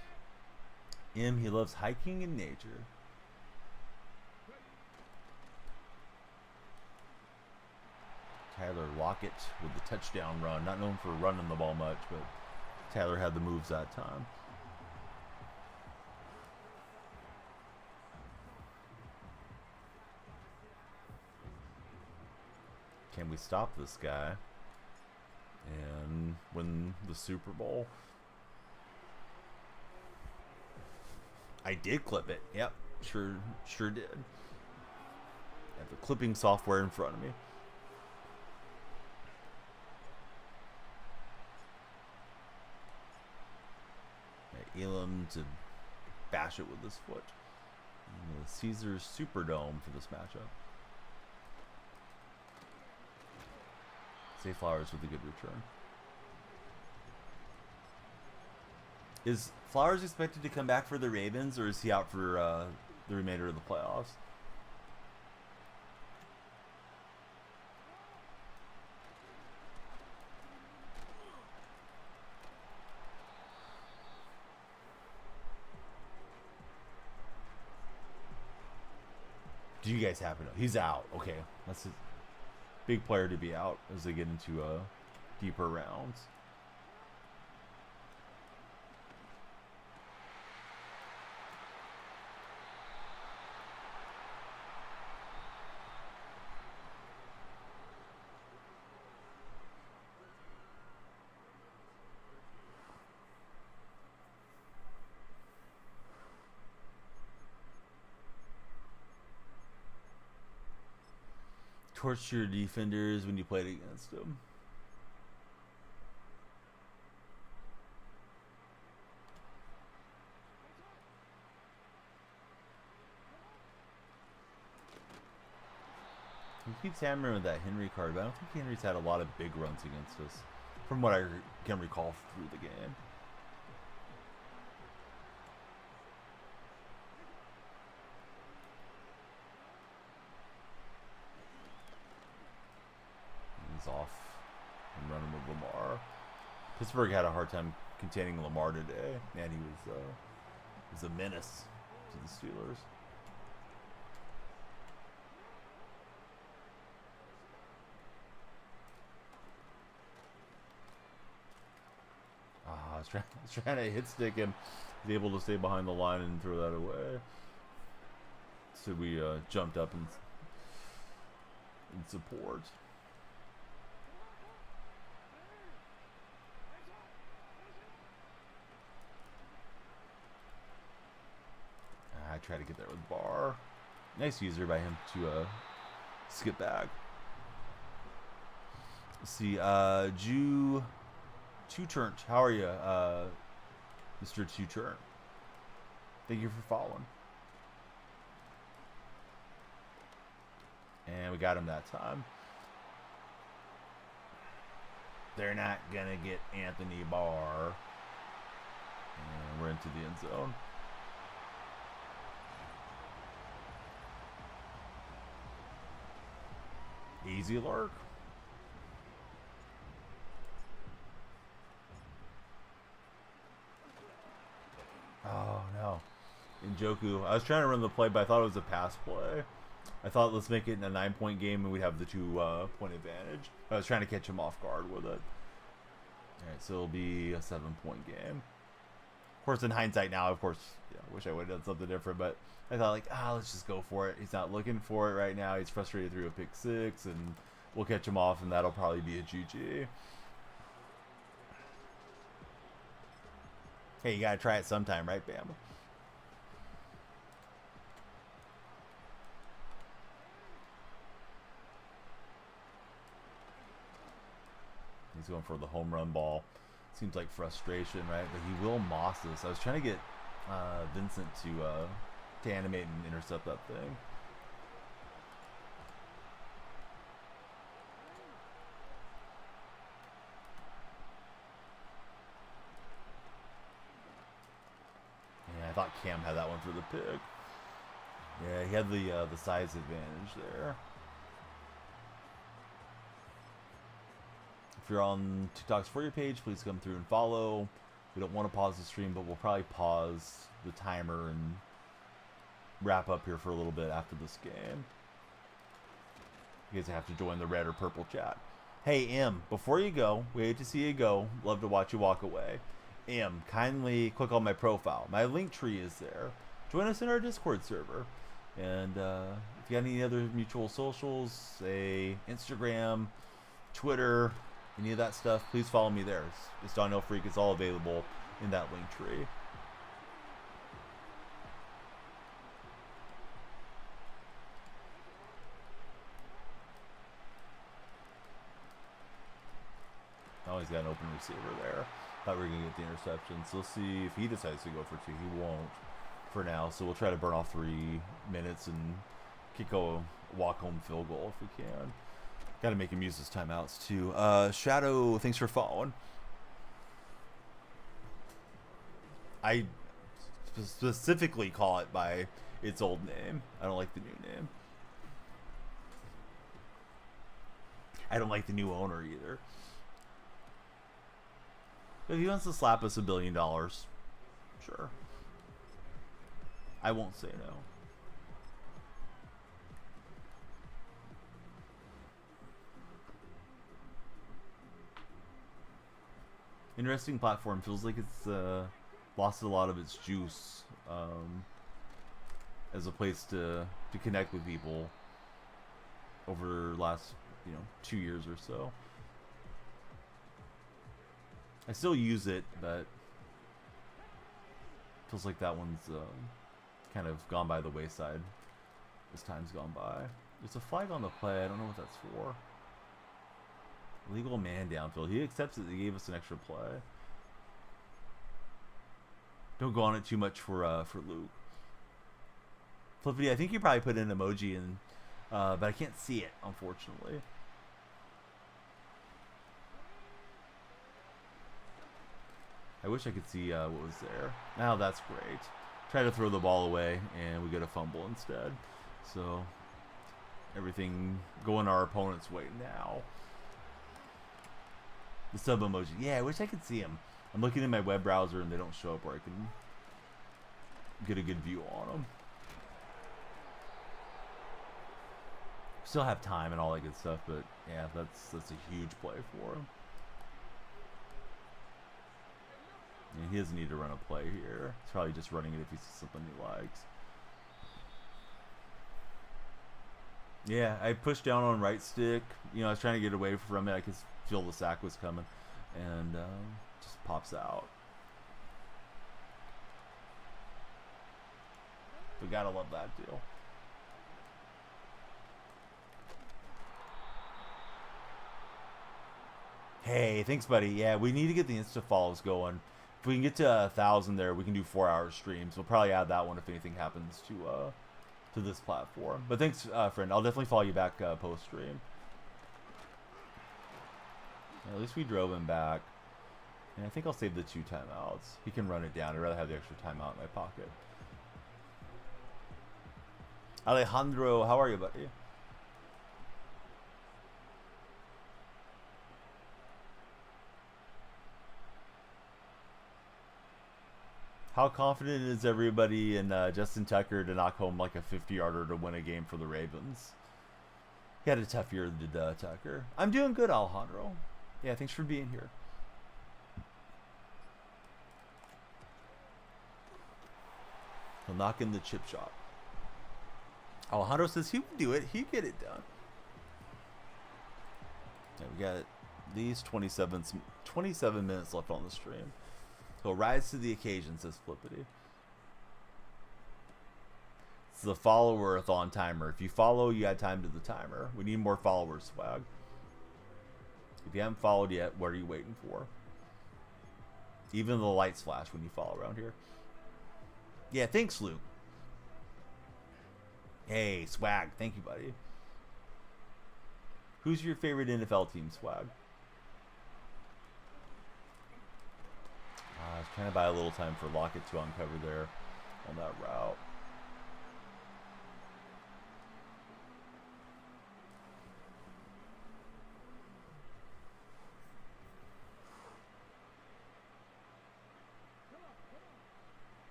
He loves hiking and nature. Tyler Lockett with the touchdown run. Not known for running the ball much, but Tyler had the moves that time. Can we stop this guy and win the Super Bowl? I did clip it. Yep, sure did. I have the clipping software in front of me. Elam to bash it with his foot. And the Caesars Superdome for this matchup. Say Flowers with a good return. Is Flowers expected to come back for the Ravens, or is he out for the remainder of the playoffs? Do you guys happen to know? He's out. Okay. That's a big player to be out as they get into deeper rounds. torch your defenders when you played against them. He keeps hammering with that Henry card, but I don't think Henry's had a lot of big runs against us, from what I can recall through the game. He's off and running with Lamar. Pittsburgh had a hard time containing Lamar today, and he was a menace to the Steelers. I was trying to hit stick him. He's able to stay behind the line and throw that away. So we jumped up in support. I try to get there with Barr. Nice user by him to skip back. Let's see, Jew Two-Turnt. How are you, Mr. Two-Turnt? Thank you for following. And we got him that time. They're not going to get Anthony Barr. And we're into the end zone. Easy lurk. Oh, no. Njoku. I was trying to run the play, but I thought it was a pass play. I thought let's make it in a 9-point game and we'd have the 2-point advantage. I was trying to catch him off guard with it. Alright, so it'll be a 7-point game. Of course, in hindsight now, of course, yeah, I wish I would have done something different, but I thought, like, let's just go for it. He's not looking for it right now. He's frustrated through a pick six, and we'll catch him off, and that'll probably be a GG. Hey, you gotta try it sometime, right, Bam? He's going for the home run ball. Seems like frustration, right? But he will moss this. I was trying to get Vincent to animate and intercept that thing. Yeah, I thought Cam had that one for the pick. Yeah, he had the size advantage there. If you're on TikTok's For You page, please come through and follow. We don't want to pause the stream, but we'll probably pause the timer and wrap up here for a little bit after this game. You guys have to join the red or purple chat. Hey, M, before you go, we hate to see you go. Love to watch you walk away. M, kindly click on my profile. My link tree is there. Join us in our Discord server. And if you got any other mutual socials, say Instagram, Twitter, any of that stuff, please follow me there. It's Donnell Freak. It's all available in that link tree. Oh, he's got an open receiver there. Thought we were going to get the interception. So we'll see if he decides to go for two. He won't for now. So we'll try to burn off 3 minutes and kick a walk-home field goal if we can. Got to make him use his timeouts too. Shadow, thanks for following. I specifically call it by its old name. I don't like the new name. I don't like the new owner either. If he wants to slap us $1 billion, sure. I won't say no. Interesting platform. Feels like it's lost a lot of its juice as a place to connect with people over the last 2 years or so. I still use it, but feels like that one's kind of gone by the wayside as time's gone by. There's a flag on the play. I don't know what that's for. Legal man downfield. He accepts it. He gave us an extra play. Don't go on it too much for Luke. Flippity, I think you probably put an emoji in, but I can't see it, unfortunately. I wish I could see what was there. Now that's great. Try to throw the ball away, and we get a fumble instead. So everything going our opponent's way now. The sub emoji. Yeah, I wish I could see them. I'm looking in my web browser, and they don't show up where I can get a good view on them. Still have time and all that good stuff, but yeah, that's a huge play for him. Yeah, he doesn't need to run a play here. He's probably just running it if he sees something he likes. Yeah, I pushed down on right stick. You know, I was trying to get away from it. I could feel the sack was coming, and just pops out. We gotta love that deal. Hey, thanks, buddy. Yeah, we need to get the Insta follows going. If we can get to 1,000 there, we can do 4-hour streams. We'll probably add that one if anything happens to this platform. But thanks, friend. I'll definitely follow you back post stream. At least we drove him back. And I think I'll save the 2 timeouts. He can run it down. I'd rather have the extra timeout in my pocket. Alejandro, how are you, buddy? How confident is everybody in Justin Tucker to knock home like a 50-yarder to win a game for the Ravens? He had a tough year, did Tucker. I'm doing good, Alejandro. Yeah, thanks for being here. He'll knock in the chip shot. Alejandro says he would do it. He'd get it done. Yeah, we got these 27 minutes left on the stream. He'll rise to the occasion, says Flippity. It's the follower-a-thon timer. If you follow, you add time to the timer. We need more followers, Swag. If you haven't followed yet, what are you waiting for? Even the lights flash when you follow around here. Yeah, thanks, Luke. Hey, Swag. Thank you, buddy. Who's your favorite NFL team, Swag? I was trying to buy a little time for Lockett to uncover there on that route.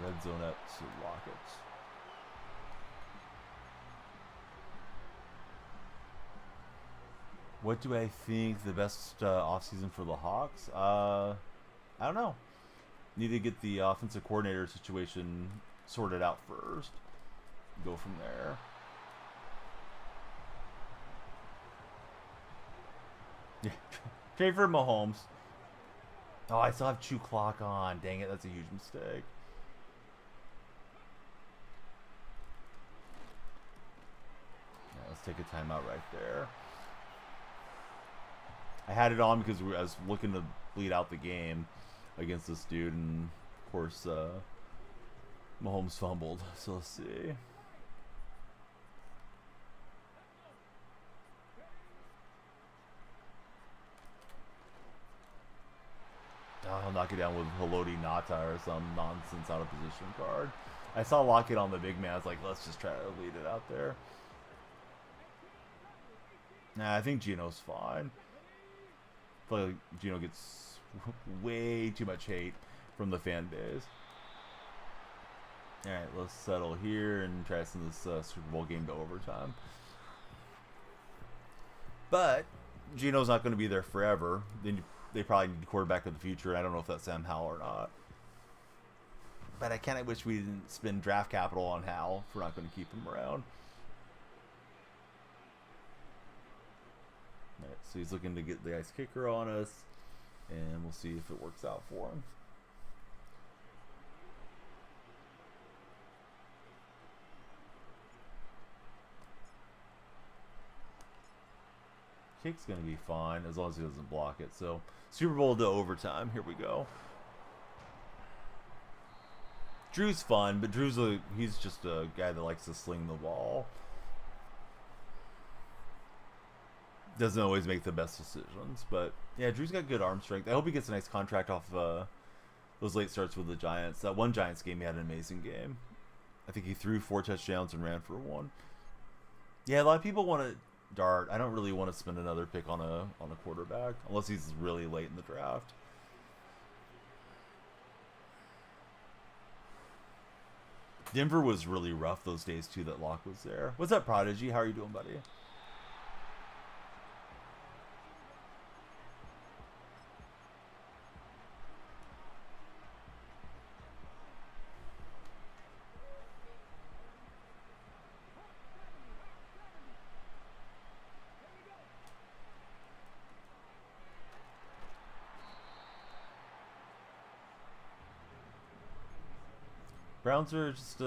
Red zone up to Lockett. What do I think the best offseason for the Hawks? I don't know. Need to get the offensive coordinator situation sorted out first. Go from there. Yeah, trade for Mahomes. Oh, I still have 2 clock on. Dang it, that's a huge mistake. Yeah, let's take a timeout right there. I had it on because I was looking to bleed out the game against this dude, and of course, Mahomes fumbled. So let's see. Oh, I'll knock it down with Haloti Nata or some nonsense out of position card. I saw Lockett on the big man. I was like, let's just try to lead it out there. Nah, I think Gino's fine. I feel like Gino gets way too much hate from the fan base. Alright, let's settle here and try to send this Super Bowl game to overtime. But Gino's not going to be there forever. Then they probably need a quarterback of the future. I don't know if that's Sam Howell or not. But I kind of wish we didn't spend draft capital on Howell if we're not going to keep him around. Alright, so he's looking to get the ice kicker on us, and we'll see if it works out for him. kick's going to be fine as long as he doesn't block it. So, Super Bowl to overtime. Here we go. Drew's fun, but he's just a guy that likes to sling the ball. Doesn't always make the best decisions, but yeah, Drew's got good arm strength. I hope he gets a nice contract off those late starts with the Giants. That one Giants game, he had an amazing game. I think he threw 4 touchdowns and ran for 1. Yeah, a lot of people want to dart. I don't really want to spend another pick on a quarterback unless he's really late in the draft. Denver was really rough those days too that Locke was there. What's up, Prodigy? How are you doing, buddy? Browns are just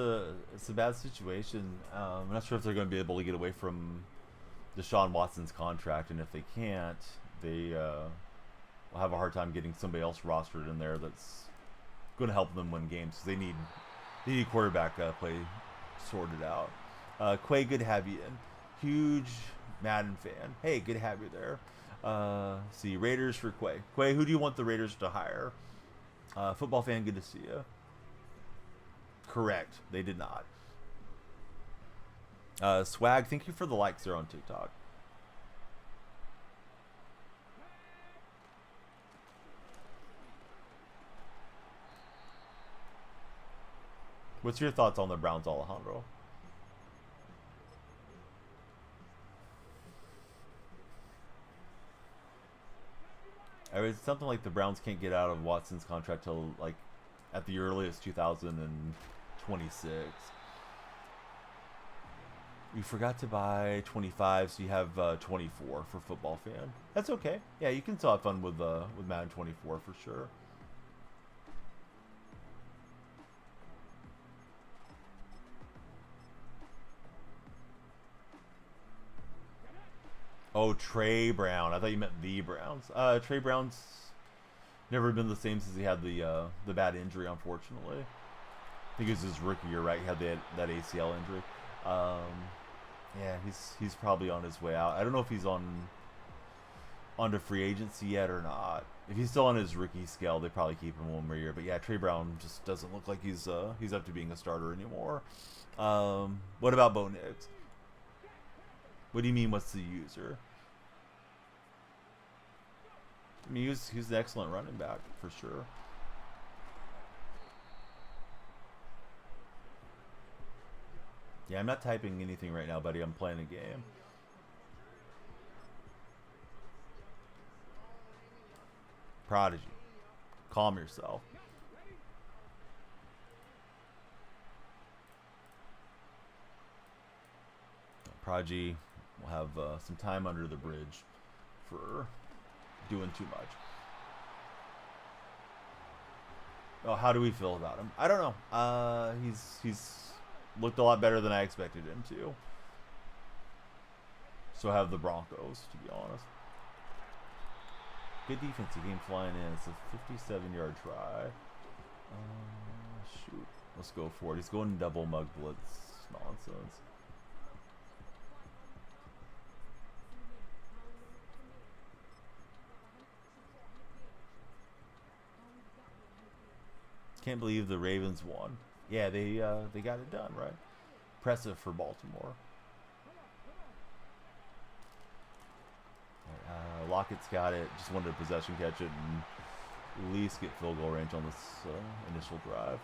it's a bad situation. I'm not sure if they're going to be able to get away from Deshaun Watson's contract, and if they can't, they will have a hard time getting somebody else rostered in there that's going to help them win games. Because they need quarterback play sorted out. Quay, good to have you in. Huge Madden fan. Hey, good to have you there. See, Raiders for Quay. Quay, who do you want the Raiders to hire? Football fan, good to see you. Correct. They did not. Swag, thank you for the likes there on TikTok. What's your thoughts on the Browns, Alejandro? It's something like the Browns can't get out of Watson's contract till like at the earliest 2026. You forgot to buy 25, so you have 24 for football fan. That's okay. Yeah, you can still have fun with Madden 24 for sure. Oh, Trey Brown. I thought you meant the Browns. Trey Brown's never been the same since he had the bad injury, unfortunately. I think it was his rookie year, right? He had that ACL injury. Yeah, he's probably on his way out. I don't know if he's onto free agency yet or not. If he's still on his rookie scale, they probably keep him one more year. But yeah, Trey Brown just doesn't look like he's up to being a starter anymore. What about Bo Nix? What do you mean, what's the user? I mean, he's an excellent running back, for sure. Yeah, I'm not typing anything right now, buddy. I'm playing a game. Prodigy. Calm yourself. Prodigy will have some time under the bridge for doing too much. Oh, how do we feel about him? I don't know. He's looked a lot better than I expected him to. So have the Broncos, to be honest. Good defense. He came flying in. It's a 57-yard try. Shoot. Let's go for it. He's going double mug blitz nonsense. Can't believe the Ravens won. Yeah, they got it done, right? Impressive for Baltimore. Lockett's got it. Just wanted a possession catch it and at least get field goal range on this initial drive.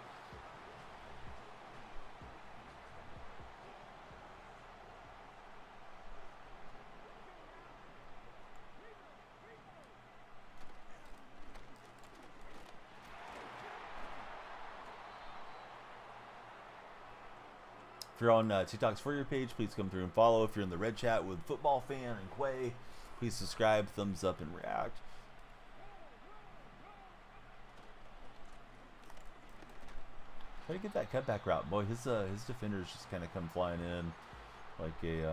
If you're on TikTok's For Your page, please come through and follow. If you're in the red chat with Football Fan and Quay, please subscribe, thumbs up, and react. Try to get that cutback route. Boy, his defenders just kind of come flying in like a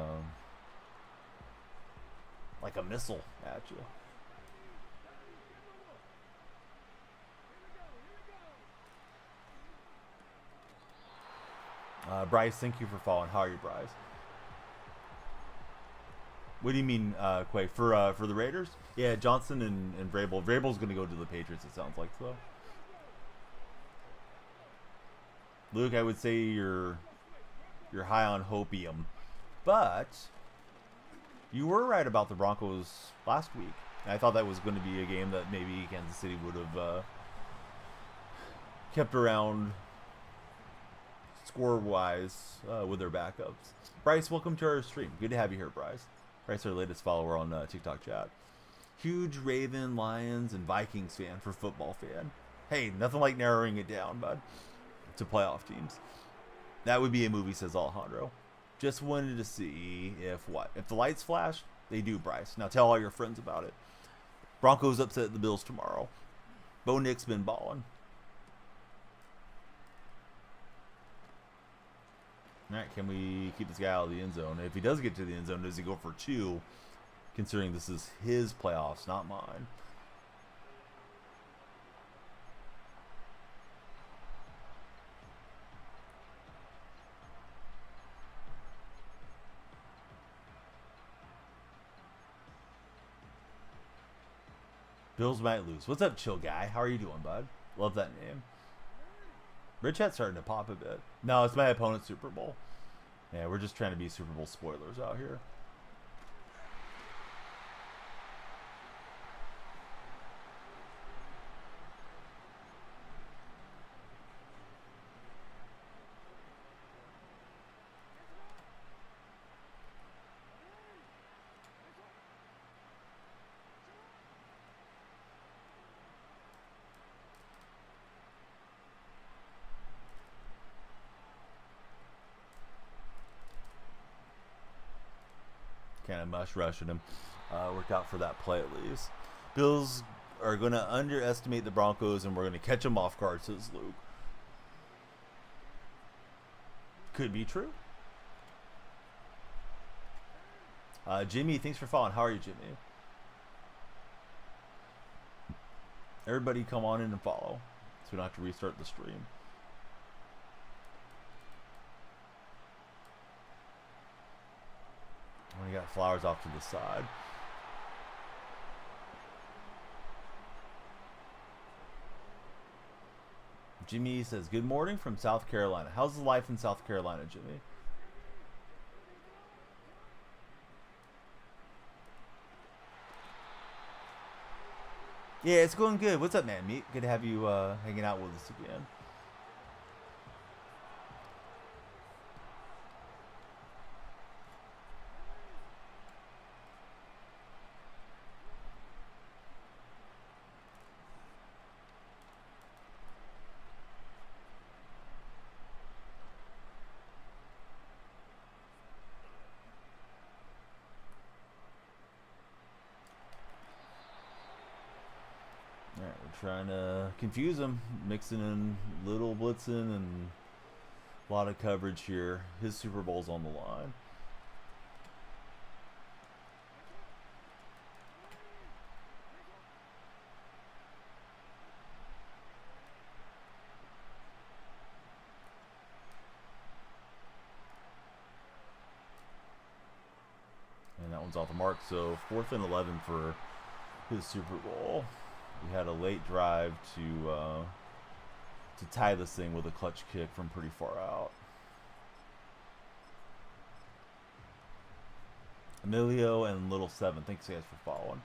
like a missile at you. Bryce, thank you for following. How are you, Bryce? What do you mean, Quay? For the Raiders? Yeah, Johnson and Vrabel. Vrabel's going to go to the Patriots, it sounds like, so. Luke, I would say you're high on hopium. But you were right about the Broncos last week. I thought that was going to be a game that maybe Kansas City would have kept around score-wise with their backups. Bryce, welcome to our stream. Good to have you here, Bryce. Bryce, our latest follower on TikTok chat. Huge Raven, Lions, and Vikings fan for football fan. Hey, nothing like narrowing it down, bud, to playoff teams. That would be a movie, says Alejandro. Just wanted to see if what? If the lights flash, they do, Bryce. Now tell all your friends about it. Broncos upset the Bills tomorrow. Bo Nick's been balling. All right, can we keep this guy out of the end zone? If he does get to the end zone, does he go for 2? Considering this is his playoffs, not mine. Bills might lose. What's up, chill guy? How are you doing, bud? Love that name. Rich Hat's starting to pop a bit. No, it's my opponent's Super Bowl. Yeah, we're just trying to be Super Bowl spoilers out here. Kind of mush rushing him. Worked out for that play at least. Bills are going to underestimate the Broncos and we're going to catch them off guard, says Luke. Could be true. Jimmy, thanks for following. How are you, Jimmy? Everybody come on in and follow so we don't have to restart the stream. We got Flowers off to the side. Jimmy says, good morning from South Carolina. How's the life in South Carolina, Jimmy? Yeah, it's going good. What's up, man? Meat? Good to have you hanging out with us again. Trying to confuse him, mixing in little blitzing and a lot of coverage here. His Super Bowl's on the line. And that one's off the mark, so 4th and 11 for his Super Bowl. We had a late drive to tie this thing with a clutch kick from pretty far out. Emilio and Little 7, thanks guys for following.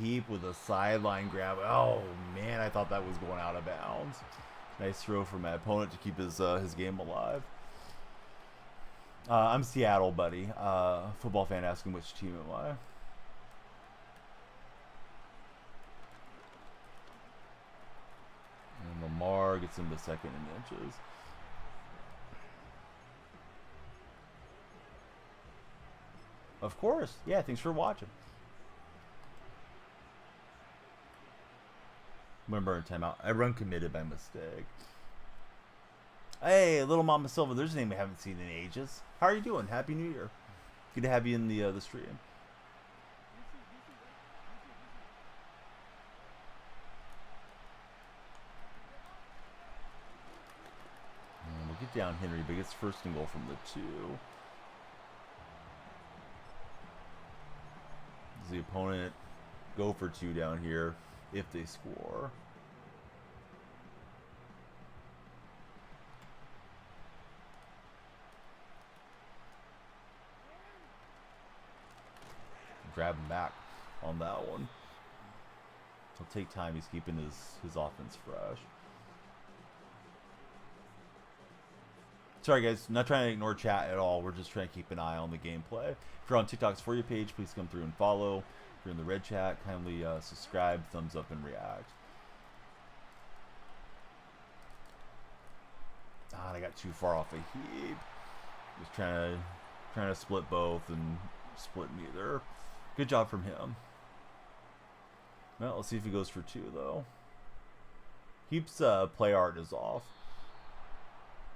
Heap with a sideline grab. Oh man, I thought that was going out of bounds. Nice throw from my opponent to keep his game alive. I'm Seattle, buddy. Football fan asking which team am I? And Lamar gets into 2nd and inches. Of course. Yeah, thanks for watching. Remember in timeout. I run committed by mistake. Hey, little Mama Silva. There's a name I haven't seen in ages. How are you doing? Happy New Year. Good to have you in the stream. And we'll get down Henry, but gets first and goal from the 2. Does the opponent go for 2 down here if they score? Grab him back on that one. He'll take time. He's keeping his offense fresh. Sorry guys, not trying to ignore chat at all. We're just trying to keep an eye on the gameplay. If you're on TikTok's For You page, please come through and follow. If you're in the red chat, kindly subscribe, thumbs up, and react. I got too far off a heap. Just trying to split both and split neither. Good job from him. Well, let's see if he goes for 2 though. Heap's play art is off.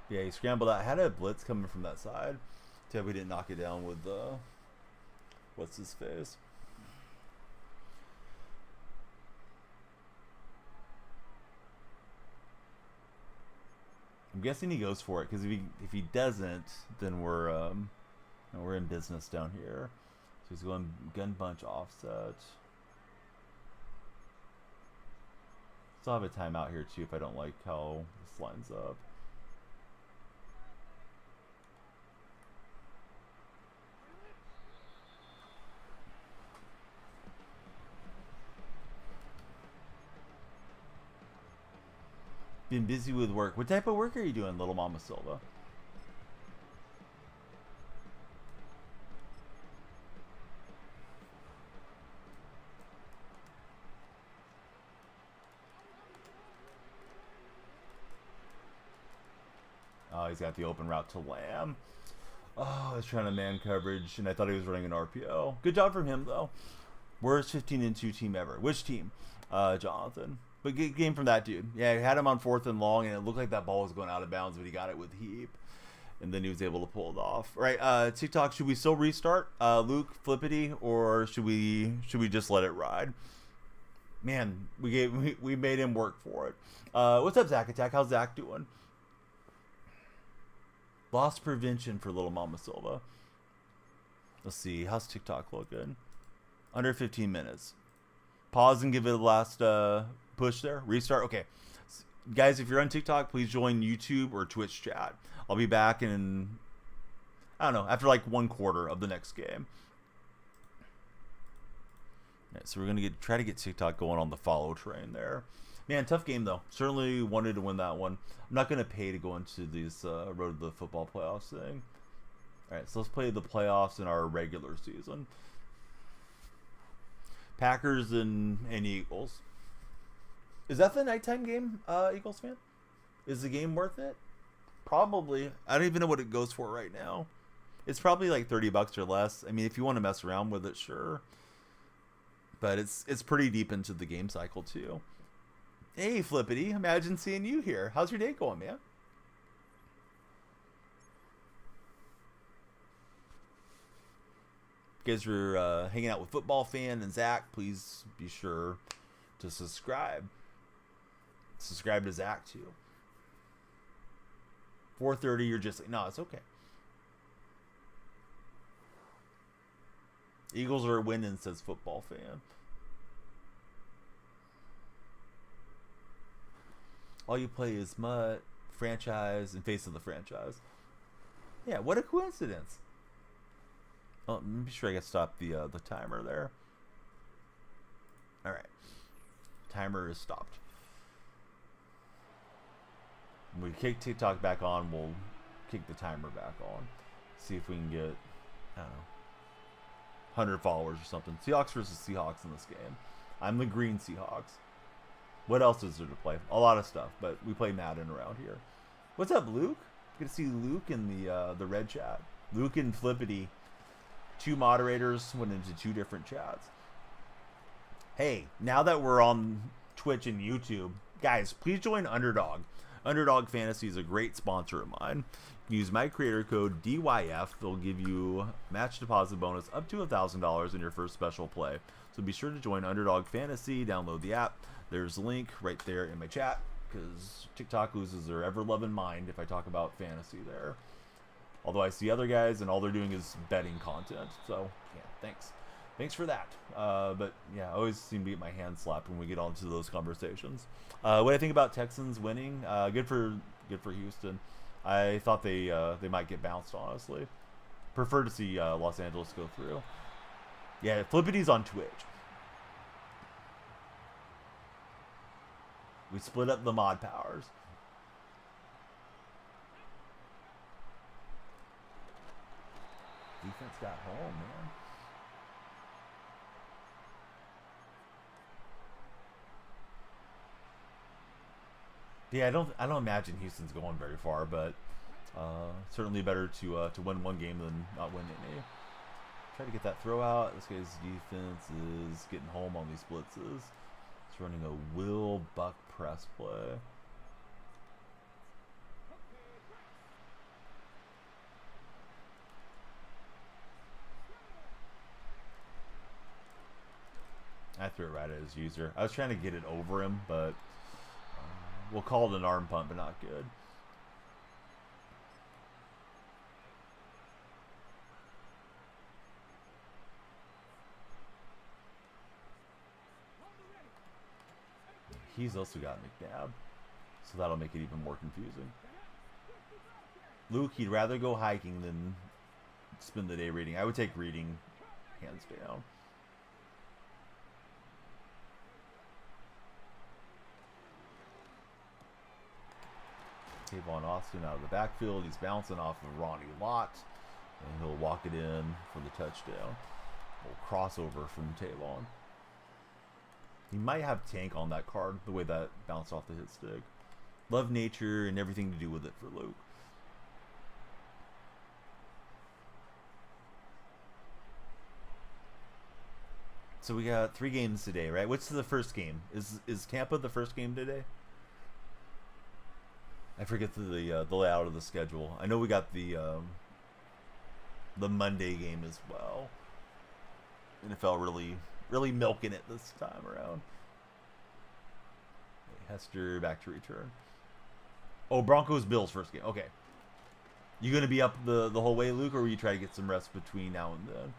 Yeah, he scrambled out. Had a blitz coming from that side. Tell we didn't knock it down with what's his face. I'm guessing he goes for it because if he doesn't, then we're in business down here. So he's going gun bunch offset. Still have a timeout here too if I don't like how this lines up. Been busy with work. What type of work are you doing, little Mama Silva? Oh, he's got the open route to Lamb. Oh, I was trying to man coverage, and I thought he was running an RPO. Good job from him, though. Worst 15-2 team ever. Which team? Jonathan. But good game from that dude. Yeah, he had him on 4th and long, and it looked like that ball was going out of bounds, but he got it with Heap. And then he was able to pull it off. All right, TikTok, should we still restart? Luke, Flippity, or should we just let it ride? Man, we made him work for it. What's up, Zach Attack? How's Zach doing? Loss prevention for little Mama Silva. Let's see. How's TikTok looking? Under 15 minutes. Pause and give it a last push there. Restart. Okay. Guys, if you're on TikTok, please join YouTube or Twitch chat. I'll be back in, I don't know, after like 1/4 of the next game. All right, so we're going to try to get TikTok going on the follow train there. Man, tough game, though. Certainly wanted to win that one. I'm not going to pay to go into these road to the football playoffs thing. All right, so let's play the playoffs in our regular season. Packers and Eagles. Is that the nighttime game, Eagles fan? Is the game worth it? Probably. I don't even know what it goes for right now. It's probably like $30 or less. I mean, if you want to mess around with it, sure. But it's pretty deep into the game cycle, too. Hey, Flippity. Imagine seeing you here. How's your day going, man? You guys are hanging out with Football Fan and Zach. Please be sure to subscribe. Subscribe to Zach, too. 4:30, you're just like, no, it's okay. Eagles are winning, says Football Fan. All you play is Mutt, franchise, and face of the franchise. Yeah, what a coincidence. Oh, let me be sure I can stop the timer there. All right, timer is stopped. When we kick TikTok back on, we'll kick the timer back on. See if we can get, I don't know, 100 followers or something. Seahawks versus Seahawks in this game. I'm the green Seahawks. What else is there to play? A lot of stuff, but we play Madden around here. What's up, Luke? Good to see Luke in the red chat. Luke and Flippity 2 moderators went into 2 different chats. Hey, now that we're on Twitch and YouTube, guys, please join Underdog. Underdog Fantasy is a great sponsor of mine. Use my creator code DYF. They'll give you match deposit bonus up to $1,000 in your first special play. So be sure to join Underdog Fantasy. Download the app. There's a link right there in my chat, because TikTok loses their ever-loving mind if I talk about fantasy there. Although I see other guys and all they're doing is betting content. So, yeah, thanks for that. But yeah, I always seem to get my hand slapped when we get onto those conversations. What I think about Texans winning, good for Houston. I thought they might get bounced, honestly. Prefer to see Los Angeles go through. Yeah, Flippity's on Twitch. We split up the mod powers. Defense got home, man. Yeah, I don't imagine Houston's going very far, but certainly better to win one game than not win any. Try to get that throw out. This guy's defense is getting home on these blitzes. It's running a Will Buck press play. I threw it right at his user. I was trying to get it over him, but we'll call it an arm punt, but not good. He's also got McNabb, so that'll make it even more confusing. Luke, he'd rather go hiking than spend the day reading. I would take reading, hands down. Tavon Austin out of the backfield. He's bouncing off of Ronnie Lott, and he'll walk it in for the touchdown. A little crossover from Tavon. He might have Tank on that card, the way that bounced off the hit stick. Love nature and everything to do with it for Luke. So we got 3 games today, right? What's the first game? Is Tampa the first game today? I forget the layout of the schedule. I know we got the Monday game as well. NFL really milking it this time around. Hester back to return. Oh, Broncos Bills first game. Okay. You gonna be up the whole way, Luke, or will you try to get some rest between now and then?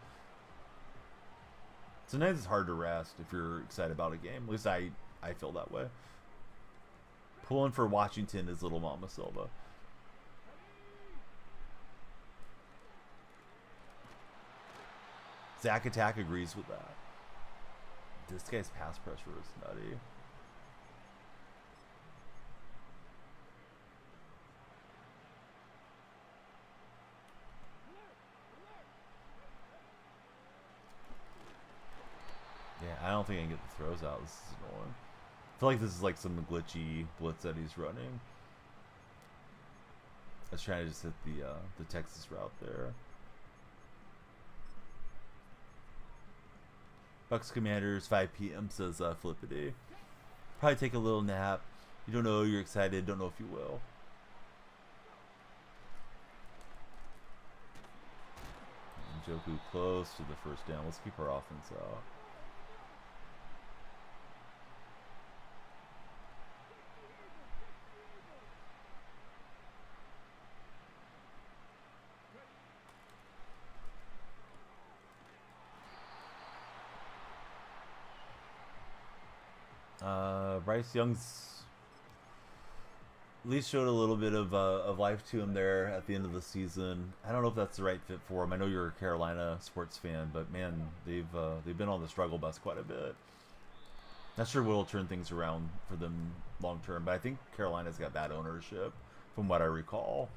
Sometimes it's hard to rest if you're excited about a game. At least I feel that way. Pulling for Washington is little Mama Silva. Zach Attack agrees with that. This guy's pass pressure is nutty. Yeah, I don't think I can get the throws out. This is annoying. I feel like this is like some glitchy blitz that he's running. I was trying to just hit the Texas route there. Bucks Commanders, 5 p.m. says Flippity. Probably take a little nap. You don't know, you're excited, don't know if you will. Njoku close to the first down. Let's keep our offense out. Bryce Young's at least showed a little bit of life to him there at the end of the season. I don't know if that's the right fit for him. I know you're a Carolina sports fan, but man, they've been on the struggle bus quite a bit. Not sure what'll turn things around for them long term, but I think Carolina's got bad ownership, from what I recall.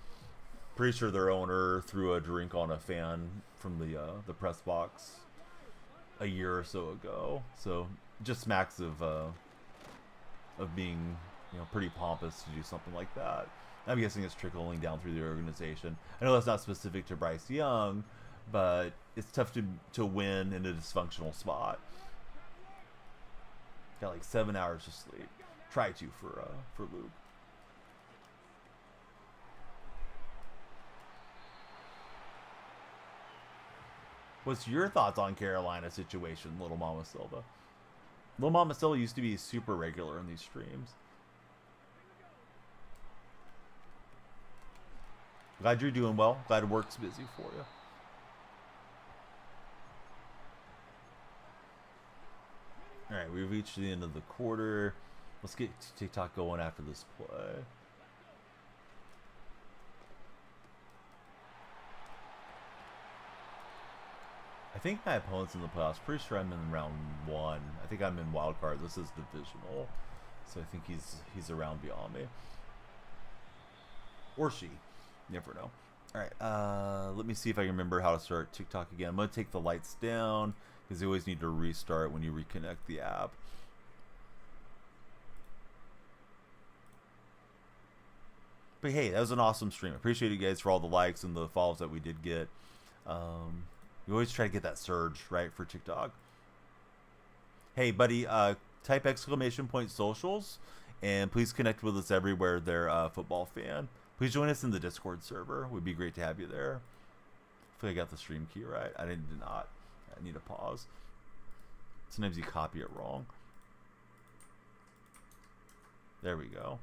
Pretty sure their owner threw a drink on a fan from the press box a year or so ago. So just smacks of being, pretty pompous to do something like that. I'm guessing it's trickling down through the organization. I know that's not specific to Bryce Young, but it's tough to win in a dysfunctional spot. Got like 7 hours of sleep. Try to for Luke. What's your thoughts on Carolina's situation, Little Mama Silva? Little Mama Silva used to be super regular in these streams. Glad you're doing well. Glad work's busy for you. All right, we've reached the end of the quarter. Let's get TikTok going after this play. I think my opponent's in the playoffs. Pretty sure I'm in round 1. I think I'm in wild card. This is divisional, so I think he's around beyond me, or she. Never know. All right, let me see if I can remember how to start TikTok again. I'm gonna take the lights down because you always need to restart when you reconnect the app. But hey, that was an awesome stream. Appreciate you guys for all the likes and the follows that we did get. We always try to get that surge, right, for TikTok. Hey, buddy, type !! socials, and please connect with us everywhere they're a football fan. Please join us in the Discord server. It would be great to have you there. Hopefully I got the stream key right. I did not. I need to pause. Sometimes you copy it wrong. There we go.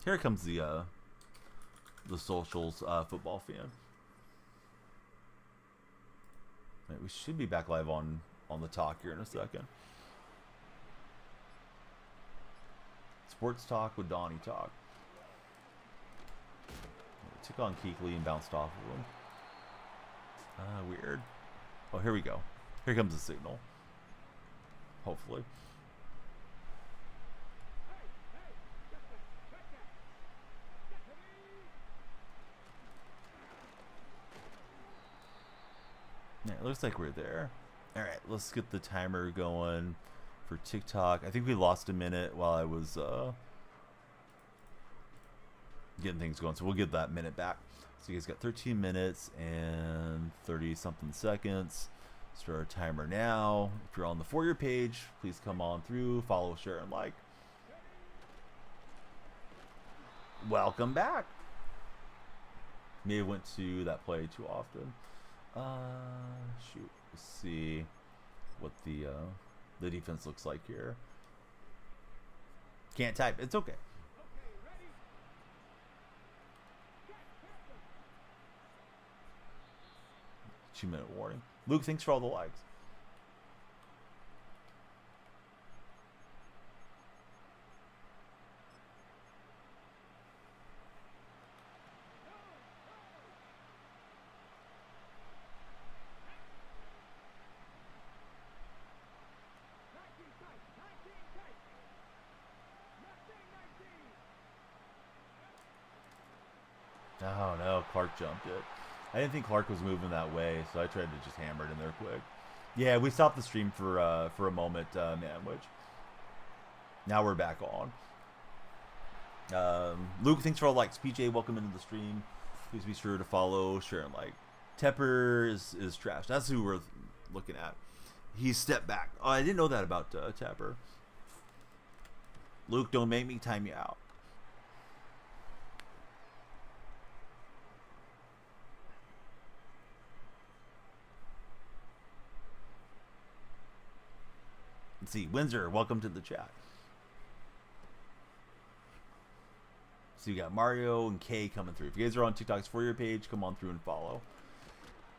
Here comes the socials football fan. Right, we should be back live on the talk here in a second. Sports talk with Donnie talk. Took on Keekly and bounced off of him. Weird. Oh, here we go. Here comes the signal. Hopefully. Yeah, it looks like we're there. All right, let's get the timer going for TikTok. I think we lost a minute while I was getting things going, so we'll give that minute back. So you guys got 13 minutes and 30 something seconds. Start our timer now. If you're on the For Your page, please come on through, follow, share, and like. Welcome back. May have went to that play too often. Shoot. Let's see what the defense looks like here. Can't type. It's okay. 2-minute warning. Luke, thanks for all the likes. Oh no, Clark jumped it. I didn't think Clark was moving that way, so I tried to just hammer it in there quick. Yeah, we stopped the stream for a moment, Manwich. Now we're back on. Luke, thanks for all the likes. PJ, welcome into the stream. Please be sure to follow, share, and like. Tepper is trash. That's who we're looking at. He stepped back. Oh, I didn't know that about Tepper. Luke, don't make me time you out. Let's see, Windsor, welcome to the chat. So you got Mario and Kay coming through. If you guys are on TikTok's For Your page, come on through and follow.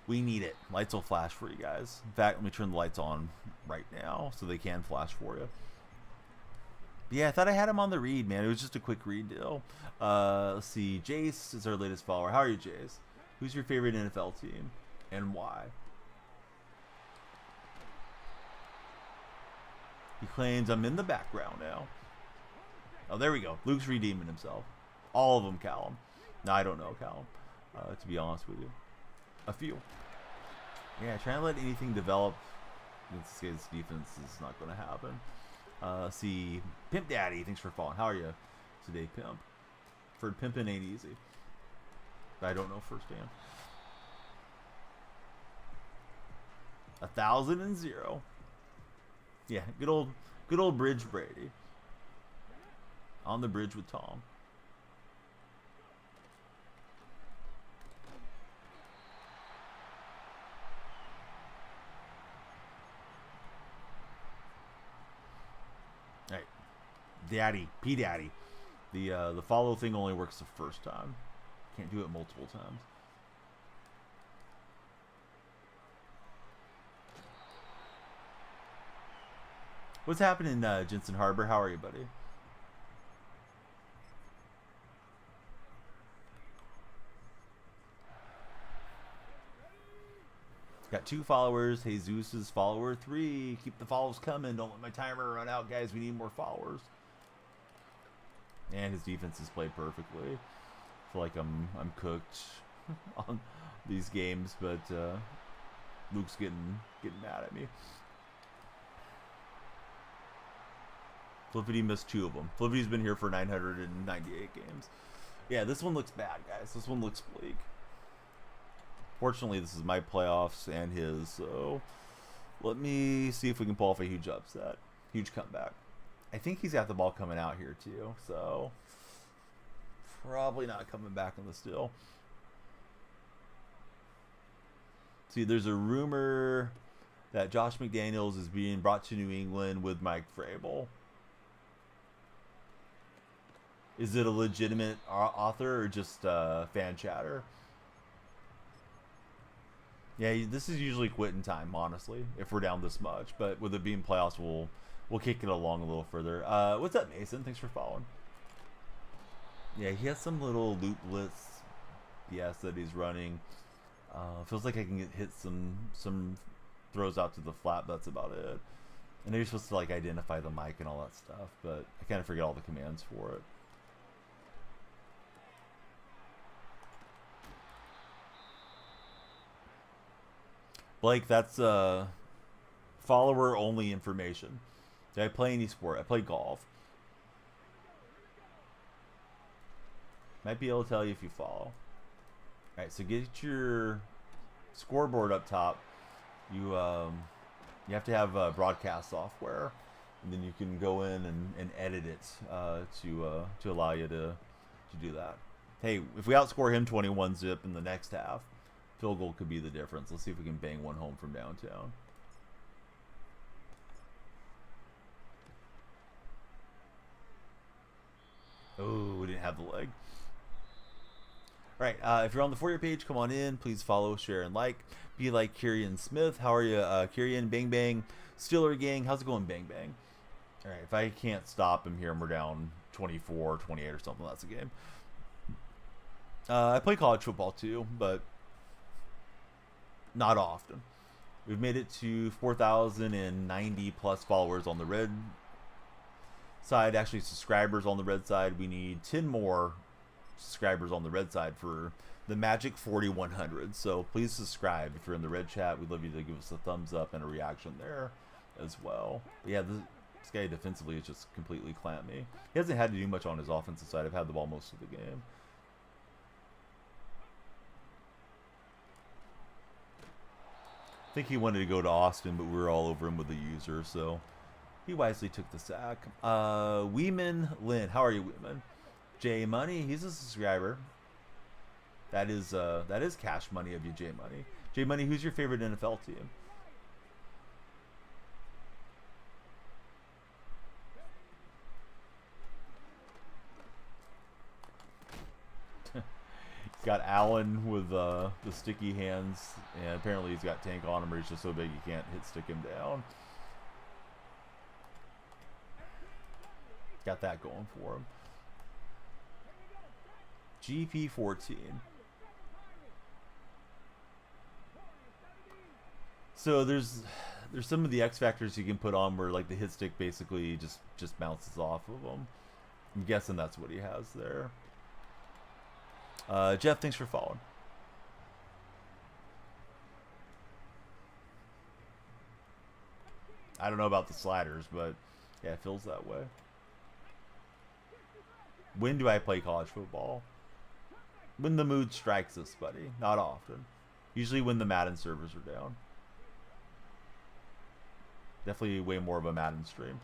We need it. Lights will flash for you guys. In fact, let me turn the lights on right now so they can flash for you. But yeah, I thought I had him on the read, man. It was just a quick read deal. Let's see. Jace is our latest follower. How are you, Jace? Who's your favorite NFL team and why? He claims I'm in the background now. Oh, there we go. Luke's redeeming himself. All of them, Callum. No, I don't know, Callum. To be honest with you. A few. Yeah, trying to let anything develop against this guy's defense is not going to happen. See, Pimp Daddy, thanks for following. How are you today, Pimp? For pimping ain't easy. I don't know firsthand. 1,000-0. Yeah, good old Bridge Brady. On the bridge with Tom. All right, Daddy, P Daddy. The follow thing only works the first time. Can't do it multiple times. What's happening, Jensen Harbor? How are you, buddy? Got 2 followers. Jesus' follower 3. Keep the follows coming. Don't let my timer run out, guys. We need more followers. And his defense has played perfectly. I feel like I'm cooked on these games, but Luke's getting mad at me. Flippity missed 2 of them. Flippity's been here for 998 games. Yeah, this one looks bad, guys. This one looks bleak. Fortunately, this is my playoffs and his, so let me see if we can pull off a huge upset. Huge comeback. I think he's got the ball coming out here, too, so probably not coming back on the steal. See, there's a rumor that Josh McDaniels is being brought to New England with Mike Vrabel. Is it a legitimate author or just fan chatter? Yeah, this is usually quitting time, honestly, if we're down this much. But with it being playoffs, we'll kick it along a little further. What's up, Mason? Thanks for following. Yeah, he has some little loop blitz BS that he's running. Feels like I can hit some throws out to the flat. That's about it. And you're supposed to like identify the mic and all that stuff, but I kind of forget all the commands for it. Blake, that's follower only information. Did I play any sport? I play golf. Might be able to tell you if you follow. Alright, so get your scoreboard up top. You have to have broadcast software, and then you can go in and edit it to allow you to do that. Hey, if we outscore him 21-zip in the next half, field goal could be the difference. Let's see if we can bang one home from downtown. Oh, we didn't have the leg. All right, if you're on the For You page, come on in. Please follow, share, and like. Be like Kyrian Smith. How are you, Kyrian? Bang, bang. Steeler gang. How's it going, bang, bang? All right, if I can't stop him here and we're down 24, 28 or something, that's a game. I play college football too, but not often. We've made it to 4,090 plus followers on the red side. Actually, subscribers on the red side. We need 10 more subscribers on the red side for the magic 4,100. So please subscribe if you're in the red chat. We'd love you to give us a thumbs up and a reaction there as well. But yeah, this guy defensively is just completely clamped me. He hasn't had to do much on his offensive side. I've had the ball most of the game. I think he wanted to go to Austin, but we were all over him with the user, so he wisely took the sack. Weeman Lynn, how are you, Weeman? J Money, he's a subscriber. That is cash money of you, J Money. J Money, who's your favorite NFL team? He's got Allen with the sticky hands, and apparently he's got Tank on him, or he's just so big you can't stick him down. Got that going for him. GP14. So there's some of the X factors you can put on where like the hit stick basically just bounces off of them. I'm guessing that's what he has there. Jeff, thanks for following. I don't know about the sliders, but yeah, it feels that way. When do I play college football? When the mood strikes us, buddy. Not often. Usually when the Madden servers are down. Definitely way more of a Madden stream.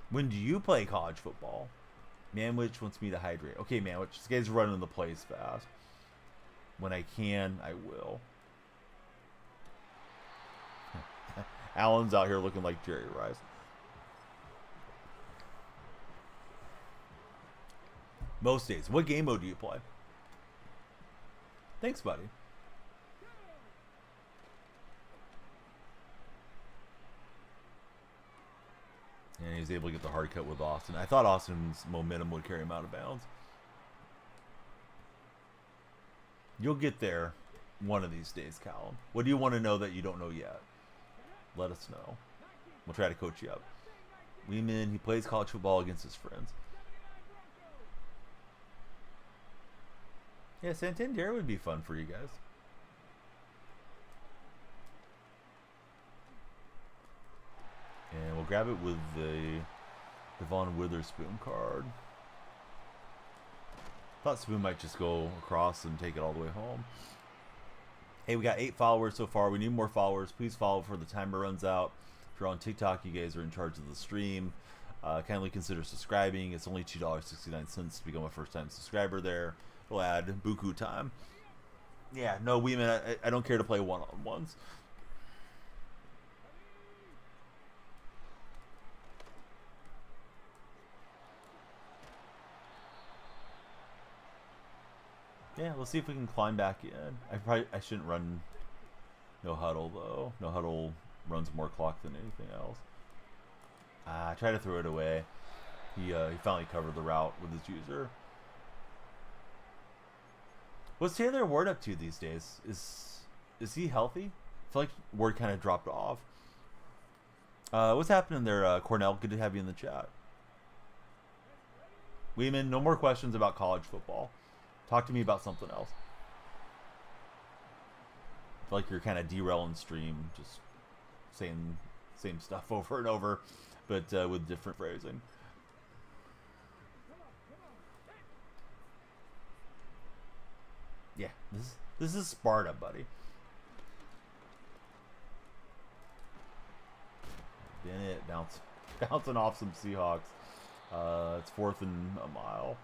When do you play college football? Manwich wants me to hydrate. Okay, Manwich, this guy's running the place fast. When I can, I will. Alan's out here looking like Jerry Rice. Most days. What game mode do you play? Thanks, buddy. And he was able to get the hard cut with Austin. I thought Austin's momentum would carry him out of bounds. You'll get there one of these days, Callum. What do you want to know that you don't know yet? Let us know. We'll try to coach you up. Weeman, he plays college football against his friends. Yeah, Santander would be fun for you guys. And we'll grab it with the Devon Witherspoon card. Thought Spoon might just go across and take it all the way home. Hey, we got 8 followers so far. We need more followers. Please follow before the timer runs out. If you're on TikTok, you guys are in charge of the stream. Kindly consider subscribing. It's only $2.69 to become a first-time subscriber there. It'll add buku time. Yeah, no, Weeman, I don't care to play one-on-ones. Yeah, let's see if we can climb back in. I shouldn't run no huddle though. No huddle runs more clock than anything else. I try to throw it away. He finally covered the route with his user. What's Taylor Ward up to these days? Is he healthy? I feel like Ward kind of dropped off. What's happening there, Cornell? Good to have you in the chat. Weeman, no more questions about college football. Talk to me about something else. I feel like you're kind of derailing stream, just saying same stuff over and over, but with different phrasing. Yeah, this is Sparta, buddy. Bennett bouncing off some Seahawks. It's 4th and a mile.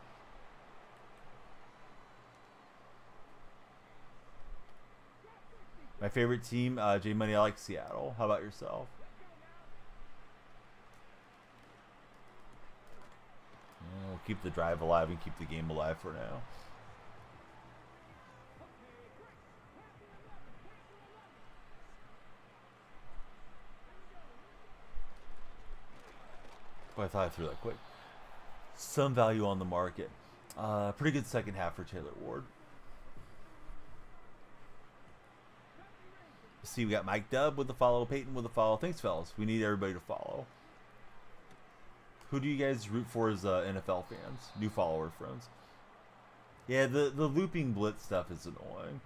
My favorite team, J Money, I like Seattle. How about yourself? Yeah, we'll keep the drive alive and keep the game alive for now. Oh, I thought I threw that quick. Some value on the market. Pretty good second half for Taylor Ward. See, we got Mike Dubb with the follow, Peyton with the follow. Thanks, fellas. We need everybody to follow. Who do you guys root for as NFL fans? New follower friends. Yeah, the looping blitz stuff is annoying.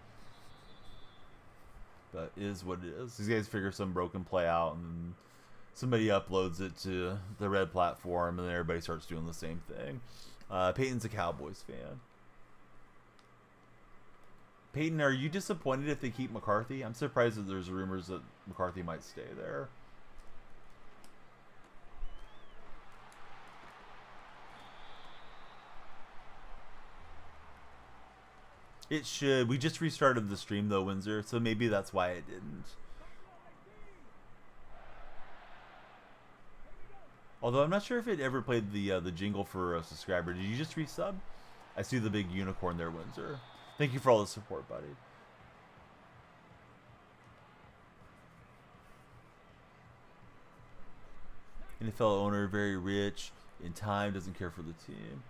But it is what it is. These guys figure some broken play out and somebody uploads it to the red platform and then everybody starts doing the same thing. Peyton's a Cowboys fan. Peyton, are you disappointed if they keep McCarthy? I'm surprised that there's rumors that McCarthy might stay there. It should. We just restarted the stream though, Windsor, so maybe that's why it didn't. Although I'm not sure if it ever played the jingle for a subscriber. Did you just resub? I see the big unicorn there, Windsor. Thank you for all the support, buddy. NFL owner, very rich, in time, doesn't care for the team.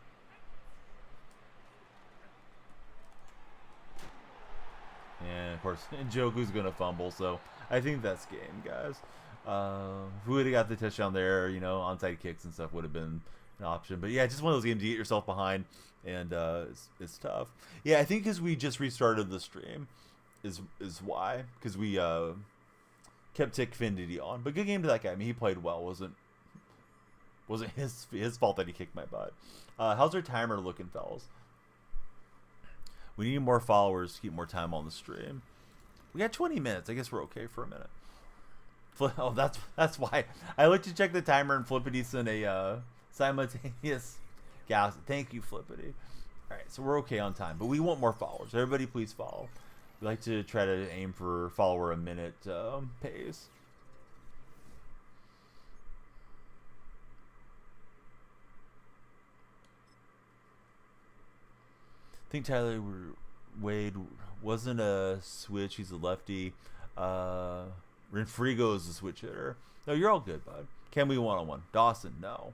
And of course, Njoku's going to fumble, so I think that's game, guys. If we would have got the touchdown there, you know, onside kicks and stuff would have been an option. But yeah, just one of those games you get yourself behind, and it's tough. Yeah, I think because we just restarted the stream is why. Because we kept Tick Findity on. But good game to that guy. I mean, he played well. Wasn't his fault that he kicked my butt. How's our timer looking, fellas? We need more followers to keep more time on the stream. We got 20 minutes. I guess we're okay for a minute. Oh, that's why I like to check the timer and Flippity sent a simultaneous gas. Thank you, Flippity. All right, so we're okay on time, but we want more followers. Everybody, please follow. We like to try to aim for follower a minute pace. I think Tyler Wade wasn't a switch. He's a lefty. Renfrigo is a switch hitter. No, you're all good, bud. Can we one-on-one? Dawson, no.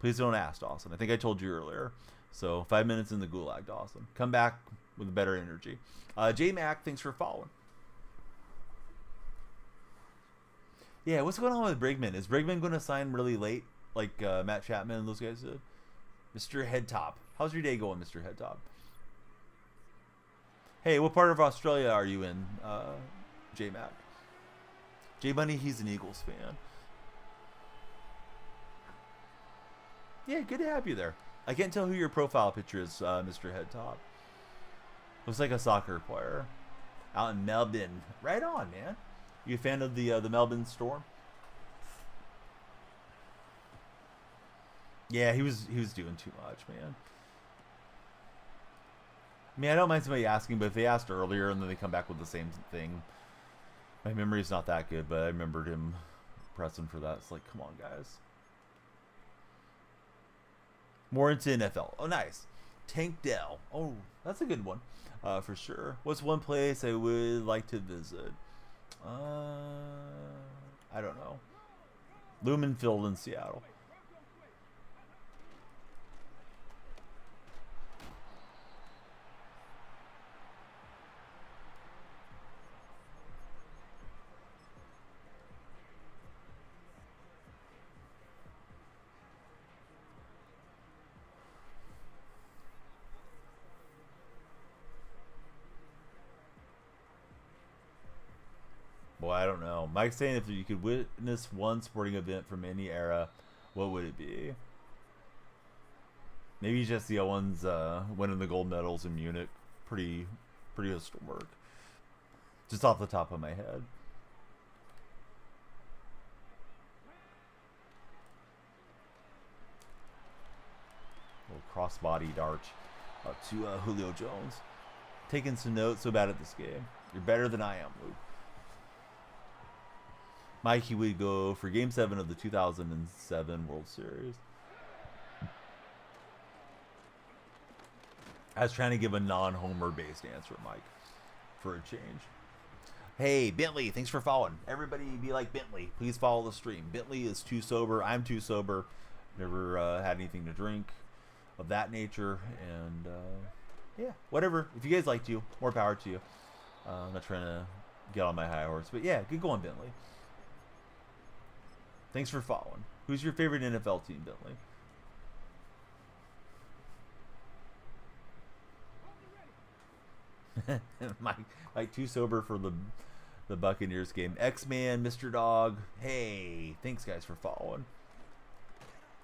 Please don't ask, Dawson. I think I told you earlier. So 5 minutes in the gulag, Dawson. Come back with a better energy. J Mac, thanks for following. Yeah, what's going on with Brigman? Is Brigman going to sign really late, like Matt Chapman and those guys did? Mr. Headtop, how's your day going, Mr. Headtop? Hey, what part of Australia are you in, J Mac? J Bunny, he's an Eagles fan. Yeah, good to have you there. I can't tell who your profile picture is, Mr. Headtop. Looks like a soccer player out in Melbourne. Right on, man. You a fan of the Melbourne Storm? Yeah, he was doing too much, man. I mean, I don't mind somebody asking, but if they asked earlier and then they come back with the same thing, my memory's not that good. But I remembered him pressing for that. It's like, come on, guys. More into NFL. Oh, nice. Tank Dell. Oh, that's a good one, for sure. What's one place I would like to visit? I don't know. Lumenfield in Seattle. Boy, I don't know. Mike's saying if you could witness one sporting event from any era, what would it be? Maybe just the ones winning the gold medals in Munich. Pretty historic. Just off the top of my head. Little crossbody dart up to Julio Jones. Taking some notes. So bad at this game. You're better than I am, Luke. Mikey would go for Game 7 of the 2007 World Series. I was trying to give a non-Homer-based answer, Mike, for a change. Hey, Bentley, thanks for following. Everybody be like Bentley. Please follow the stream. Bentley is too sober. I'm too sober. Never had anything to drink of that nature. And, yeah, whatever. If you guys like to, more power to you. I'm not trying to get on my high horse. But, yeah, good going, Bentley. Thanks for following. Who's your favorite NFL team, Bentley? Mike too sober for the Buccaneers game. X-Man, Mr. Dog. Hey, thanks guys for following.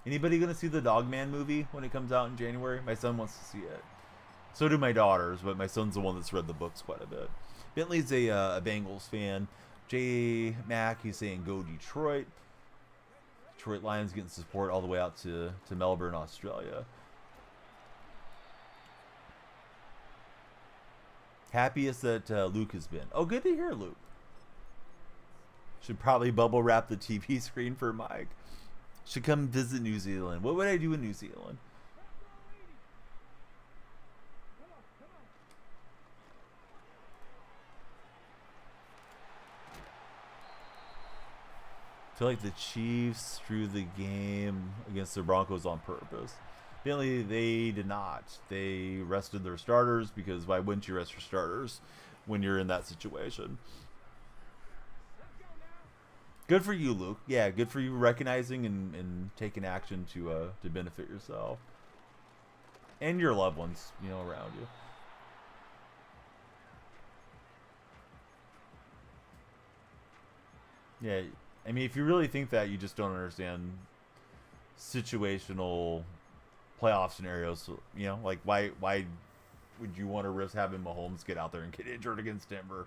Anybody gonna see the Dogman movie when it comes out in January? My son wants to see it. So do my daughters, but my son's the one that's read the books quite a bit. Bentley's a Bengals fan. J Mac, he's saying go Detroit. Detroit Lions getting support all the way out to Melbourne, Australia. Happiest that Luke has been. Oh, good to hear, Luke. Should probably bubble wrap the TV screen for Mike. Should come visit New Zealand. What would I do in New Zealand? I feel like the Chiefs threw the game against the Broncos on purpose. Apparently, they did not. They rested their starters because why wouldn't you rest your starters when you're in that situation? Good for you, Luke. Yeah, good for you recognizing and taking action to benefit yourself and your loved ones, around you. Yeah. I mean, if you really think that, you just don't understand situational playoff scenarios. Like why would you want to risk having Mahomes get out there and get injured against Denver?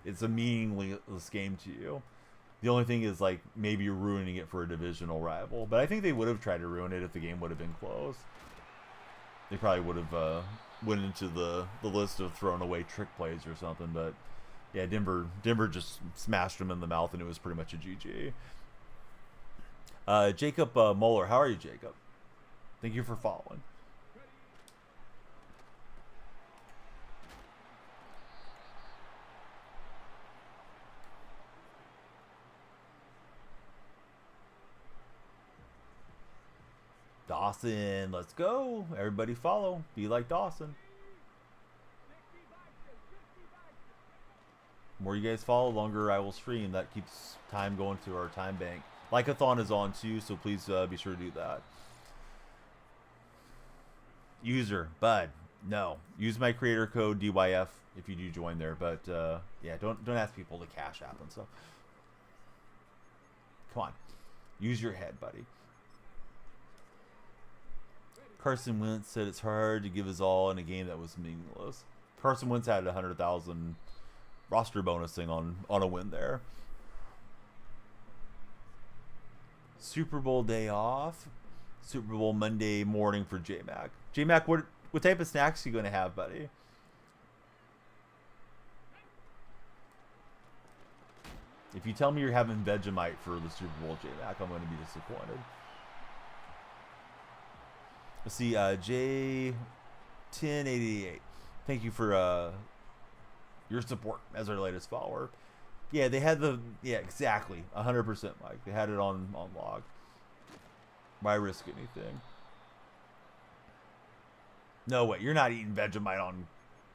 It's a meaningless game to you. The only thing is, like, maybe you're ruining it for a divisional rival. But I think they would have tried to ruin it if the game would have been close. They probably would have went into the list of throwing away trick plays or something. But, yeah, Denver just smashed them in the mouth, and it was pretty much a GG. Jacob Moeller. How are you, Jacob? Thank you for following. Dawson, let's go. Everybody follow. Be like Dawson. The more you guys follow, longer I will stream. That keeps time going to our time bank. Like-a-thon is on too, so please be sure to do that. User, Bud, no. Use my creator code DYF if you do join there. But yeah, don't ask people to cash app and stuff. Come on. Use your head, buddy. Carson Wentz said it's hard to give his all in a game that was meaningless. Carson Wentz had 100,000 roster bonusing on a win there. Super Bowl day off. Super Bowl Monday morning for J-Mac. J-Mac, what type of snacks are you going to have, buddy? If you tell me you're having Vegemite for the Super Bowl, J-Mac, I'm going to be disappointed. Let's see, J1088. Thank you for your support as our latest follower. Yeah, they had yeah, exactly, 100%, Mike. They had it on log. Why risk anything? No way, you're not eating Vegemite on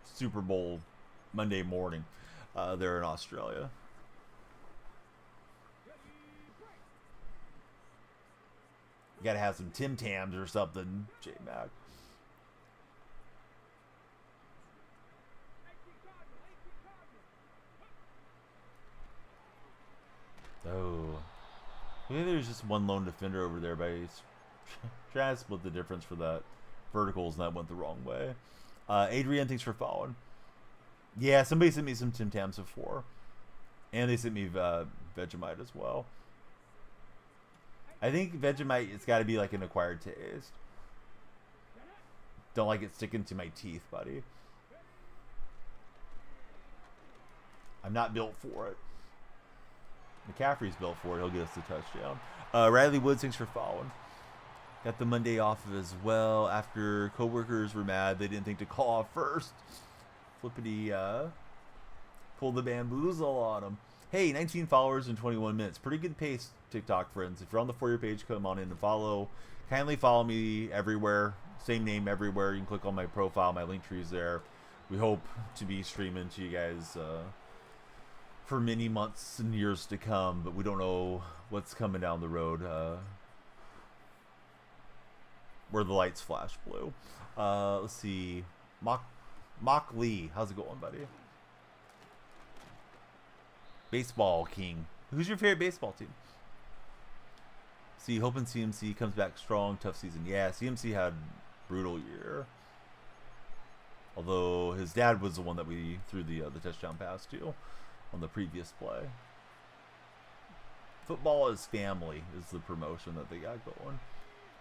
Super Bowl Monday morning. They're in Australia. You gotta have some Tim Tams or something, J-Mac. Oh. Maybe there's just one lone defender over there, but he's trying to split the difference for that verticals, and that went the wrong way. Adrian, thanks for following. Yeah, somebody sent me some Tim Tams before. And they sent me Vegemite as well. I think Vegemite, it's got to be like an acquired taste. Don't like it sticking to my teeth, buddy. I'm not built for it. McCaffrey's built for it. He'll get us the touchdown. Riley Woods, thanks for following. Got the Monday off as well. After coworkers were mad, they didn't think to call off first. Flippity pull the bamboozle on them. Hey, 19 followers in 21 minutes. Pretty good pace, TikTok friends. If you're on the For You page, come on in and follow. Kindly follow me everywhere. Same name everywhere. You can click on my profile. My link tree is there. We hope to be streaming to you guys for many months and years to come, but we don't know what's coming down the road where the lights flash blue. Let's see. Mock Lee. How's it going, buddy? Baseball King. Who's your favorite baseball team? See, hoping CMC comes back strong. Tough season. Yeah, CMC had a brutal year. Although his dad was the one that we threw the touchdown pass to on the previous play. Football is family is the promotion that they got going.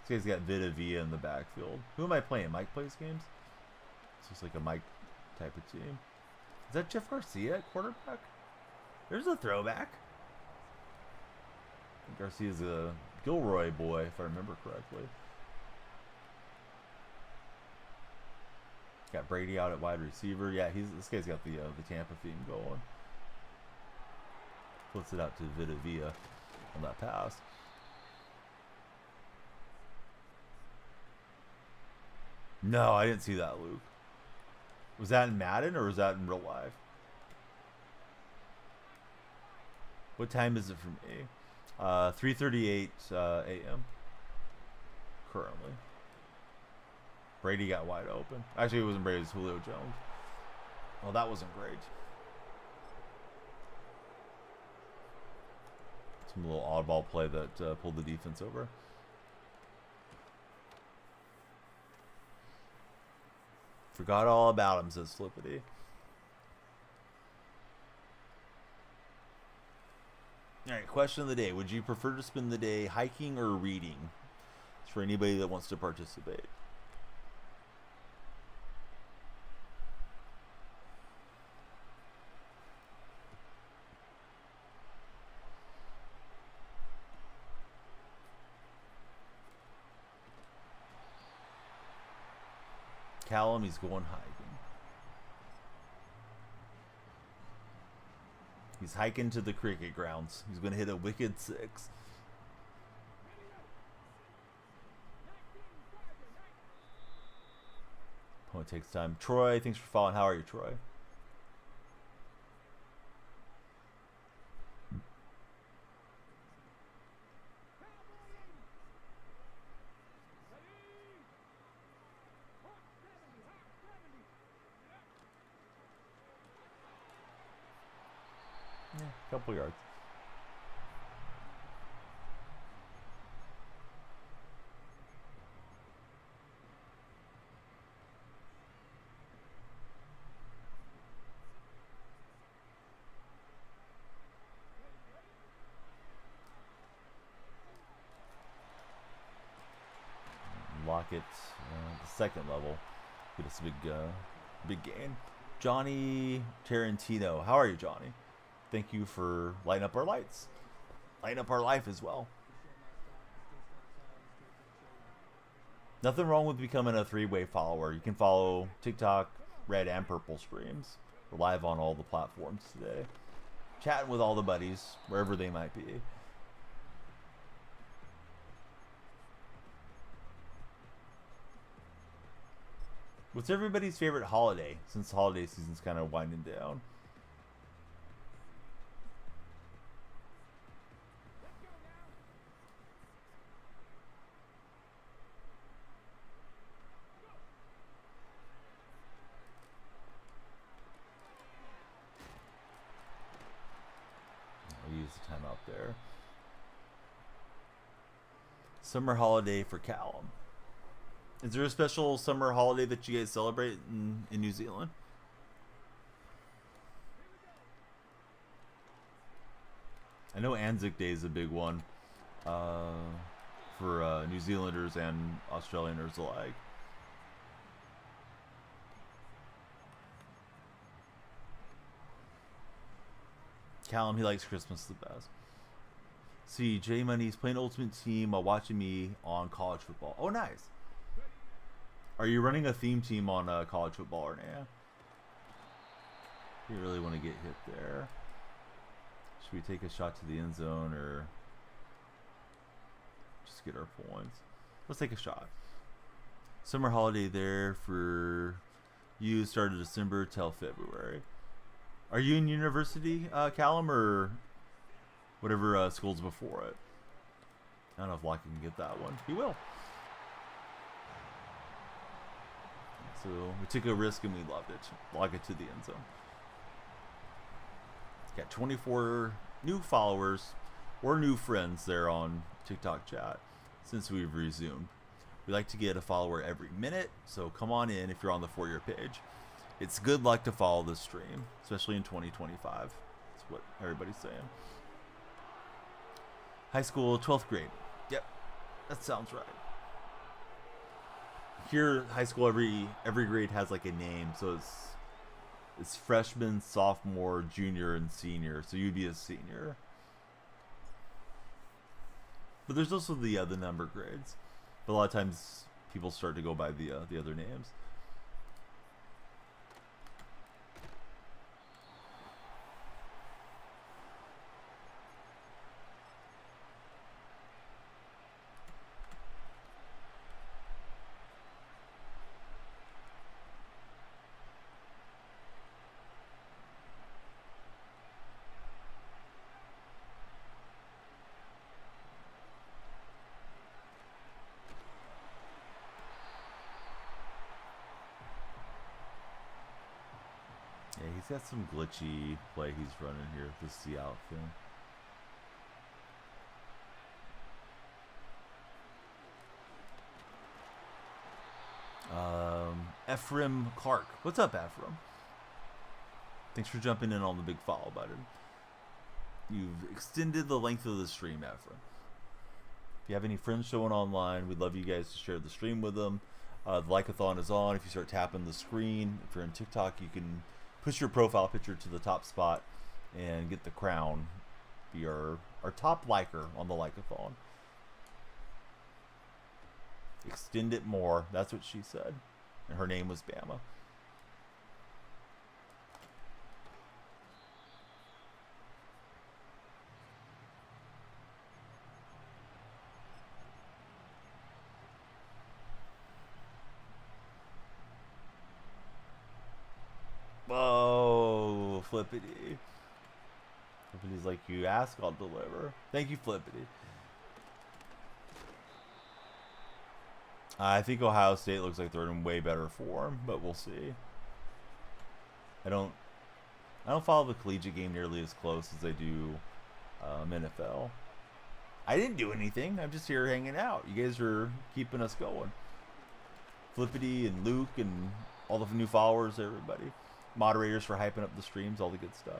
This guy's got Vita Villa in the backfield. Who am I playing? Mike plays games? It's just like a Mike type of team. Is that Jeff Garcia at quarterback? There's a throwback. Garcia's a Gilroy boy, if I remember correctly. Got Brady out at wide receiver. Yeah, this guy's got the Tampa theme going. Puts it out to Vita Villa on that pass. No, I didn't see that, Luke. Was that in Madden or was that in real life? What time is it for me? 3:38 a.m. currently. Brady got wide open. Actually, it wasn't Brady, it was Julio Jones. Well, that wasn't great. Some little oddball play that pulled the defense over. Forgot all about him, says Flippity. Alright, question of the day. Would you prefer to spend the day hiking or reading? It's for anybody that wants to participate. Callum, he's going hiking. He's hiking to the cricket grounds. He's going to hit a wicked 6. Opponent takes time. Troy, thanks for following. How are you, Troy? Yeah, a couple yards. Lockett, the second level. Get us a big gain. Johnny Tarantino. How are you, Johnny? Thank you for lighting up our lights. Lighting up our life as well. Nothing wrong with becoming a 3-way follower. You can follow TikTok, Red, and Purple streams. We're live on all the platforms today. Chatting with all the buddies, wherever they might be. What's everybody's favorite holiday, since the holiday season's kind of winding down? I'll use the time out there. Summer holiday for Callum. Is there a special summer holiday that you guys celebrate in New Zealand? I know Anzac Day is a big one for New Zealanders and Australians alike. Callum, he likes Christmas the best. See, J Money's playing Ultimate Team while watching me on college football. Oh, nice. Are you running a theme team on college football or not? You really want to get hit there. Should we take a shot to the end zone or just get our points? Let's take a shot. Summer holiday there for you started December till February. Are you in university, Callum, or whatever school's before it? I don't know if Locke can get that one. He will. So we took a risk and we loved it. Log it to the end zone. Got 24 new followers or new friends there on TikTok chat since we've resumed. We like to get a follower every minute, so come on in if you're on the For Your page. It's good luck to follow this stream, especially in 2025. That's what everybody's saying. High school, 12th grade. Yep, that sounds right. Here, high school, every grade has like a name, so it's freshman, sophomore, junior, and senior. So you'd be a senior. But there's also the number grades. But a lot of times people start to go by the other names. Yeah, he's got some glitchy play he's running here with the Seahawks thing. Ephraim Clark. What's up, Ephraim? Thanks for jumping in on the big follow button. You've extended the length of the stream, Ephraim. If you have any friends showing online, we'd love you guys to share the stream with them. The like-a-thon is on. If you start tapping the screen, if you're in TikTok, you can push your profile picture to the top spot and get the crown. Be our top liker on the like-a-thon. Extend it more. That's what she said. And her name was Bama. Whoa, Flippity. Flippity's like, you ask, I'll deliver. Thank you, Flippity. I think Ohio State looks like they're in way better form, but we'll see. I don't follow the collegiate game nearly as close as I do NFL. I didn't do anything. I'm just here hanging out. You guys are keeping us going. Flippity and Luke and all the new followers, everybody. Moderators for hyping up the streams, all the good stuff.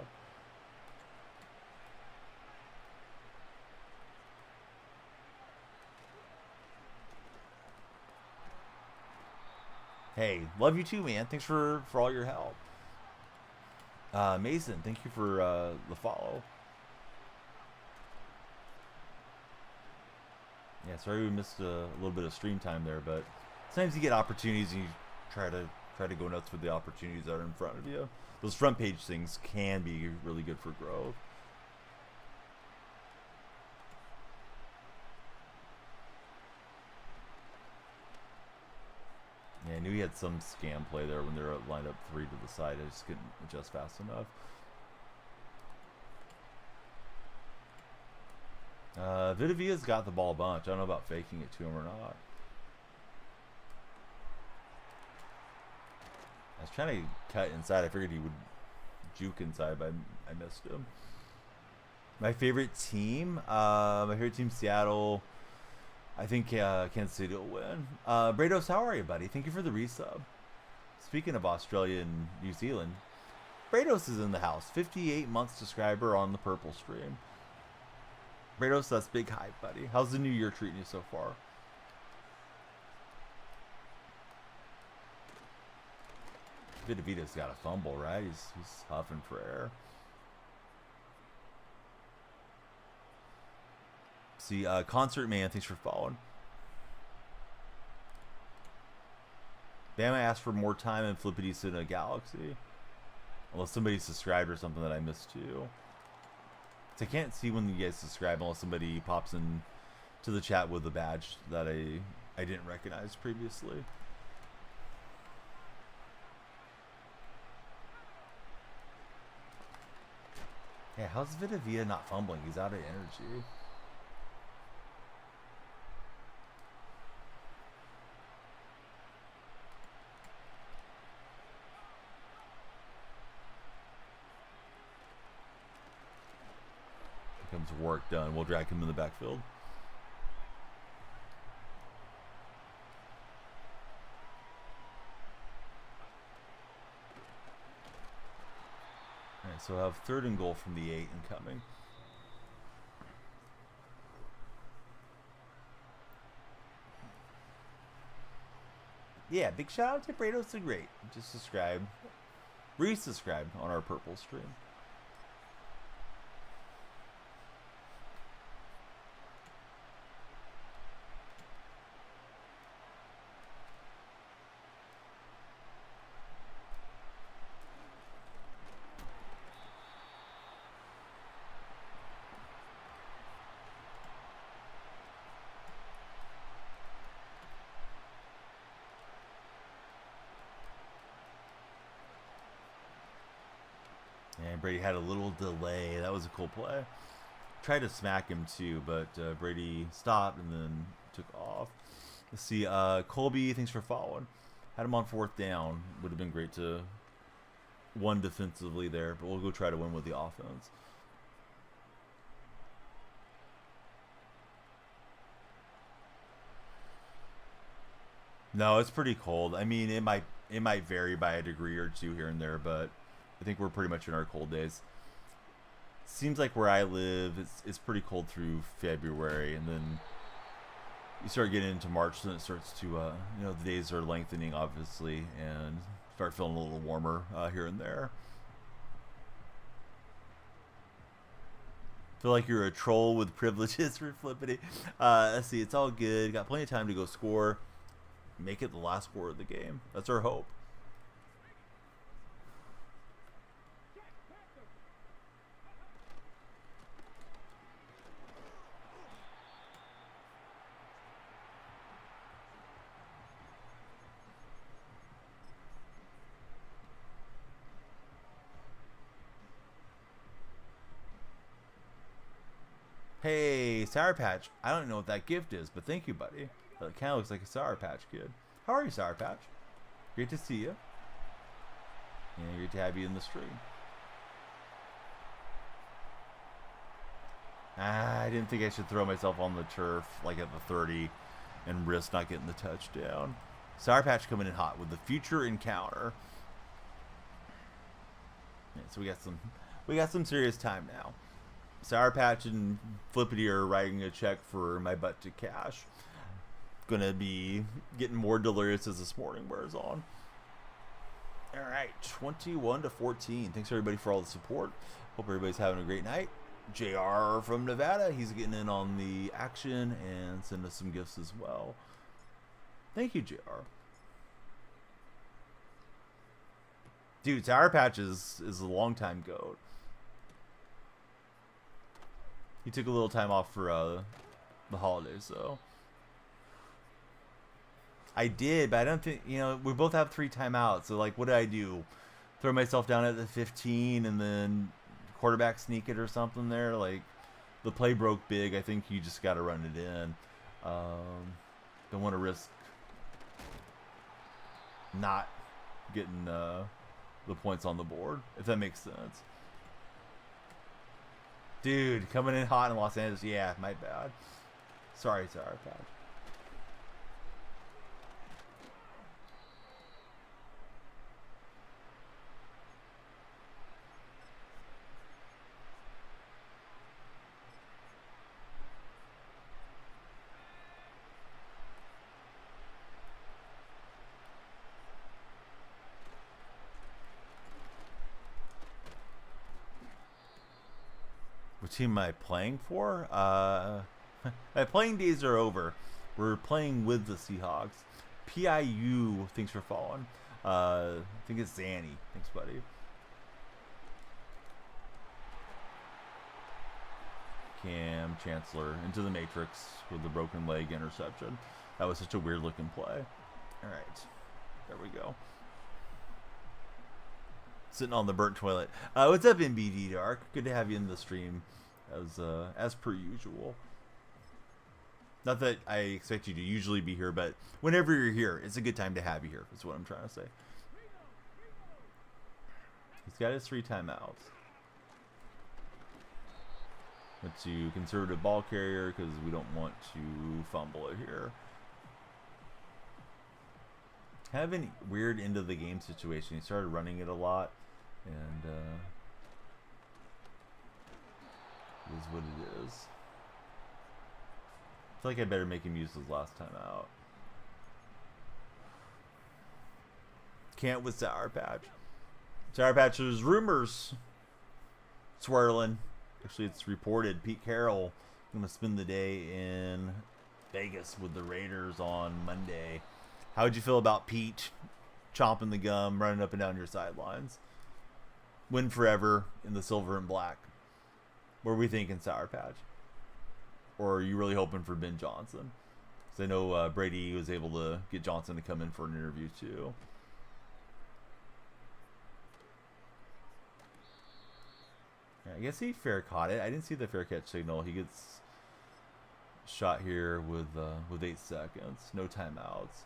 Hey, love you too, man. Thanks for all your help. Mason, thank you for the follow. Yeah, sorry we missed a little bit of stream time there, but sometimes you get opportunities and you try to go nuts with the opportunities that are in front of you. Those front page things can be really good for growth. Yeah, I knew he had some scam play there when they were lined up 3 to the side. I just couldn't adjust fast enough. Vitavia's got the ball a bunch. I don't know about faking it to him or not. I was trying to cut inside. I figured he would juke inside, but I missed him. My favorite team? Seattle. I think Kansas City will win. Brados, how are you, buddy? Thank you for the resub. Speaking of Australia and New Zealand, Brados is in the house. 58-month subscriber on the purple stream. Brados, that's big hype, buddy. How's the new year treating you so far? Vitavita's got a fumble, right? He's huffing for air. See, Concert Man, thanks for following. Bama asked for more time in Flippity's in a Galaxy. Unless somebody subscribed or something that I missed too. So I can't see when you guys subscribe unless somebody pops in to the chat with a badge that I didn't recognize previously. Yeah, how's Vitavia not fumbling? He's out of energy. Becomes work done. We'll drag him in the backfield. Alright, so I'll have 3rd and goal from the 8 incoming. Yeah, big shout out to Brados the Great. Just subscribe. Resubscribe on our purple stream. And Brady had a little delay. That was a cool play. Tried to smack him too, but Brady stopped and then took off. Let's see. Colby, thanks for following. Had him on 4th down. Would have been great to win defensively there, but we'll go try to win with the offense. No, it's pretty cold. I mean, it might It might vary by a degree or two here and there, but I think we're pretty much in our cold days. Seems like where I live, it's pretty cold through February, and then you start getting into March, then it starts to, the days are lengthening, obviously, and start feeling a little warmer here and there. Feel like you're a troll with privileges for Flippity. Let's see, it's all good. Got plenty of time to go score. Make it the last score of the game. That's our hope. Hey, Sour Patch. I don't know what that gift is, but thank you, buddy. It kind of looks like a Sour Patch Kid. How are you, Sour Patch? Great to see you. Yeah, great to have you in the stream. I didn't think I should throw myself on the turf like at the 30 and risk not getting the touchdown. Sour Patch coming in hot with the future encounter. Yeah, so we got some serious time now. Sour Patch and Flippity are writing a check for my butt to cash. Gonna be getting more delirious as this morning wears on. All right, 21-14. Thanks everybody for all the support. Hope everybody's having a great night. JR from Nevada, he's getting in on the action and sending us some gifts as well. Thank you, JR. Dude, Sour Patch is a long time goat. He took a little time off for the holidays, so. I did, but I don't think, we both have 3 timeouts. So, like, what did I do? Throw myself down at the 15 and then quarterback sneak it or something there? Like, the play broke big. I think you just got to run it in. Don't want to risk not getting the points on the board, if that makes sense. Dude, coming in hot in Los Angeles. Yeah, my bad. Sorry, Sour Patch. What team am I playing for? My playing days are over. We're playing with the Seahawks. PIU, thanks for following. I think it's Zanny. Thanks, buddy. Cam Chancellor into the Matrix with the broken leg interception. That was such a weird looking play. All right, there we go. Sitting on the burnt toilet. What's up, MBD Dark? Good to have you in the stream, as per usual. Not that I expect you to usually be here, but whenever you're here, it's a good time to have you here. Is what I'm trying to say. He's got his 3 timeouts. Went to conservative ball carrier because we don't want to fumble it here. Kind of a weird end of the game situation. He started running it a lot. And it is what it is. I feel like I better make him use his last time out. Can't with Sour Patch. Sour Patch, there's rumors swirling. Actually, it's reported Pete Carroll going to spend the day in Vegas with the Raiders on Monday. How'd you feel about Pete chomping the gum, running up and down your sidelines? Win forever in the silver and black. What are we thinking, Sour Patch? Or are you really hoping for Ben Johnson? Because I know Brady was able to get Johnson to come in for an interview too. Yeah, I guess he fair caught it. I didn't see the fair catch signal. He gets shot here with 8 seconds. No timeouts.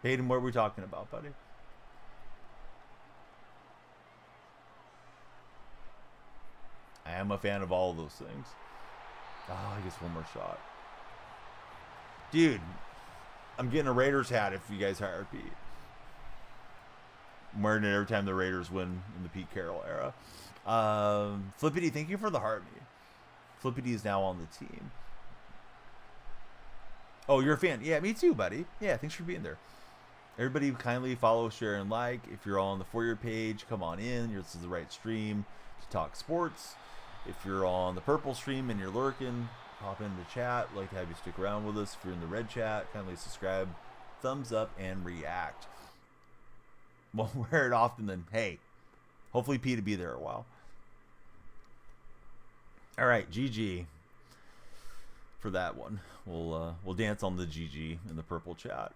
Hayden, what are we talking about, buddy? I am a fan of all of those things. Oh, I guess one more shot. Dude, I'm getting a Raiders hat if you guys hire Pete. I'm wearing it every time the Raiders win in the Pete Carroll era. Flippity, thank you for the heart me. Flippity is now on the team. Oh, you're a fan. Yeah, me too, buddy. Yeah, thanks for being there. Everybody kindly follow, share, and like. If you're on the For Your page, come on in. This is the right stream to talk sports. If you're on the purple stream and you're lurking, pop into chat. I'd like to have you stick around with us. If you're in the red chat, kindly subscribe, thumbs up, and react. Won't wear it often, then hey, hopefully Pete will be there a while. All right, GG for that one. We'll dance on the GG in the purple chat.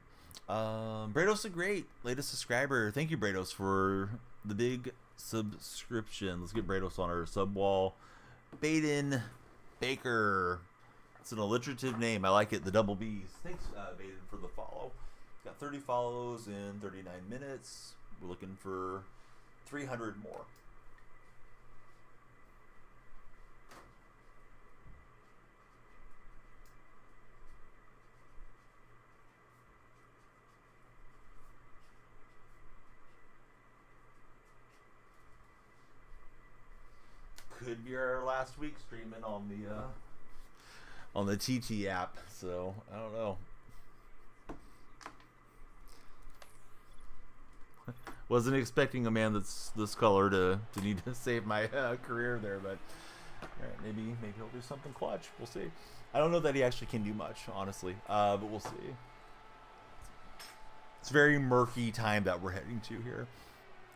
Brados the Great, latest subscriber. Thank you, Brados, for the big subscription. Let's get Brados on our sub wall. Baden Baker. It's an alliterative name. I like it. The double B's. Thanks, Baden, for the follow. Got 30 follows in 39 minutes. We're looking for 300 more. Could be our last week streaming on the TT app, so I don't know. Wasn't expecting a man that's this color to need to save my career there, but all right, maybe he'll do something clutch. We'll see. I don't know that he actually can do much, honestly, but we'll see. It's a very murky time that we're heading to here.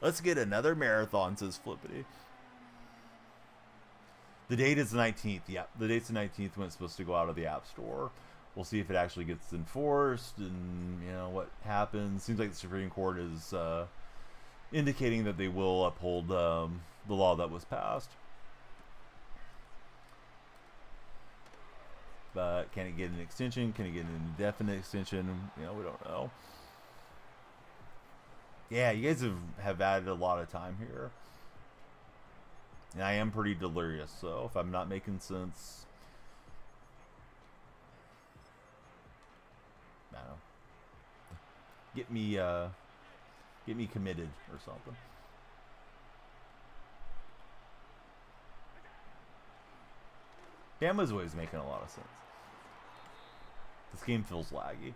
Let's get another marathon, says Flippity. The date is the 19th. Yeah, the date's the 19th when it's supposed to go out of the App Store. We'll see if it actually gets enforced and, you know, what happens. Seems like the Supreme Court is indicating that they will uphold the law that was passed. But can it get an extension? Can it get an indefinite extension? You know, we don't know. Yeah, you guys have added a lot of time here. And I am pretty delirious, so if I'm not making sense, I don't know. Get me committed or something. Bama's always making a lot of sense. This game feels laggy.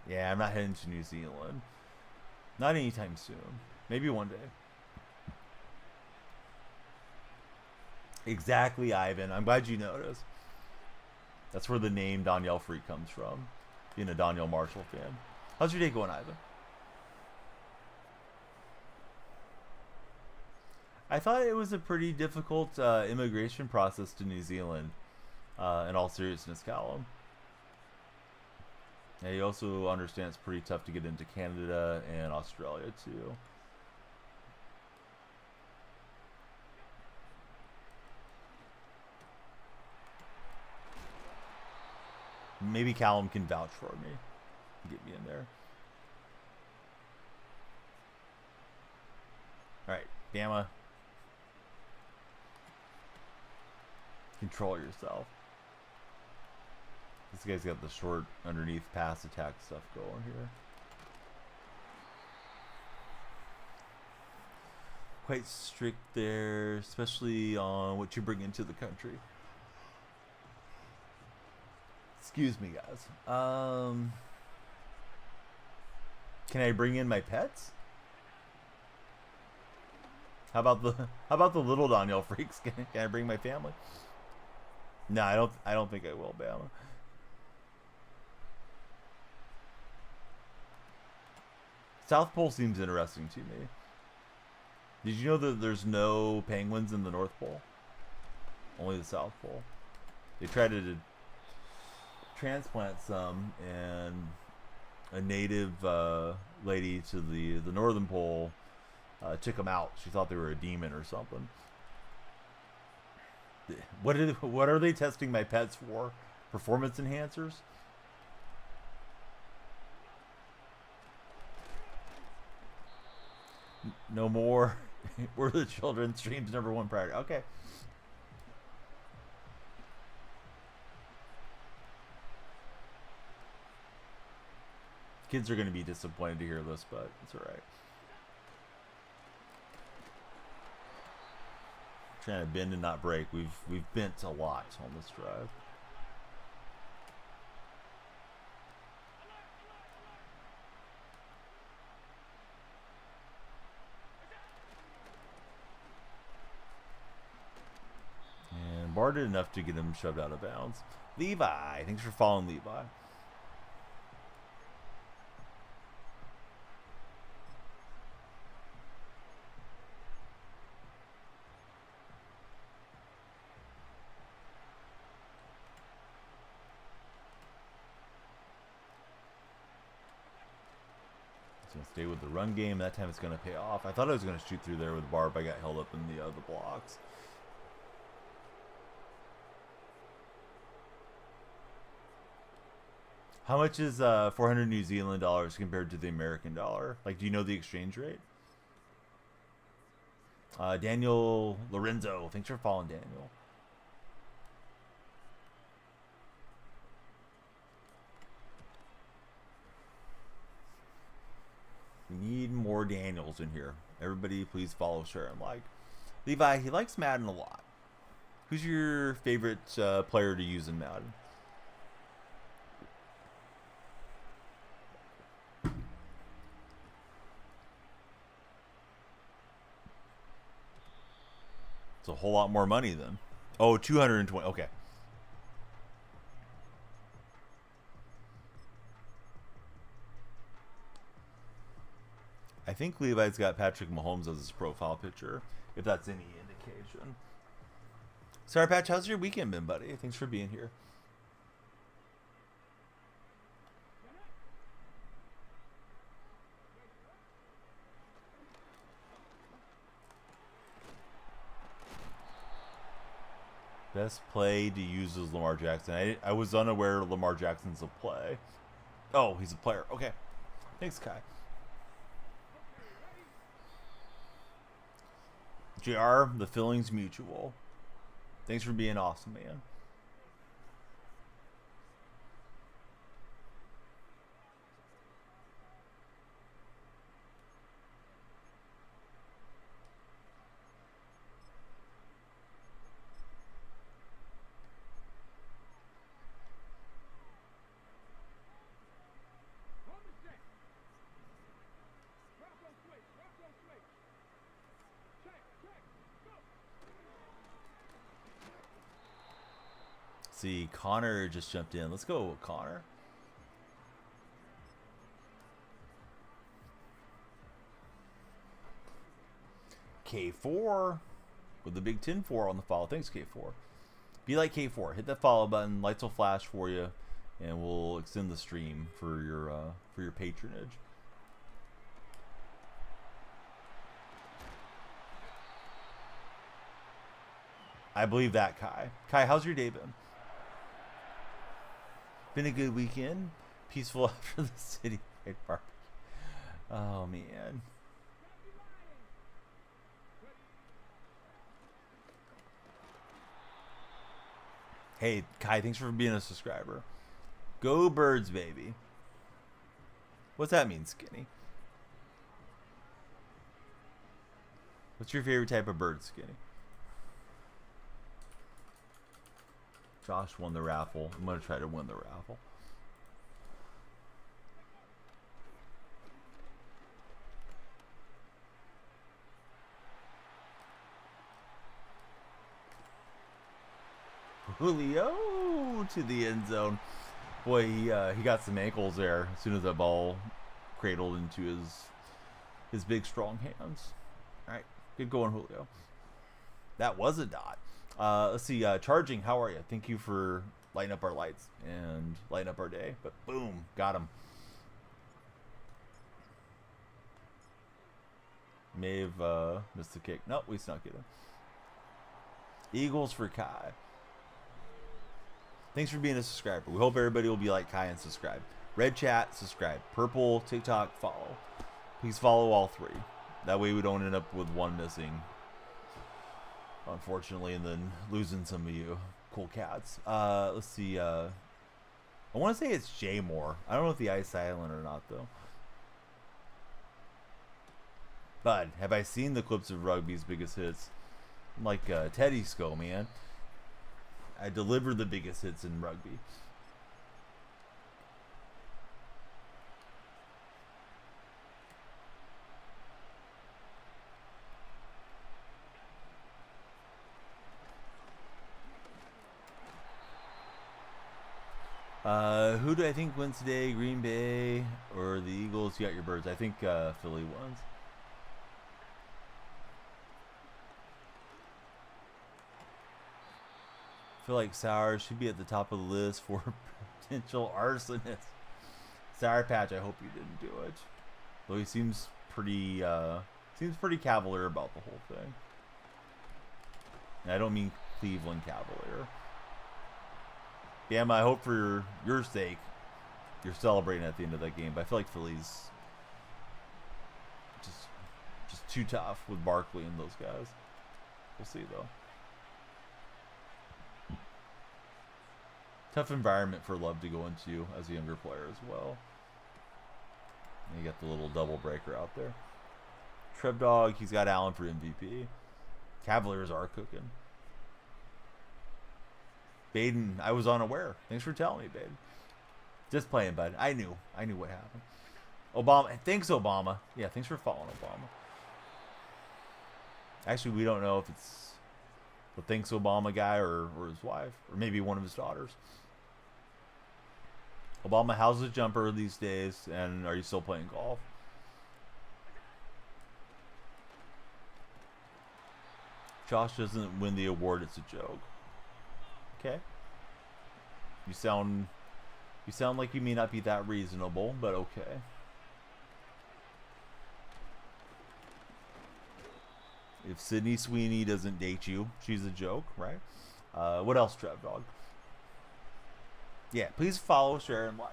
Yeah, I'm not heading to New Zealand. Not anytime soon. Maybe one day. Exactly, Ivan. I'm glad you noticed. That's where the name Danielle Freak comes from. Being a Danielle Marshall fan. How's your day going, Ivan? I thought it was a pretty difficult immigration process to New Zealand. In all seriousness, Callum. Yeah, you also understand it's pretty tough to get into Canada and Australia, too. Maybe Callum can vouch for me. Get me in there. Alright, Bama. Control yourself. This guy's got the short underneath pass attack stuff going here. Quite strict there, especially on what you bring into the country. Excuse me, guys. Can I bring in my pets? How about the little Danielle Freaks? Can I bring my family? No, I don't think I will, Bama. South Pole seems interesting to me. Did you know that there's no penguins in the North Pole? Only the South Pole. They tried to transplant some, and a native lady to the Northern Pole took them out. She thought they were a demon or something. What are they testing my pets for? Performance enhancers? No more We're the children. Stream's #1 priority. Okay. Kids are going to be disappointed to hear this, but it's all right. Trying to bend and not break. We've bent a lot on this drive. And Barr did enough to get him shoved out of bounds. Levi, thanks for following Levi. Stay with the run game. That time it's going to pay off. I thought I was going to shoot through there with Barb. I got held up in the blocks. How much is 400 New Zealand dollars compared to the American dollar? Like, do you know the exchange rate? Daniel Lorenzo. Thanks for following, Daniel. We need more Daniels in here. Everybody, please follow, share, and like. Levi, he likes Madden a lot. Who's your favorite player to use in Madden? It's a whole lot more money then. Oh, 220. Okay. I think Levi's got Patrick Mahomes as his profile picture, if that's any indication. Sorry, Patch, how's your weekend been, buddy? Thanks for being here. Best play to use is Lamar Jackson. I was unaware Lamar Jackson's a play. Oh, he's a player. Okay. Thanks, Kai. JR, the feeling's mutual. Thanks for being awesome, man. See, Connor just jumped in. Let's go, Connor. K4 with the big 10-4 on the follow. Thanks, K4. Be like K4. Hit that follow button. Lights will flash for you, and we'll extend the stream for your patronage. I believe that, Kai. Kai, how's your day been? Been a good weekend. Peaceful after the city park. Oh, man. Hey, Kai, thanks for being a subscriber. Go Birds, baby. What's that mean, Skinny? What's your favorite type of bird, Skinny? Josh won the raffle. I'm going to try to win the raffle. Julio to the end zone. Boy, he got some ankles there as soon as that ball cradled into his big, strong hands. All right, good going, Julio. That was a dot. Let's see, Charging, how are you? Thank you for lighting up our lights and lighting up our day. But boom, got him. May have missed the kick. Nope, we snuck it in. Eagles for Kai. Thanks for being a subscriber. We hope everybody will be like Kai and subscribe. Red chat, subscribe. Purple, TikTok, follow. Please follow all three. That way we don't end up with one missing, unfortunately, and then losing some of you cool cats. Let's see. I want to say it's Jay Moore. I don't know if the Ice Island or not, though. Bud, have I seen the clips of Rugby's biggest hits? I'm like Teddy Sco, man. I deliver the biggest hits in Rugby. Who do I think wins today? Green Bay or the Eagles? You got your birds. I think Philly wins. I feel like Sour should be at the top of the list for potential arsonist. Sour Patch, I hope you didn't do it. Though he seems pretty cavalier about the whole thing. And I don't mean Cleveland cavalier. Bama, I hope for your sake you're celebrating at the end of that game. But I feel like Philly's just too tough with Barkley and those guys. We'll see though. Tough environment for Love to go into as a younger player as well. And you got the little double breaker out there. Trev Dog, he's got Allen for MVP. Cavaliers are cooking. Baden, I was unaware. Thanks for telling me, Baden. Just playing, bud. I knew what happened. Obama, thanks, Obama. Yeah, thanks for following Obama. Actually, we don't know if it's the thanks Obama guy or his wife, or maybe one of his daughters. Obama, how's the jumper these days, and are you still playing golf? Josh doesn't win the award, it's a joke. Okay. You sound like you may not be that reasonable, but okay. If Sydney Sweeney doesn't date you, she's a joke, right? What else, Trev Dog? Yeah, please follow, share, and like.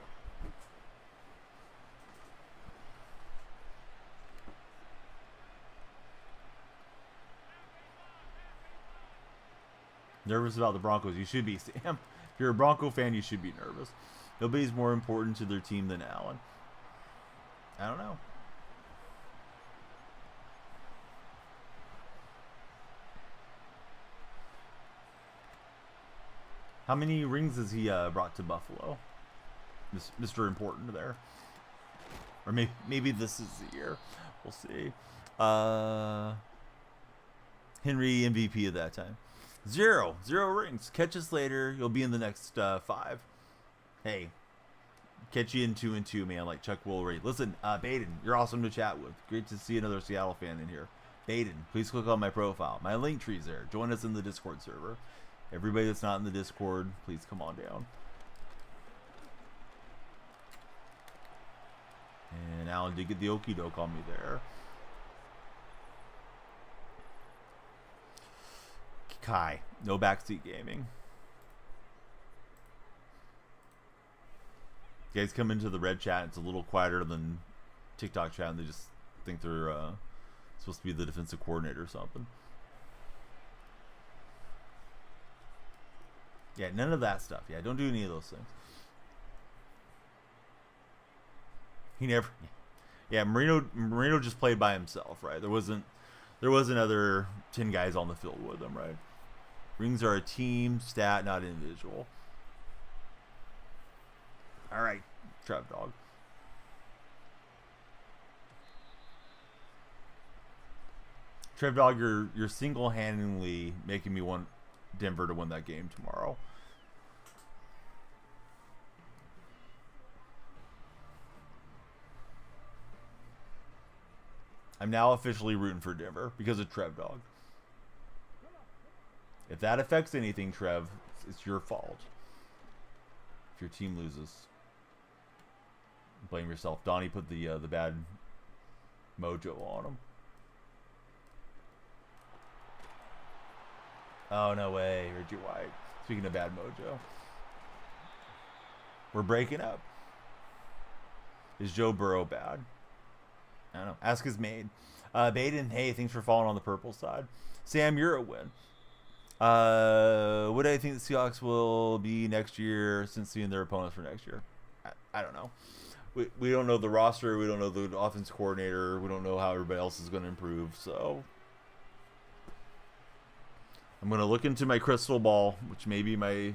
Nervous about the Broncos? You should be, Sam. If you're a Bronco fan, you should be nervous. Nobody's more important to their team than Allen. I don't know. How many rings has he brought to Buffalo? Mr. Important there. Or maybe this is the year. We'll see. Henry MVP at that time. Zero rings. Catch us later. You'll be in the next 5. Hey, catch you in 2 and 2, man, like Chuck Woolery. Listen, Baden, you're awesome to chat with. Great to see another Seattle fan in here. Baden, please click on my profile. My link tree's there. Join us in the Discord server. Everybody that's not in the Discord, please come on down. And Alan did get the okie doke on me there. Kai, no backseat gaming. You guys come into the red chat, it's a little quieter than TikTok chat, and they just think they're supposed to be the defensive coordinator or something. Yeah, none of that stuff. Yeah, don't do any of those things. He never. Yeah, Marino just played by himself, right? There wasn't other 10 guys on the field with him, right? Rings are a team stat, not individual. All right, Trev Dog. Trev Dog, you're single-handedly making me want Denver to win that game tomorrow. I'm now officially rooting for Denver because of Trev Dog. If that affects anything, Trev, it's your fault. If your team loses, blame yourself. Donnie put the bad mojo on him. Oh, no way, Reggie White. Speaking of bad mojo. We're breaking up. Is Joe Burrow bad? I don't know. Ask is made. Baden, hey, thanks for following on the purple side. Sam, you're a win. What do I think the Seahawks will be next year since seeing their opponents for next year? I don't know. We don't know the roster. We don't know the offense coordinator. We don't know how everybody else is going to improve. So I'm going to look into my crystal ball, which may be my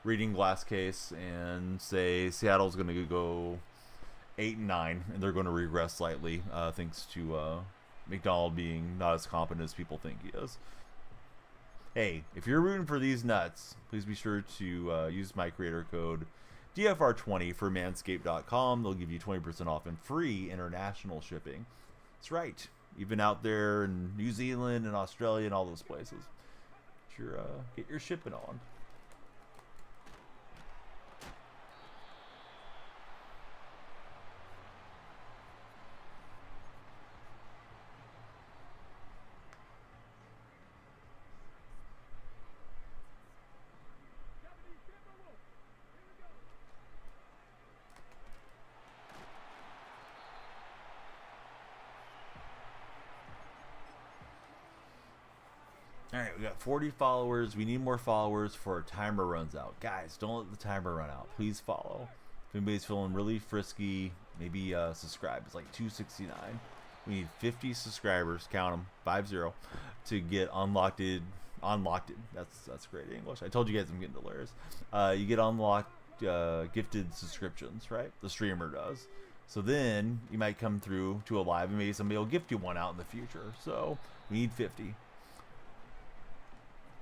reading glass case, and say Seattle's going to go 8-9, and they're going to regress slightly, thanks to McDonald being not as competent as people think he is. Hey, if you're rooting for these nuts, please be sure to use my creator code DFR20 for manscaped.com. They'll give you 20% off and free international shipping. That's right. Even out there in New Zealand and Australia and all those places. Get your shipping on. Alright, we got 40 followers. We need more followers before our timer runs out. Guys, don't let the timer run out. Please follow. If anybody's feeling really frisky, maybe subscribe. It's like 269. We need 50 subscribers, count them, 50, to get unlocked. That's great English. I told you guys I'm getting delirious. You get unlocked gifted subscriptions, right? The streamer does. So then you might come through to a live and maybe somebody will gift you one out in the future. So we need 50.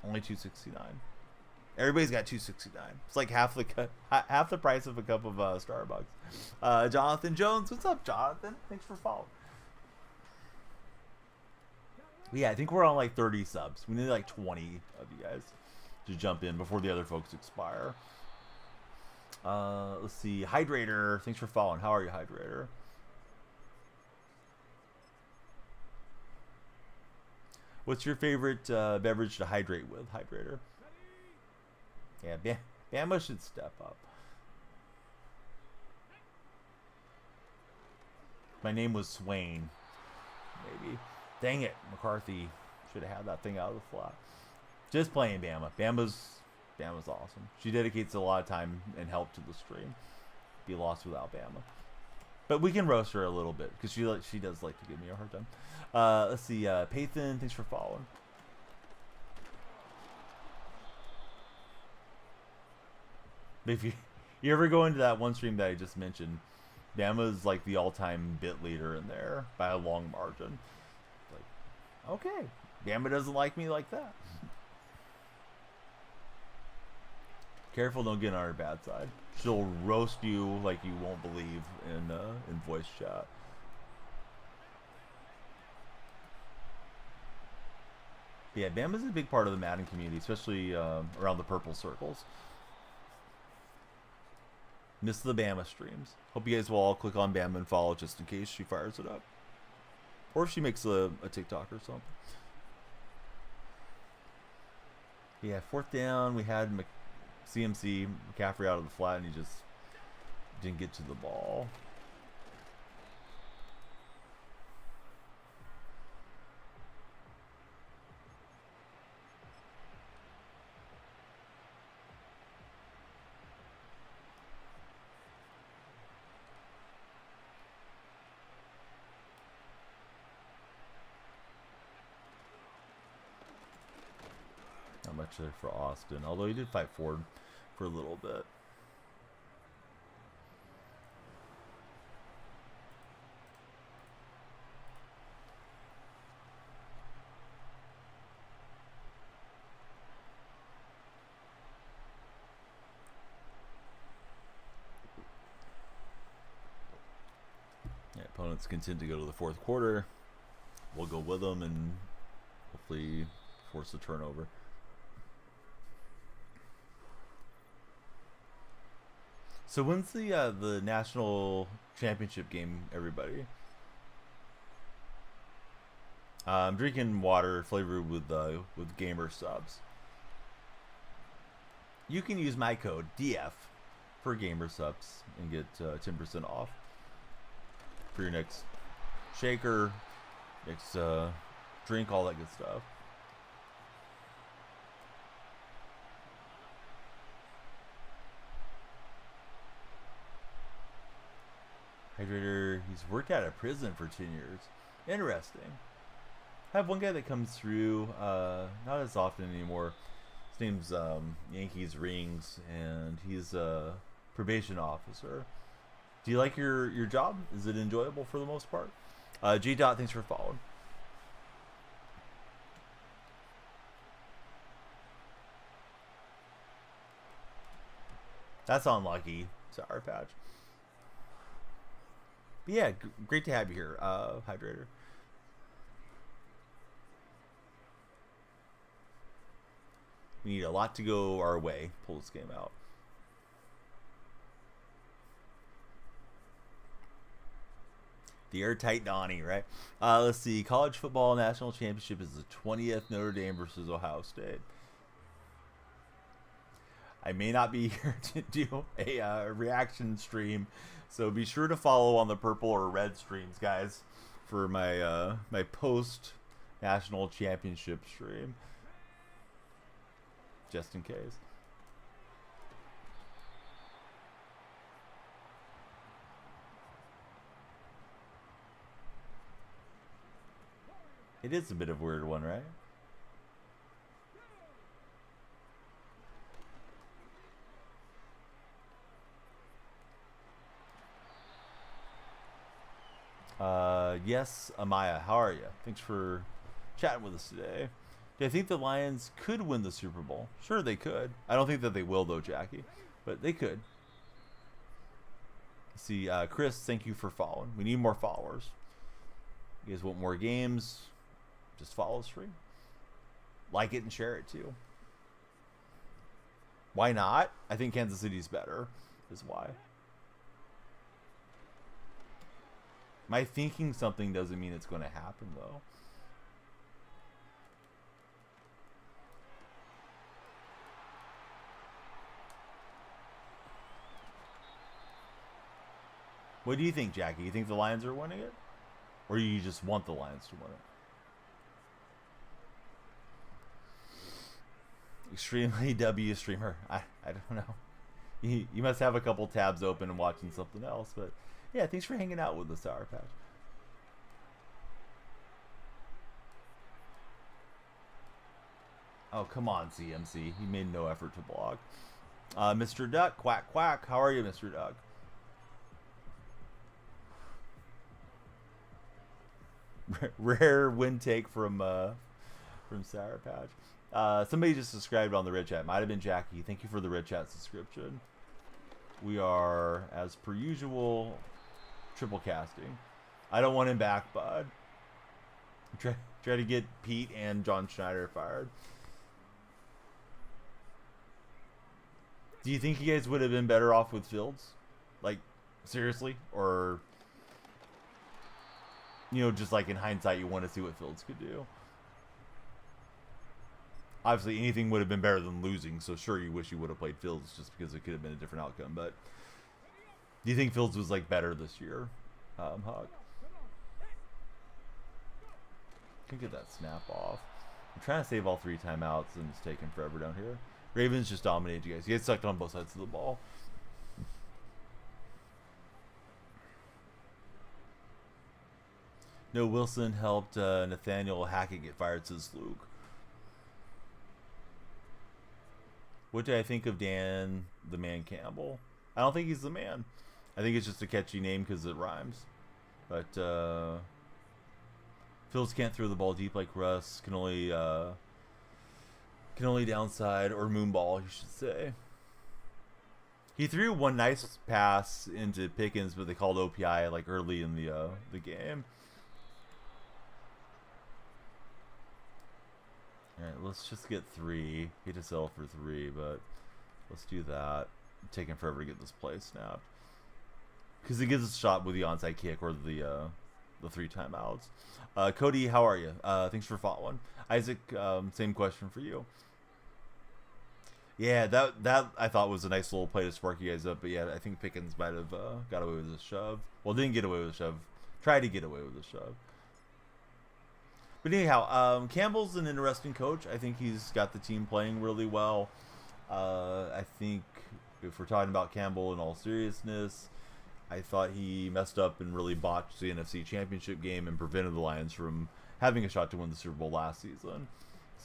Only 269. Everybody's got 269. It's like half the price of a cup of Starbucks. Jonathan Jones, what's up, Jonathan? Thanks for following. Yeah, I think we're on like 30 subs. We need like 20 of you guys to jump in before the other folks expire. Let's see. Hydrator, thanks for following. How are you, Hydrator? What's your favorite beverage to hydrate with, Hydrator? Yeah, Bama should step up. My name was Swain. Maybe. Dang it, McCarthy should have had that thing out of the flat. Just playing Bama. Bama's awesome. She dedicates a lot of time and help to the stream. Be lost without Bama. But we can roast her a little bit because she does like to give me a hard time. Let's see. Pathan, thanks for following. If you ever go into that one stream that I just mentioned, Bama's like the all-time bit leader in there by a long margin. Like, okay, Bama doesn't like me like that. Careful, don't get on her bad side. She'll roast you like you won't believe in voice chat. Yeah, Bama's a big part of the Madden community, especially around the purple circles. Miss the Bama streams. Hope you guys will all click on Bama and follow just in case she fires it up. Or if she makes a TikTok or something. Yeah, fourth down, we had CMC, McCaffrey out of the flat, and he just didn't get to the ball. Not much there for Austin, although he did fight Ford for a little bit. Yeah, opponents continue to go to the fourth quarter. We'll go with them and hopefully force a turnover. So when's the national championship game, everybody? I'm drinking water flavored with gamer subs. You can use my code DF for gamer subs and get 10% off for your next shaker, mix drink, all that good stuff. Hydrator, he's worked out of prison for 10 years. Interesting. I have one guy that comes through, not as often anymore. His name's Yankees Rings, and he's a probation officer. Do you like your job? Is it enjoyable for the most part? G Dot, thanks for following. That's unlucky, Sour Patch. But yeah, great to have you here, Hydrator. We need a lot to go our way. Pull this game out. The airtight Donnie, right? Let's see. College football national championship is the 20th. Notre Dame versus Ohio State. I may not be here to do a reaction stream, so be sure to follow on the purple or red streams, guys, for my my post national championship stream, just in case. It is a bit of a weird one, right? Yes, Amaya, how are you? Thanks for chatting with us today. Do you think the Lions could win the Super Bowl? Sure, they could. I don't think that they will, though, Jackie, but they could. See, Chris, thank you for following. We need more followers. You guys want more games? Just follow the stream. Like it and share it, too. Why not? I think Kansas City's better, is why. My thinking something doesn't mean it's going to happen, though. What do you think, Jackie? You think the Lions are winning it? Or do you just want the Lions to win it? Extremely W streamer. I don't know. You must have a couple tabs open and watching something else, but yeah, thanks for hanging out with the Sour Patch. Oh, come on, CMC. He made no effort to block. Mr. Duck, quack, quack. How are you, Mr. Duck? Rare win take from Sour Patch. Somebody just subscribed on the Red Chat. Might have been Jackie. Thank you for the Red Chat subscription. We are, as per usual, triple casting. I don't want him back, bud. Try to get Pete and John Schneider fired. Do you think you guys would have been better off with Fields? Like, seriously? Or, you know, just like in hindsight, you want to see what Fields could do? Obviously, anything would have been better than losing, so sure, you wish you would have played Fields just because it could have been a different outcome. But do you think Fields was, like, better this year, Hug? Can get that snap off. I'm trying to save all 3 timeouts, and it's taking forever down here. Ravens just dominated you guys. You guys sucked on both sides of the ball. No, Wilson helped Nathaniel Hackett get fired, says Luke. What do I think of Dan the Man Campbell? I don't think he's the man. I think it's just a catchy name because it rhymes. But Fields can't throw the ball deep like Russ. Can only downside or moonball, you should say. He threw one nice pass into Pickens, but they called OPI like early in the game. All right, let's just get 3. Hate to sell for 3, but let's do that. I'm taking forever to get this play snapped because it gives us a shot with the onside kick or the 3 timeouts. Cody, how are you? Thanks for following. Isaac, same question for you. Yeah, that I thought was a nice little play to spark you guys up, but yeah, I think Pickens might have got away with a shove. Well, didn't get away with a shove. Try to get away with a shove. But anyhow, Campbell's an interesting coach. I think he's got the team playing really well. I think if we're talking about Campbell in all seriousness, I thought he messed up and really botched the NFC Championship game and prevented the Lions from having a shot to win the Super Bowl last season.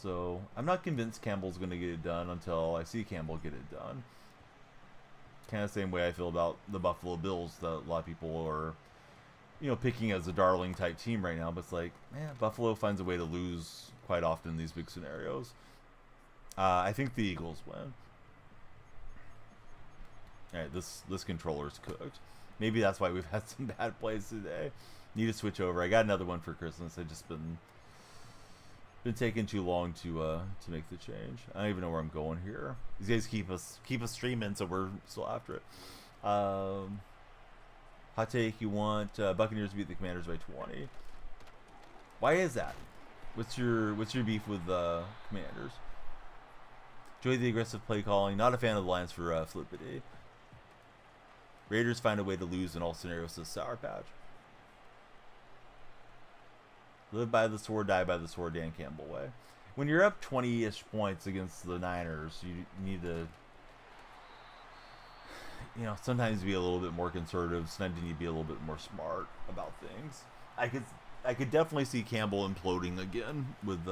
So I'm not convinced Campbell's going to get it done until I see Campbell get it done. Kind of the same way I feel about the Buffalo Bills, that a lot of people are, picking as a darling type team right now. But it's like, man, Buffalo finds a way to lose quite often in these big scenarios. I think the Eagles win. All right, this controller's cooked. Maybe that's why we've had some bad plays today. Need to switch over. I got another one for Christmas. I just been taking too long to make the change. I don't even know where I'm going here. These guys keep us streaming, so we're still after it. Hot take: you want Buccaneers to beat the Commanders by 20? Why is that? What's your beef with Commanders? Enjoy the aggressive play calling. Not a fan of the Lions for flippity. Raiders find a way to lose in all scenarios, says Sour Patch. Live by the sword, die by the sword, Dan Campbell way. When you're up 20-ish points against the Niners, you need to, sometimes be a little bit more conservative. Sometimes you need to be a little bit more smart about things. I could definitely see Campbell imploding again with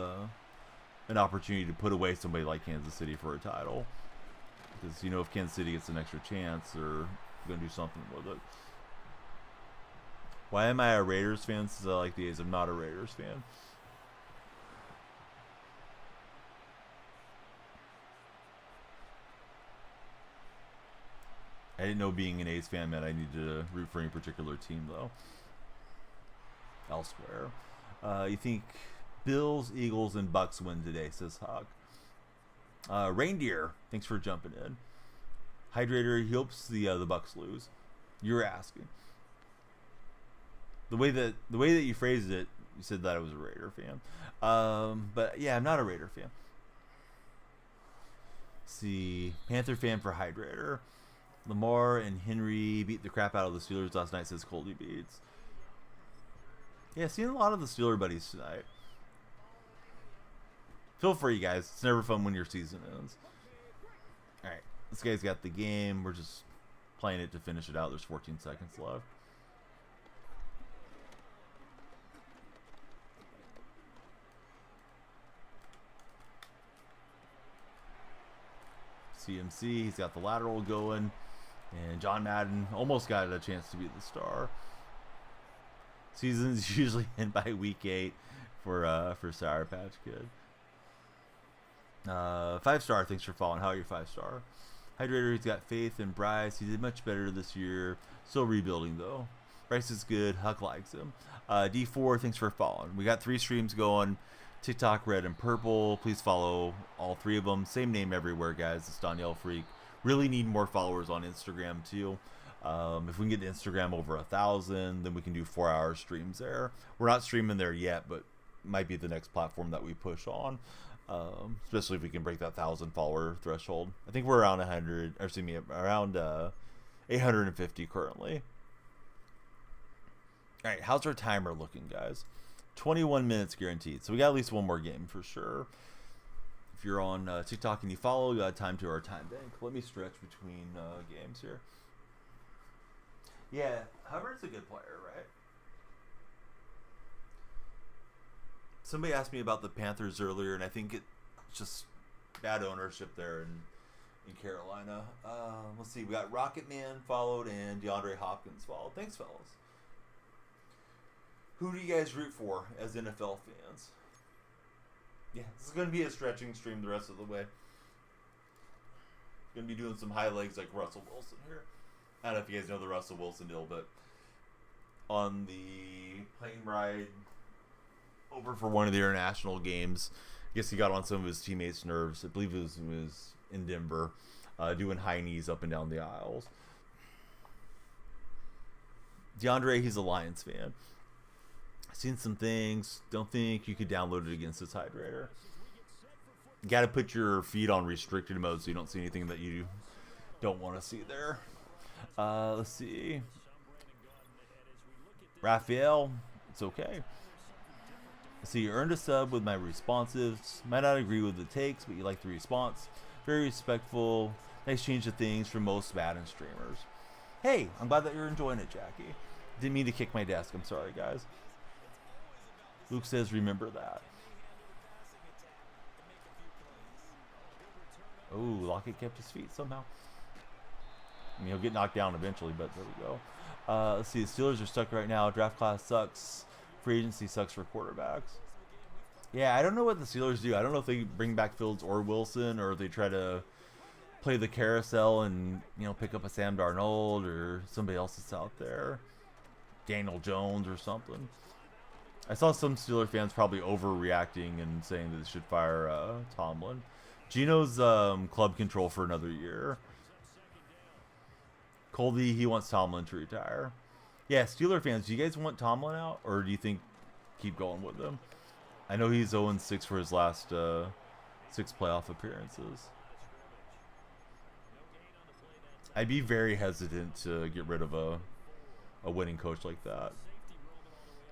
an opportunity to put away somebody like Kansas City for a title. Because, if Kansas City gets an extra chance, they're going to do something with it. Why am I a Raiders fan? Since I like the A's, I'm not a Raiders fan. I didn't know being an A's fan meant I needed to root for any particular team, though. Elsewhere. You think Bills, Eagles, and Bucks win today, says Hawk. Reindeer, thanks for jumping in. Hydrator, he hopes the Bucks lose. You're asking. The way that you phrased it, you said that I was a Raider fan. But yeah, I'm not a Raider fan. Let's see, Panther fan for Hydrator. Lamar and Henry beat the crap out of the Steelers last night, says Coldy Beats. Yeah, seeing a lot of the Steeler buddies tonight. Feel free, guys. It's never fun when your season ends. All right, this guy's got the game. We're just playing it to finish it out. There's 14 seconds left. CMC, he's got the lateral going, and John Madden almost got a chance to be the star. Seasons usually end by week 8 for Sour Patch Kid. 5-star, thanks for following. How are you, 5-star? Hydrator, he's got faith in Bryce. He did much better this year. Still rebuilding though. Bryce is good. Huck likes him. D4, thanks for following. We got 3 streams going. TikTok, Red and Purple. Please follow all 3 of them. Same name everywhere, guys. It's Danielle Freak. Really need more followers on Instagram too. If we can get Instagram over 1,000, then we can do 4-hour streams there. We're not streaming there yet, but might be the next platform that we push on. Especially if we can break that 1,000 follower threshold. I think we're around around 850 currently. All right, how's our timer looking, guys? 21 minutes guaranteed. So we got at least one more game for sure. If you're on TikTok and you follow, you got time to our time bank. Let me stretch between games here. Yeah, Hubbard's a good player, right? Somebody asked me about the Panthers earlier, and I think it's just bad ownership there in Carolina. Let's see. We got Rocket Man followed and DeAndre Hopkins followed. Thanks, fellas. Who do you guys root for as NFL fans? Yeah, this is going to be a stretching stream the rest of the way. Going to be doing some high legs like Russell Wilson here. I don't know if you guys know the Russell Wilson deal, but on the plane ride over for one of the international games, I guess he got on some of his teammates' nerves. I believe it was in Denver, doing high knees up and down the aisles. DeAndre, he's a Lions fan. Seen some things. Don't think you could download it against this hydrator. You got to put your feed on restricted mode so you don't see anything that you don't want to see there. Let's see. Raphael, it's okay. So you earned a sub with my responsives. Might not agree with the takes, but you like the response. Very respectful. Nice change of things for most Madden streamers. Hey, I'm glad that you're enjoying it, Jackie. Didn't mean to kick my desk. I'm sorry, guys. Luke says, remember that. Oh, Lockett kept his feet somehow. I mean, he'll get knocked down eventually, but there we go. Let's see. The Steelers are stuck right now. Draft class sucks. Free agency sucks for quarterbacks. Yeah, I don't know what the Steelers do. I don't know if they bring back Fields or Wilson, or if they try to play the carousel and, you know, pick up a Sam Darnold or somebody else that's out there. Daniel Jones or something. I saw some Steeler fans probably overreacting and saying that they should fire Tomlin. Gino's club control for another year. Colby, he wants Tomlin to retire. Yeah, Steeler fans, do you guys want Tomlin out, or do you think keep going with him? I know he's 0-6 for his last 6 playoff appearances. I'd be very hesitant to get rid of a winning coach like that.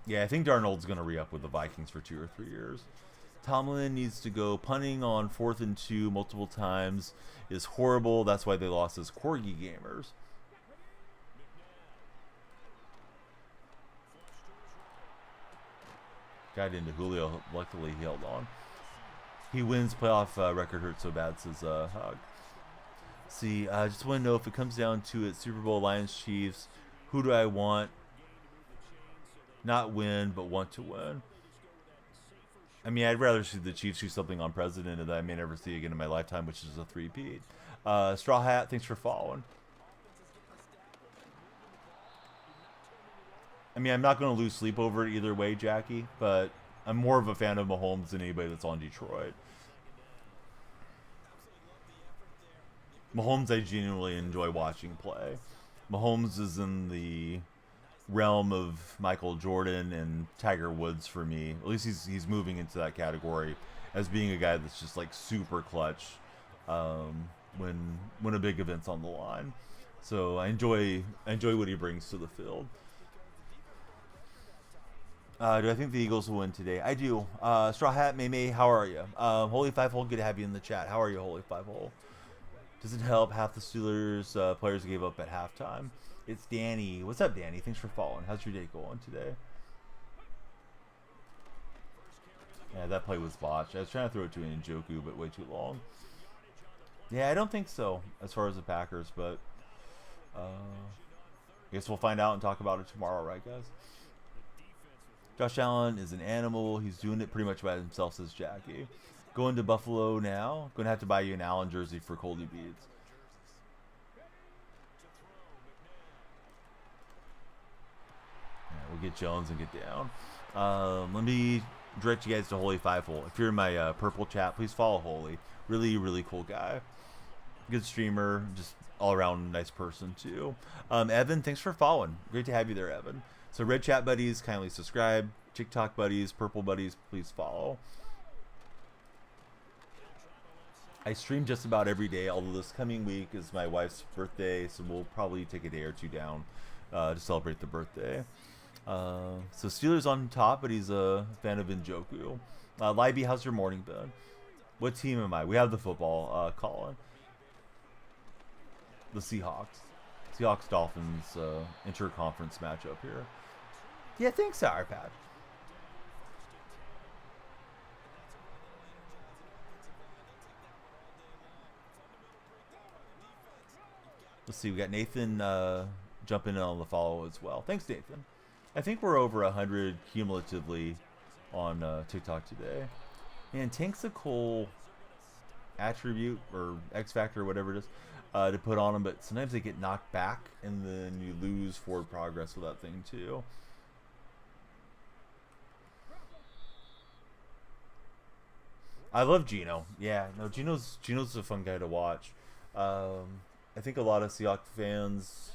Yeah, I think Darnold's going to re-up with the Vikings for 2 or 3 years. Tomlin needs to go. Punting on 4th and 2 multiple times is horrible. That's why they lost as Corgi gamers. Got into Julio. Luckily, he held on. He wins. Playoff record hurts so bad, says Hug. See, I just want to know if it comes down to it, Super Bowl, Lions, Chiefs, who do I want? Not win, but want to win. I mean, I'd rather see the Chiefs do something on President that I may never see again in my lifetime, which is a 3-peat. Straw Hat, thanks for following. I mean, I'm not going to lose sleep over it either way, Jackie, but I'm more of a fan of Mahomes than anybody that's on Detroit. Mahomes, I genuinely enjoy watching play. Mahomes is in the realm of Michael Jordan and Tiger Woods for me. At least he's moving into that category as being a guy that's just like super clutch when a big event's on the line. So I enjoy what he brings to the field. Do I think the Eagles will win today? I do. Straw Hat, May, how are you? Holy Five Hole, good to have you in the chat. How are you, Holy Five Hole? Does it help? Half the Steelers players gave up at halftime. It's Danny. What's up, Danny? Thanks for following. How's your day going today? Yeah, that play was botched. I was trying to throw it to an Njoku, but way too long. Yeah, I don't think so as far as the Packers, but I guess we'll find out and talk about it tomorrow, right, guys? Josh Allen is an animal. He's doing it pretty much by himself, says Jackie. Going to Buffalo now. Going to have to buy you an Allen jersey for Coldy Beads. We'll get Jones and get down. Let me direct you guys to Holy Five Hole. If you're in my purple chat, please follow Holy. Really, really cool guy. Good streamer. Just all around nice person too. Evan, thanks for following. Great to have you there, Evan. So red chat buddies, kindly subscribe. TikTok buddies, purple buddies, please follow. I stream just about every day, although this coming week is my wife's birthday, so we'll probably take a day or two down to celebrate the birthday. So Steelers on top, but he's a fan of Njoku. Libby, how's your morning been? What team am I? We have the football, Colin. The Seahawks. Seahawks-Dolphins inter-conference matchup here. Yeah, thanks, Sour Patch. Let's see, we got Nathan jumping in on the follow as well. Thanks, Nathan. I think we're over 100 cumulatively on TikTok today. And Tank's a cool attribute or X factor or whatever it is to put on them, but sometimes they get knocked back and then you lose forward progress with that thing too. I love Gino. Yeah, no, Gino's a fun guy to watch. I think a lot of Seahawks fans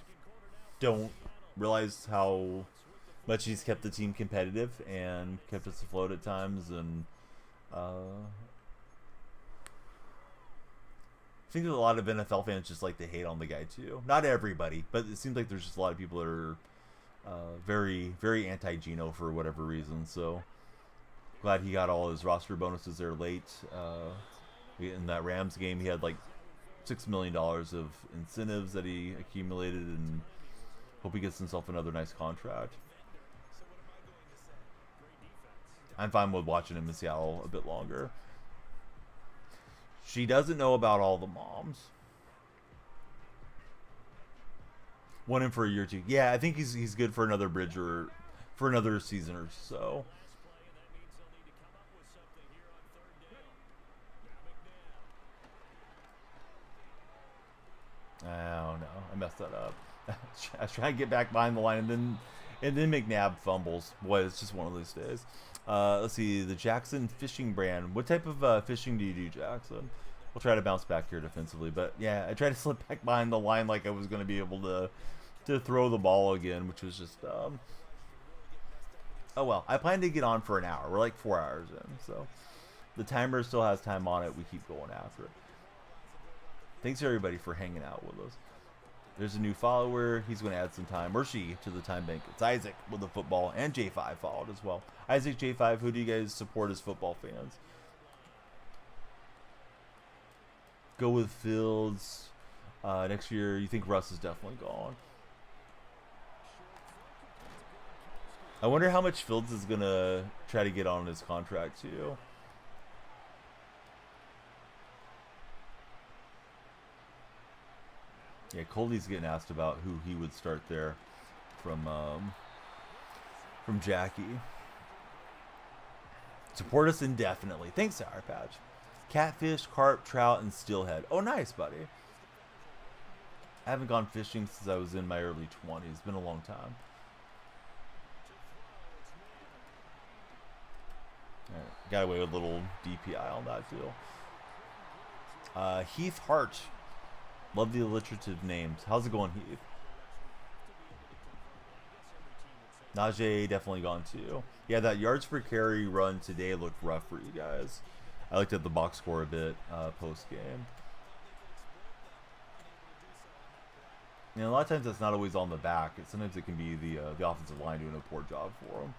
don't realize how much he's kept the team competitive and kept us afloat at times, and I think that a lot of NFL fans just like to hate on the guy too. Not everybody, but it seems like there's just a lot of people that are Very, very anti-Geno for whatever reason. So glad he got all his roster bonuses there late. In that Rams game, he had like $6 million of incentives that he accumulated, and hope he gets himself another nice contract. I'm fine with watching him in Seattle a bit longer. She doesn't know about all the moms. Want him for a year or two. Yeah, I think he's good for another bridge or for another season or so. Oh no, I messed that up. I was trying to get back behind the line, and then McNabb fumbles. Boy, it's just one of those days. Let's see, the Jackson fishing brand. What type of fishing do you do, Jackson? We'll try to bounce back here defensively, but yeah, I tried to slip back behind the line like I was going to be able to throw the ball again, which was just oh well. I plan to get on for an hour. We're like 4 hours in, so the timer still has time on it. We keep going after it. Thanks everybody for hanging out with us. There's a new follower. He's going to add some time, or she, to the time bank. It's Isaac with the football, and J5 followed as well. Isaac, J5, who do you guys support as football fans? Go with Fields. Next year, you think Russ is definitely gone. I wonder how much Fields is going to try to get on his contract, too. Yeah, Coley's getting asked about who he would start there from Jackie. Support us indefinitely. Thanks, Sour Patch. Catfish, carp, trout, and steelhead. Oh, nice, buddy. I haven't gone fishing since I was in my early 20s. It's been a long time. Right, got away with a little DPI on that deal. Heath Hart. Love the alliterative names. How's it going, Heath? Najee definitely gone too. Yeah, that yards per carry run today looked rough for you guys. I looked at the box score a bit post game. You know, a lot of times that's not always on the back. Sometimes it can be the offensive line doing a poor job for them.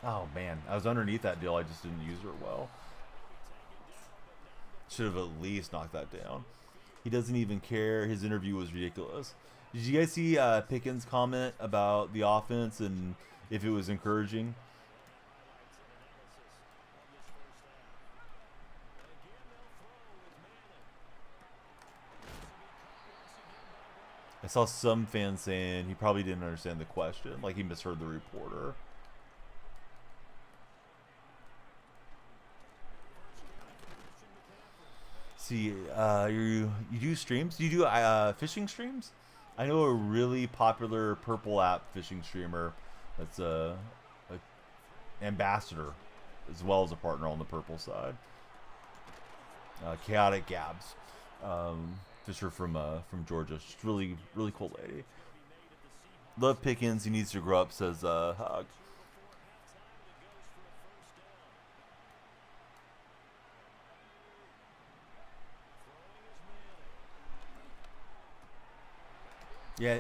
Oh man, I was underneath that deal. I just didn't use her well. Should have at least knocked that down. He doesn't even care. His interview was ridiculous. Did you guys see Pickens' comment about the offense and if it was encouraging? I saw some fans saying he probably didn't understand the question, like he misheard the reporter. See, you do streams? Do you do fishing streams? I know a really popular purple app fishing streamer that's a ambassador as well as a partner on the purple side. Chaotic Gabs, fisher from Georgia. She's really cool lady. Love Pickens. He needs to grow up. Says Hug. Yeah,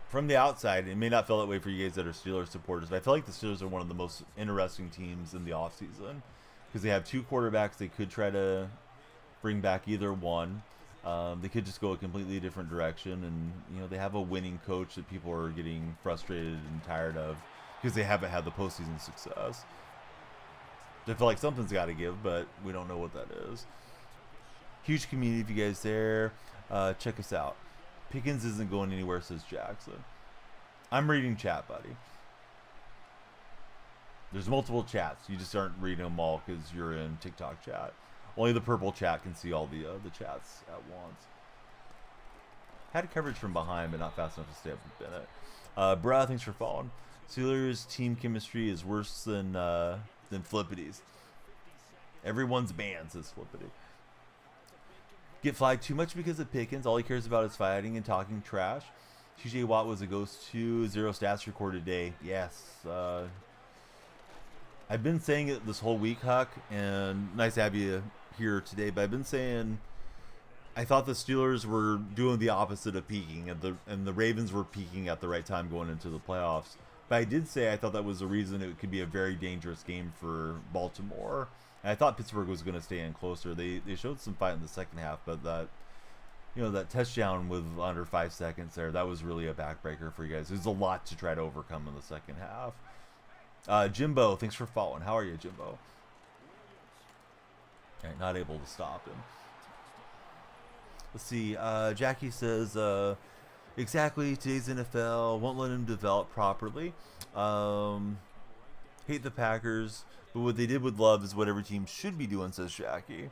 from the outside, it may not feel that way for you guys that are Steelers supporters, but I feel like the Steelers are one of the most interesting teams in the offseason because they have two quarterbacks. They could try to bring back either one. They could just go a completely different direction, and you know they have a winning coach that people are getting frustrated and tired of because they haven't had the postseason success. I feel like something's got to give, but we don't know what that is. Huge community of you guys there. Check us out. Pickens isn't going anywhere, says Jackson. I'm reading chat, buddy. There's multiple chats. You just aren't reading them all because you're in TikTok chat. Only the purple chat can see all the chats at once. Had coverage from behind, but not fast enough to stay up with Bennett. Bruh, thanks for following. Steelers team chemistry is worse than Flippity's. Everyone's banned, says Flippity. Get flagged too much because of Pickens. All he cares about is fighting and talking trash. TJ Watt was a ghost too. 0 stats recorded today. Yes. I've been saying it this whole week, Huck, and nice to have you here today, but I've been saying I thought the Steelers were doing the opposite of peaking, and the Ravens were peaking at the right time going into the playoffs. But I did say I thought that was the reason it could be a very dangerous game for Baltimore. And I thought Pittsburgh was going to stay in closer. They showed some fight in the second half, but that touchdown with under 5 seconds there, that was really a backbreaker for you guys. There's a lot to try to overcome in the second half. Jimbo, thanks for following. How are you, Jimbo? All right, not able to stop him. Let's see. Jackie says, exactly, today's NFL won't let him develop properly. Hate the Packers, but what they did with Love is what every team should be doing, says Jackie.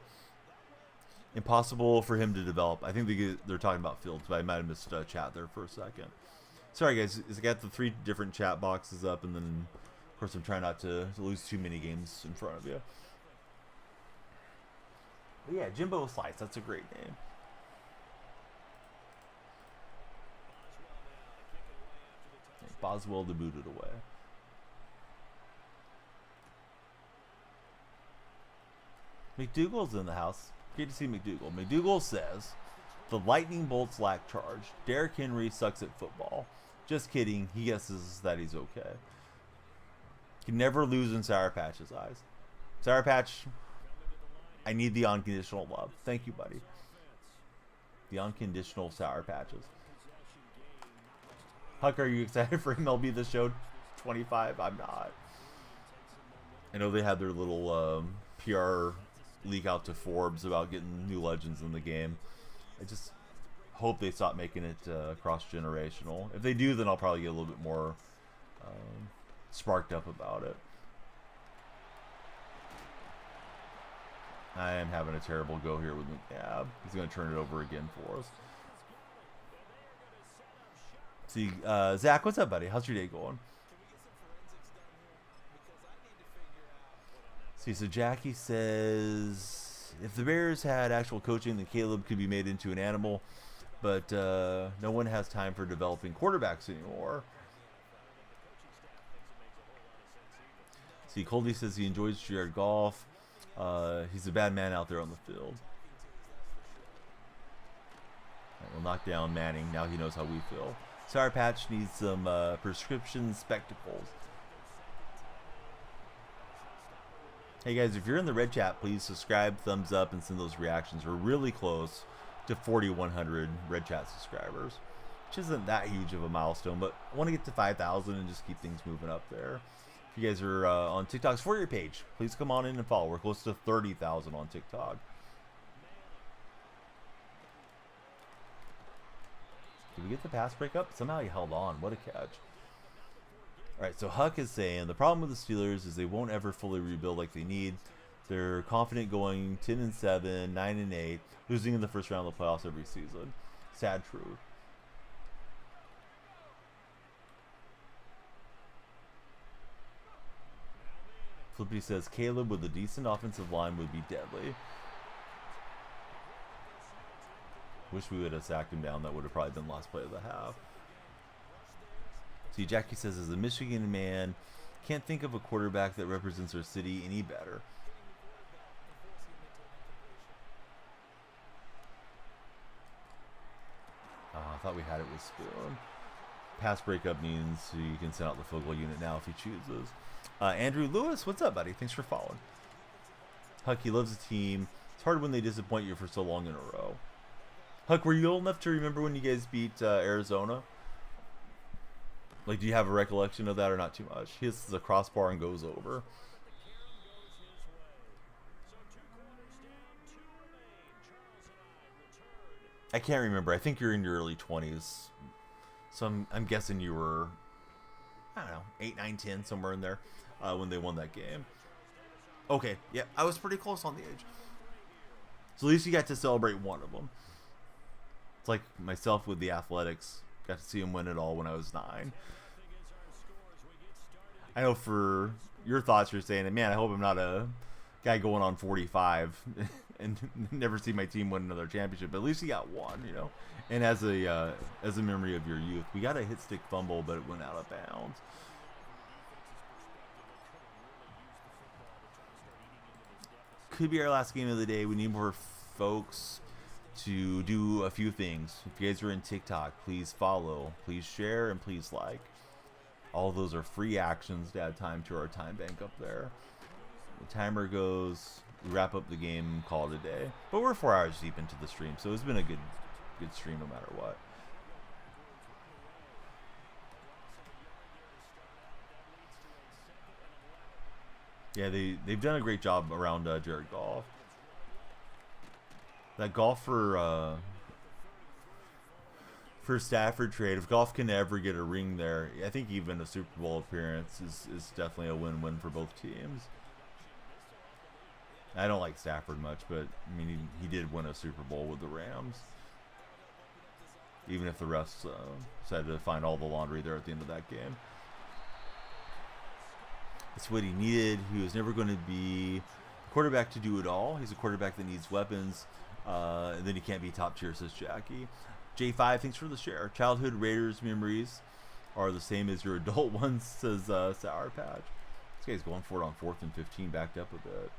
Impossible for him to develop. I think they're talking about Fields, but I might have missed chat there for a second. Sorry, guys. I got the 3 different chat boxes up, and then, of course, I'm trying not to lose too many games in front of you. But yeah, Jimbo Slice. That's a great name. Boswell debuted away. McDougal's in the house. Great to see McDougal. McDougal says, the lightning bolts lack charge. Derrick Henry sucks at football. Just kidding. He guesses that he's okay. Can never lose in Sour Patch's eyes. Sour Patch, I need the unconditional love. Thank you, buddy. The unconditional Sour Patches. Huck, are you excited for MLB The Show 25? I'm not. I know they had their little PR leak out to Forbes about getting new legends in the game. I just hope they stop making it cross-generational. If they do, then I'll probably get a little bit more sparked up about it. I am having a terrible go here with McNabb. He's going to turn it over again for us. See, Zach, what's up, buddy? How's your day going? See, so Jackie says, if the Bears had actual coaching, then Caleb could be made into an animal, but no one has time for developing quarterbacks anymore. See, Coldy says he enjoys Jared Goff. He's a bad man out there on the field. Right, we'll knock down Manning. Now he knows how we feel. Sour Patch needs some prescription spectacles. Hey guys, if you're in the red chat, please subscribe, thumbs up, and send those reactions. We're really close to 4,100 red chat subscribers, which isn't that huge of a milestone, but I want to get to 5,000 and just keep things moving up there. If you guys are on TikTok's For Your page, please come on in and follow. We're close to 30,000 on TikTok. Did we get the pass breakup? Somehow he held on. What a catch. Alright, so Huck is saying the problem with the Steelers is they won't ever fully rebuild like they need. They're confident going 10-7, 9-8, losing in the first round of the playoffs every season. Sad truth. Flippy says Caleb with a decent offensive line would be deadly. Wish we would have sacked him down. That would have probably been last play of the half. See, Jackie says, as a Michigan man, can't think of a quarterback that represents our city any better. I thought we had it with Spoon. Pass breakup means you can send out the field goal unit now if he chooses. Andrew Lewis, what's up, buddy? Thanks for following. Huck, he loves the team. It's hard when they disappoint you for so long in a row. Huck, were you old enough to remember when you guys beat Arizona? Like, do you have a recollection of that or not too much? He hits the crossbar and goes over. I can't remember. I think you're in your early 20s. So I'm guessing you were, I don't know, 8, 9, 10, somewhere in there when they won that game. Okay, yeah, I was pretty close on the age. So at least you got to celebrate one of them. It's like myself with the Athletics. Got to see him win it all when I was 9. I know for your thoughts, you're saying, man, I hope I'm not a guy going on 45 and never see my team win another championship. But at least he got one, you know. And as a memory of your youth, we got a hit stick fumble, but it went out of bounds. Could be our last game of the day. We need more folks. to do a few things. If you guys are in TikTok, please follow, please share, and please like. All of those are free actions to add time to our time bank up there. The timer goes, we wrap up the game, call it a day. But we're 4 hours deep into the stream, so it's been a good stream no matter what. Yeah, they've done a great job around Jared Goff. That Goff for Stafford trade, if Goff can ever get a ring there, I think even a Super Bowl appearance is definitely a win-win for both teams. I don't like Stafford much, but I mean he did win a Super Bowl with the Rams. Even if the refs decided to find all the laundry there at the end of that game. That's what he needed. He was never going to be a quarterback to do it all. He's a quarterback that needs weapons. And then he can't be top tier, says Jackie. J5, thanks for the share. Childhood Raiders memories are the same as your adult ones, says Sour Patch. This guy's going for it on 4th and 15, backed up a bit.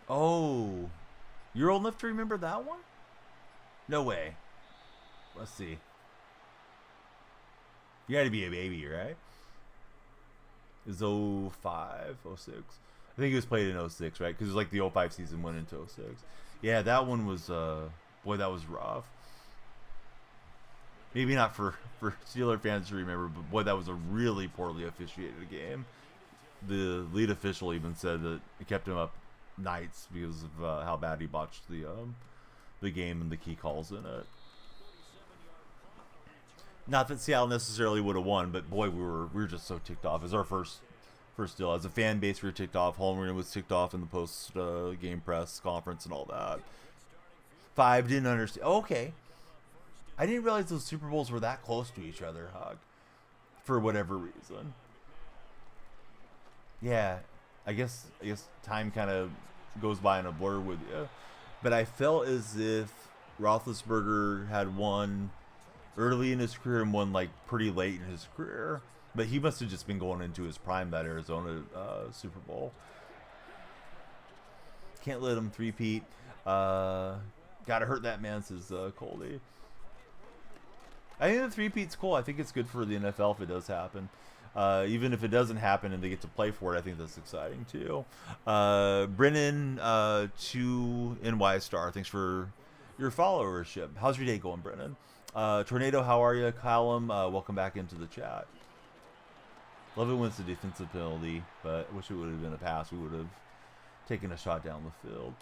Oh, you're old enough to remember that one? No way. Let's see. You had to be a baby, right? It was 05, 06. I think it was played in 06, right? Because it was like the 05 season went into 06. Yeah, that one was, boy, that was rough. Maybe not for Steeler fans to remember, but boy, that was a really poorly officiated game. The lead official even said that it kept him up nights because of how bad he botched the game and the key calls in it. Not that Seattle necessarily would have won, but boy, we were just so ticked off. It was our first deal. As a fan base, we were ticked off. Holmgren was ticked off in the post game press conference and all that. 5 didn't understand. Oh, okay, I didn't realize those Super Bowls were that close to each other, Hug, for whatever reason. Yeah, I guess time kind of goes by in a blur with you. But I felt as if Roethlisberger had won early in his career and won like pretty late in his career. But he must have just been going into his prime that Arizona Super Bowl. Can't let him three-peat. Gotta hurt that man, says Coldy. I think the three-peat's cool. I think it's good for the NFL if it does happen. Even if it doesn't happen and they get to play for it, I think that's exciting too. Brennan, 2NY Star, thanks for your followership. How's your day going, Brennan? Tornado, how are you? Callum, welcome back into the chat. Love it when it's a defensive penalty, but I wish it would have been a pass. We would have taken a shot down the field.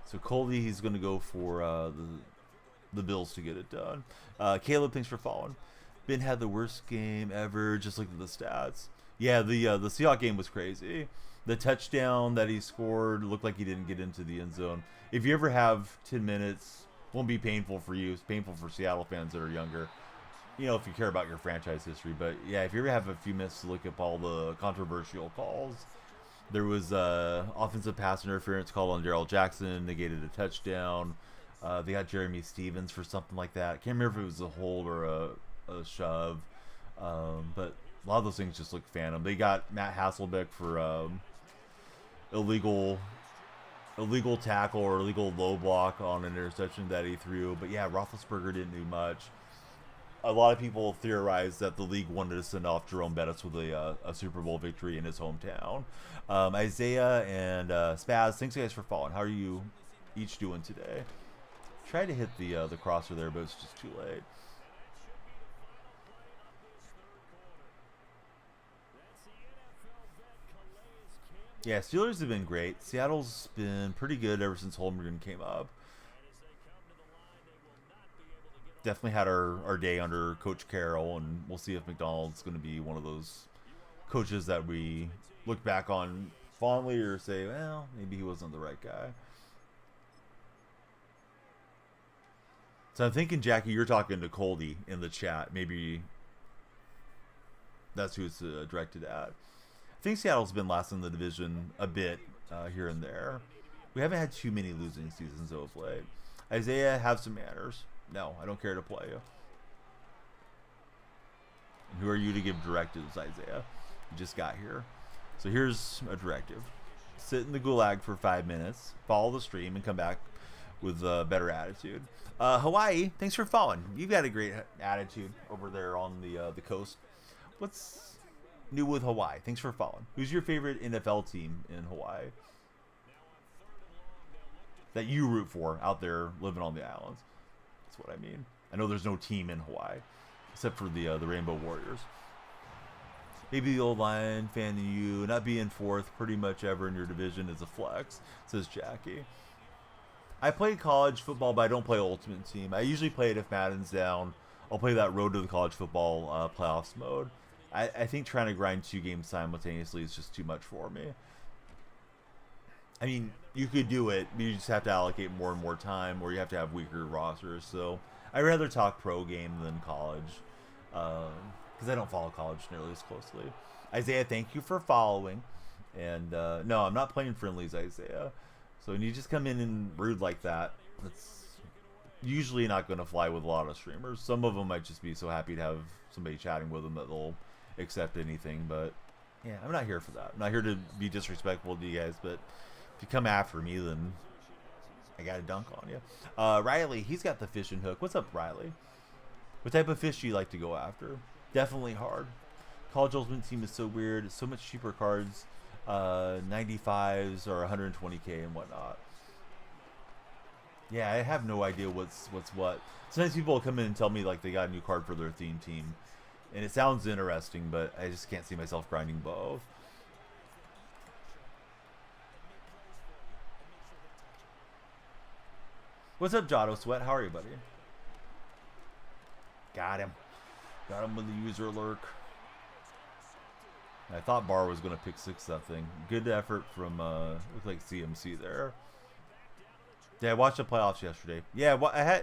So Colby, he's going to go for the Bills to get it done. Caleb, thanks for following. Ben had the worst game ever. Just look at the stats. Yeah, the Seahawks game was crazy. The touchdown that he scored looked like he didn't get into the end zone. If you ever have 10 minutes, won't be painful for you. It's painful for Seattle fans that are younger. You know, if you care about your franchise history. But yeah, if you ever have a few minutes to look up all the controversial calls, there was offensive pass interference called on Darrell Jackson, negated a touchdown. They got Jeremy Stevens for something like that. I can't remember if it was a hold or a shove. But a lot of those things just look phantom. They got Matt Hasselbeck for illegal tackle or illegal low block on an interception that he threw. But yeah, Roethlisberger didn't do much. A lot of people theorized that the league wanted to send off Jerome Bettis with a Super Bowl victory in his hometown. Isaiah and Spaz, thanks guys for following. How are you each doing today? Tried to hit the crosser there, but it's just too late. Yeah, Steelers have been great. Seattle's been pretty good ever since Holmgren came up. Definitely had our day under Coach Carroll, and we'll see if McDonald's going to be one of those coaches that we look back on fondly or say, well, maybe he wasn't the right guy. So I'm thinking, Jackie, you're talking to Coldy in the chat. Maybe that's who it's directed at. I think Seattle's been last in the division a bit here and there. We haven't had too many losing seasons of late. Isaiah, have some manners. No, I don't care to play you. And who are you to give directives, Isaiah? You just got here. So here's a directive. Sit in the gulag for 5 minutes, follow the stream, and come back with a better attitude. Hawaii, thanks for following. You've got a great attitude over there on the coast. What's new with Hawaii? Thanks for following. Who's your favorite NFL team in Hawaii that you root for out there living on the islands? That's what I mean. I know there's no team in Hawaii except for the Rainbow Warriors. Maybe the old Lion fan in you, not being fourth pretty much ever in your division is a flex, says Jackie. I play college football, but I don't play Ultimate Team. I usually play it if Madden's down. I'll play that Road to the College Football playoffs mode. I think trying to grind 2 games simultaneously is just too much for me. I mean, you could do it, but you just have to allocate more and more time, or you have to have weaker rosters. So I'd rather talk pro game than college, because I don't follow college nearly as closely. Isaiah, thank you for following. And no, I'm not playing friendlies, Isaiah. So when you just come in and rude like that, that's usually not going to fly with a lot of streamers. Some of them might just be so happy to have somebody chatting with them that they'll accept anything. But yeah, I'm not here for that. I'm not here to be disrespectful to you guys. But if you come after me, then I got to dunk on you. Riley, he's got the fishing hook. What's up, Riley? What type of fish do you like to go after? Definitely hard. College Ultimate Team is so weird. It's so much cheaper cards. 95s or 120k and whatnot. Yeah, I have no idea what's what. Sometimes people will come in and tell me like they got a new card for their theme team, and it sounds interesting, but I just can't see myself grinding both. What's up, Jotto Sweat? How are you, buddy? Got him. Got him with the user lurk. I thought Barr was going to pick 6 something. Good effort from, looks like CMC there. Yeah, I watched the playoffs yesterday. Yeah, well, I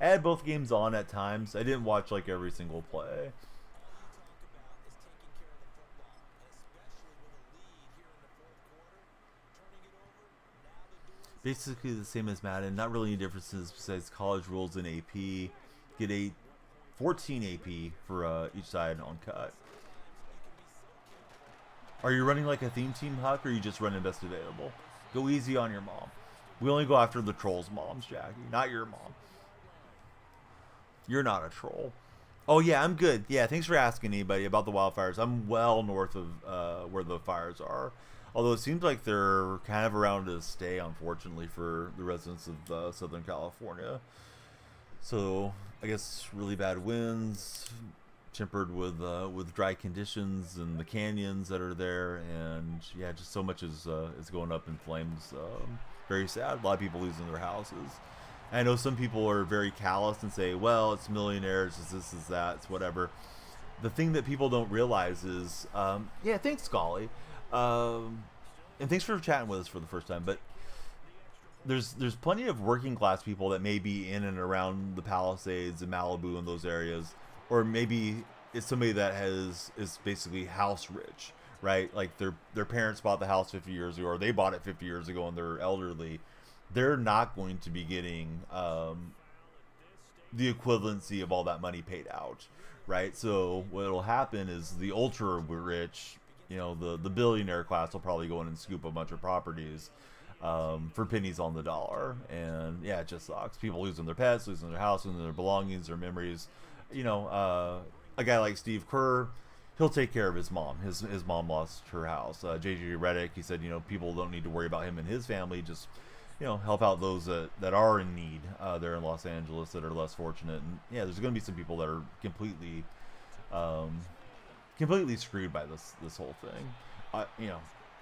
had both games on at times. I didn't watch like every single play. Basically the same as Madden. Not really any differences besides college rules and AP. Get 14 AP for each side on cut. Are you running like a theme team, Huck, or are you just running best available? Go easy on your mom. We only go after the trolls' moms, Jackie, not your mom. You're not a troll. Oh, yeah, I'm good. Yeah, thanks for asking anybody about the wildfires. I'm well north of where the fires are. Although it seems like they're kind of around to stay, unfortunately, for the residents of Southern California. So, I guess really bad winds, tempered with dry conditions and the canyons that are there, and yeah, just so much is going up in flames. Very sad. A lot of people losing their houses. I know some people are very callous and say, well, it's millionaires, it's this, it's that, it's whatever. The thing that people don't realize is, yeah, thanks, Scully, and thanks for chatting with us for the first time, but there's plenty of working class people that may be in and around the Palisades and Malibu and those areas, or maybe it's somebody that is basically house rich, right? Like their parents bought the house 50 years ago, or they bought it 50 years ago and they're elderly. They're not going to be getting the equivalency of all that money paid out, right? So what will happen is the ultra rich, you know, the billionaire class will probably go in and scoop a bunch of properties for pennies on the dollar. And yeah, it just sucks. People losing their pets, losing their house, losing their belongings, their memories. You know, a guy like Steve Kerr, he'll take care of his mom. His mom lost her house. JJ Redick, he said, you know, people don't need to worry about him and his family. Just, you know, help out those that are in need there in Los Angeles that are less fortunate. And yeah, there's going to be some people that are completely screwed by this whole thing. You know,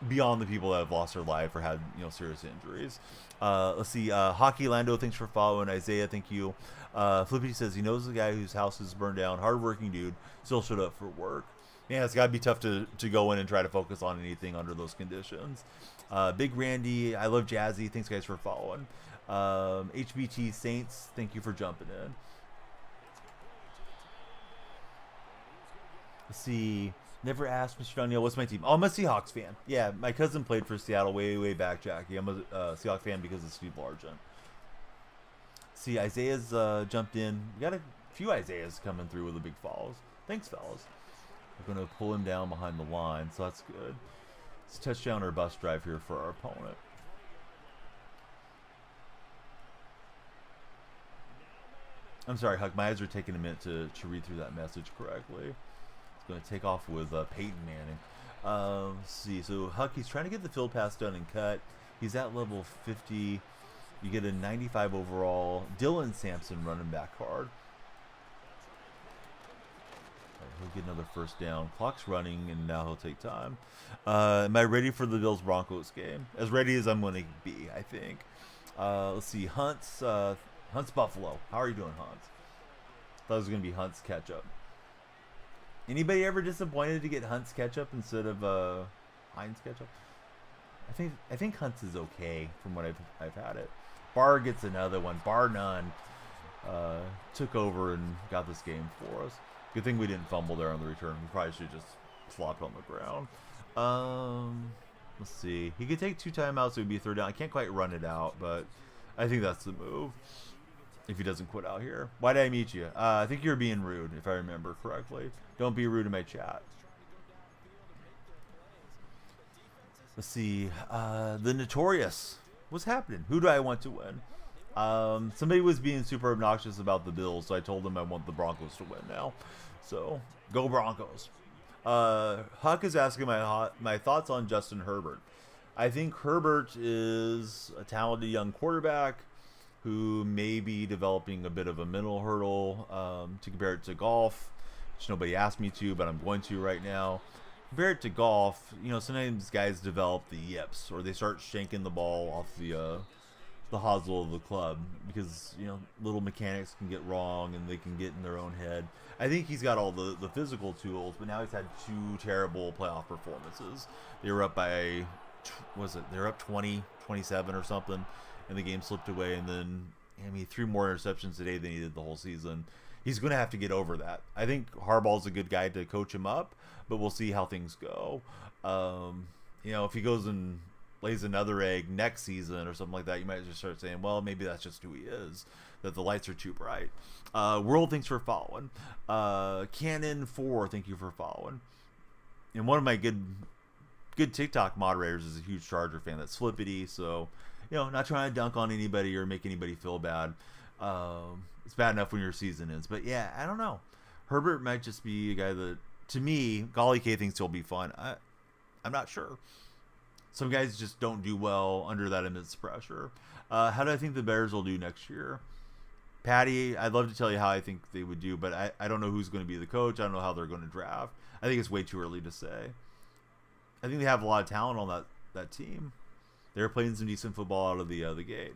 beyond the people that have lost their life or had, you know, serious injuries. Let's see. Hockey Lando, thanks for following. Isaiah, thank you. Flippy says he knows the guy whose house is burned down. Hardworking dude, still showed up for work. Yeah, it's got to be tough to go in and try to focus on anything under those conditions. Big Randy, I love Jazzy. Thanks, guys, for following. HBT Saints, thank you for jumping in. Let's see. Never asked Mr. Daniel, what's my team? Oh, I'm a Seahawks fan. Yeah, my cousin played for Seattle way back, Jackie. I'm a Seahawks fan because of Steve Largent. See, Isaiah's jumped in. We got a few Isaiahs coming through with the big falls. Thanks, fellas. We're going to pull him down behind the line, so that's good. It's a touchdown or bust drive here for our opponent. I'm sorry, Huck. My eyes are taking a minute to read through that message correctly. It's going to take off with Peyton Manning. Let's see. So Huck, he's trying to get the field pass done and cut. He's at level 50. You get a 95 overall. Dylan Sampson running back hard. He'll get another first down. Clock's running, and now he'll take time. Am I ready for the Bills-Broncos game? As ready as I'm going to be, I think. Let's see. Hunt's Buffalo. How are you doing, Hunt? Thought it was going to be Hunt's catch-up. Anybody ever disappointed to get Hunt's catch-up instead of Heinz catch-up? I think Hunt's is okay from what I've had it. Barr gets another one. Bar none. Took over and got this game for us. Good thing we didn't fumble there on the return. We probably should have just flopped on the ground. Let's see. He could take 2 timeouts. So it would be a 3rd down. I can't quite run it out, but I think that's the move. If he doesn't quit out here. Why did I mute you? I think you're being rude, if I remember correctly. Don't be rude in my chat. Let's see. The Notorious. What's happening? Who do I want to win? Somebody was being super obnoxious about the Bills, so I told them I want the Broncos to win now. So, go Broncos. Huck is asking my thoughts on Justin Herbert. I think Herbert is a talented young quarterback who may be developing a bit of a mental hurdle to compare it to golf, which nobody asked me to, but I'm going to right now. Compare it to golf, sometimes guys develop the yips, or they start shanking the ball off the hosel of the club because, little mechanics can get wrong and they can get in their own head. I think he's got all the physical tools, but now he's had 2 terrible playoff performances. They were up by, they were up 20, 27 or something, and the game slipped away, and then, 3 more interceptions today than he did the whole season. He's going to have to get over that. I think Harbaugh's a good guy to coach him up, but we'll see how things go. If he goes and lays another egg next season or something like that, you might just start saying, well, maybe that's just who he is, that the lights are too bright. World, thanks for following. Cannon 4, thank you for following. And one of my good TikTok moderators is a huge Charger fan. That's Flippity, so, not trying to dunk on anybody or make anybody feel bad. It's bad enough when your season ends. But, yeah, I don't know. Herbert might just be a guy that, to me, Golly K thinks he'll be fun. I'm not sure. Some guys just don't do well under that immense pressure. How do I think the Bears will do next year? Patty, I'd love to tell you how I think they would do, but I don't know who's going to be the coach. I don't know how they're going to draft. I think it's way too early to say. I think they have a lot of talent on that team. They're playing some decent football out of the gate.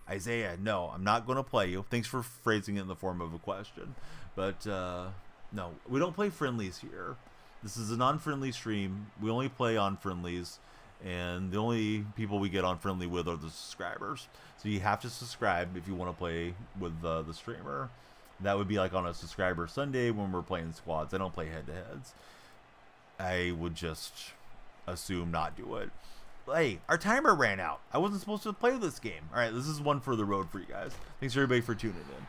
Isaiah, no, I'm not going to play you. Thanks for phrasing it in the form of a question. But, no, we don't play friendlies here. This is a non-friendly stream. We only play on friendlies. And the only people we get on friendly with are the subscribers. So you have to subscribe if you want to play with the streamer. That would be like on a subscriber Sunday when we're playing squads. I don't play head-to-heads. I would just assume not do it. Hey, our timer ran out. I wasn't supposed to play this game. All right, this is one for the road for you guys. Thanks everybody for tuning in.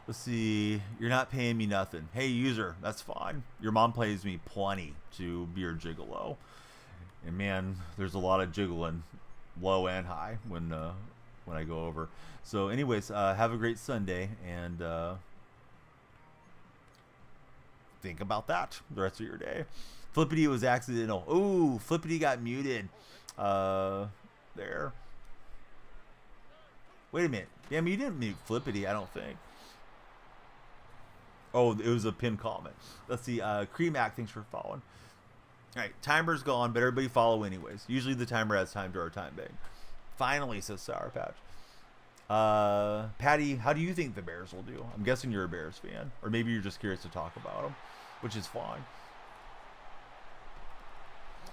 Let's see. You're not paying me nothing. Hey, user, that's fine. Your mom pays me plenty to be your gigolo. And man, there's a lot of jiggling, low and high, when I go over. So, anyways, have a great Sunday, and think about that the rest of your day. Flippity was accidental. Ooh, Flippity got muted. There. Wait a minute. Damn, you didn't mute Flippity, I don't think. Oh, it was a pinned comment. Let's see. Creamac, thanks for following. All right, timer's gone, but everybody follow anyways. Usually the timer has time to our time bank. Finally, says Sour Patch. Patty, how do you think the Bears will do? I'm guessing you're a Bears fan, or maybe you're just curious to talk about them, which is fine.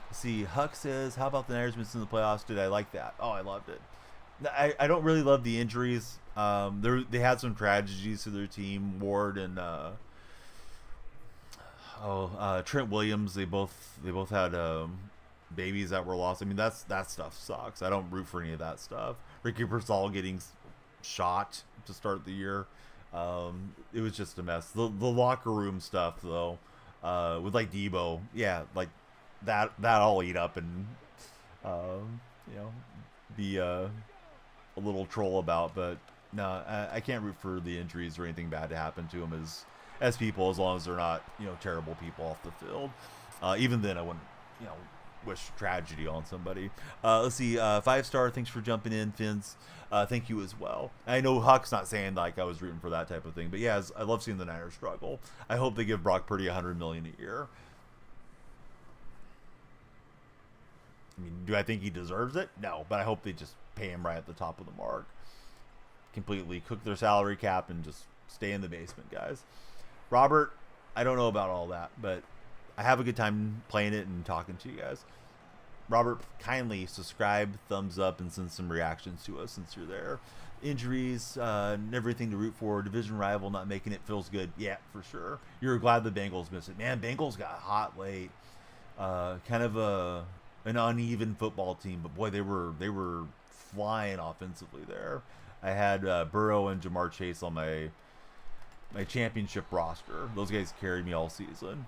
Let's see. Huck says, how about the Niners missing the playoffs? Did I like that? Oh, I loved it. I don't really love the injuries. They had some tragedies to their team. Ward and Trent Williams. They both had babies that were lost. I mean, that stuff sucks. I don't root for any of that stuff. Ricky Pearsall getting shot to start the year. It was just a mess. The locker room stuff though, with like Debo, yeah, like that I'll eat up and you know be a little troll about, but no, I can't root for the injuries or anything bad to happen to them as people, as long as they're not terrible people off the field. Even then, I wouldn't wish tragedy on somebody. Let's see, 5-star. Thanks for jumping in, Fins. Thank you as well. I know Huck's not saying like I was rooting for that type of thing, but yeah, I love seeing the Niners struggle. I hope they give Brock Purdy $100 million a year. I mean, do I think he deserves it? No, but I hope they just pay him right at the top of the mark. Completely cook their salary cap and just stay in the basement, guys. Robert, I don't know about all that, but I have a good time playing it and talking to you guys. Robert, kindly subscribe, thumbs up, and send some reactions to us since you're there. Injuries, everything to root for. Division rival not making it feels good. Yeah, for sure. You're glad the Bengals missed it. Man, Bengals got hot late. Kind of an uneven football team, but boy, they were flying offensively there. I had Burrow and Jamar Chase on my championship roster. Those guys carried me all season.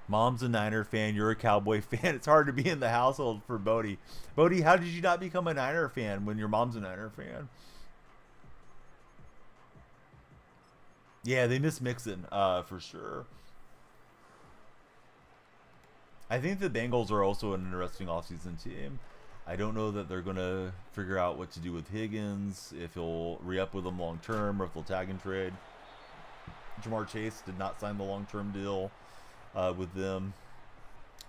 Mom's a Niner fan. You're a Cowboy fan. It's hard to be in the household for Bodie. Bodie, how did you not become a Niner fan when your mom's a Niner fan? Yeah, they miss Mixon, for sure. I think the Bengals are also an interesting offseason team. I don't know that they're going to figure out what to do with Higgins, if he'll re-up with them long term, or if they'll tag and trade. Jamar Chase did not sign the long-term deal with them.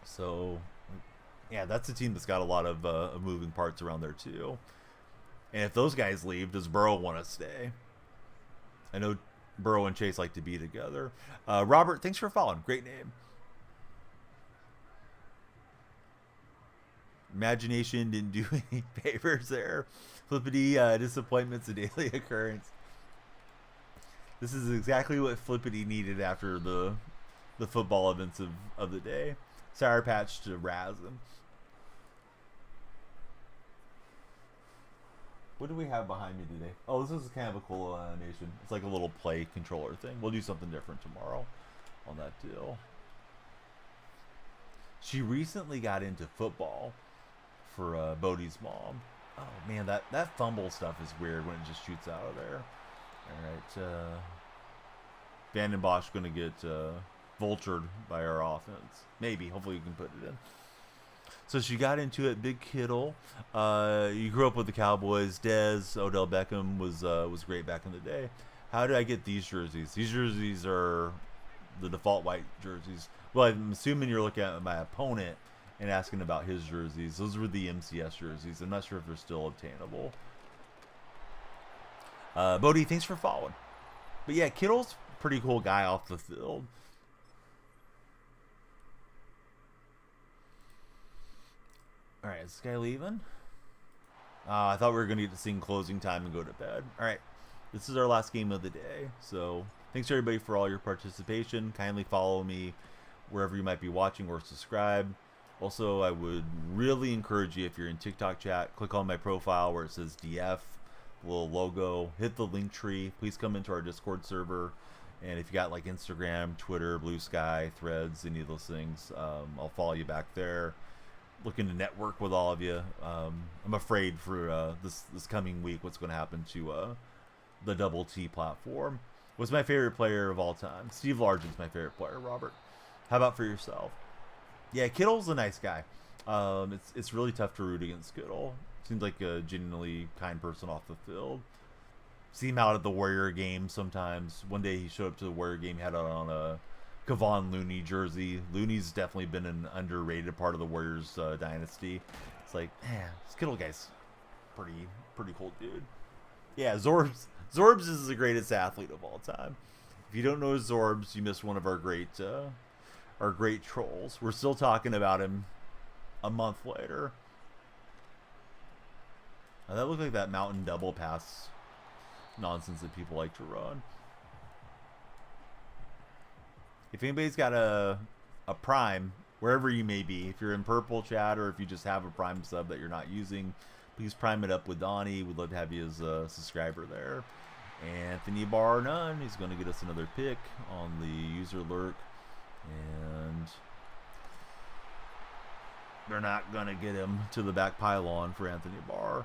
So, yeah, that's a team that's got a lot of moving parts around there, too. And if those guys leave, does Burrow want to stay? I know Burrow and Chase like to be together. Robert, thanks for following. Great name. Imagination didn't do any favors there. Flippity, disappointment's a daily occurrence. This is exactly what Flippity needed after the football events of the day. Sour Patch to razz him. What do we have behind me today? Oh, this is kind of a cool animation. It's like a little play controller thing. We'll do something different tomorrow on that deal. She recently got into football for Bodie's mom. Oh man, that fumble stuff is weird when it just shoots out of there. All right, Vanden Bosch going to get vultured by our offense. Maybe. Hopefully you can put it in. So she got into it. Big Kittle. You grew up with the Cowboys. Dez, Odell Beckham was great back in the day. How do I get these jerseys? These jerseys are the default white jerseys. Well, I'm assuming you're looking at my opponent and asking about his jerseys. Those were the MCS jerseys. I'm not sure if they're still obtainable. Bodie, thanks for following. But yeah, Kittle's a pretty cool guy off the field. All right, is this guy leaving? I thought we were going to get to sing closing time and go to bed. All right, this is our last game of the day. So thanks everybody for all your participation. Kindly follow me wherever you might be watching or subscribe. Also, I would really encourage you, if you're in TikTok chat, click on my profile where it says DF, little logo, hit the link tree. Please come into our Discord server. And if you got like Instagram, Twitter, Blue Sky, Threads, any of those things, I'll follow you back there. Looking to network with all of you. I'm afraid for this coming week what's going to happen to the Double T platform. What's my favorite player of all time? Steve Largen's my favorite player, Robert. How about for yourself? Yeah, Kittle's a nice guy. It's really tough to root against Kittle. Seems like a genuinely kind person off the field. See him out at the Warrior game sometimes. One day he showed up to the Warrior game, he had on a Kevon Looney jersey. Looney's definitely been an underrated part of the Warriors dynasty. It's like, man, this Kittle guy's pretty cool dude. Yeah, Zorbs is the greatest athlete of all time. If you don't know Zorbs, you missed one of our great trolls. We're still talking about him a month later. That looked like that mountain double pass nonsense that people like to run. If anybody's got a Prime, wherever you may be, if you're in Purple chat or if you just have a Prime sub that you're not using, please prime it up with Donnie. We'd love to have you as a subscriber there. Anthony Barr, none. He's going to get us another pick on the user lurk. And they're not going to get him to the back pylon for Anthony Barr.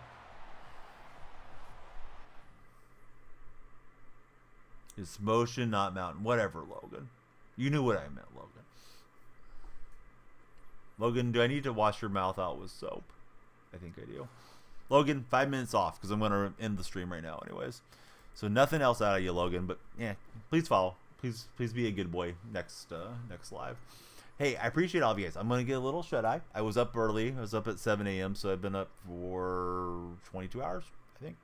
It's motion, not mountain. Whatever, Logan. You knew what I meant, Logan. Logan, do I need to wash your mouth out with soap? I think I do. Logan, 5 minutes off because I'm going to end the stream right now anyways. So nothing else out of you, Logan. But yeah, please follow. Please be a good boy next live. Hey, I appreciate all of you guys. I'm going to get a little shut-eye. I was up early. I was up at 7 a.m. So I've been up for 22 hours, I think.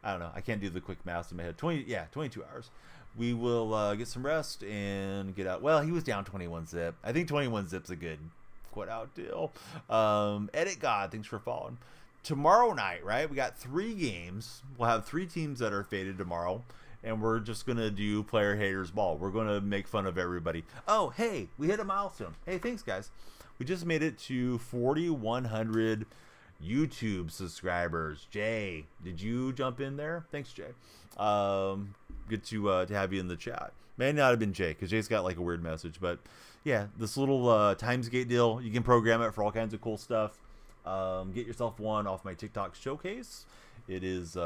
I don't know. I can't do the quick math in my head. 22 hours. We will get some rest and get out. Well, he was down 21 zip. I think 21 zip's a good quit out deal. Edit God, thanks for following. Tomorrow night, right? We got 3 games. We'll have 3 teams that are faded tomorrow. And we're just going to do player haters ball. We're going to make fun of everybody. Oh, hey, we hit a milestone. Hey, thanks, guys. We just made it to 4,100 YouTube subscribers. Jay, did you jump in there? Thanks, Jay. Good to have you in the chat. May not have been Jay because Jay's got like a weird message, but yeah, this little Timesgate deal, you can program it for all kinds of cool stuff. Get yourself one off my TikTok showcase. It is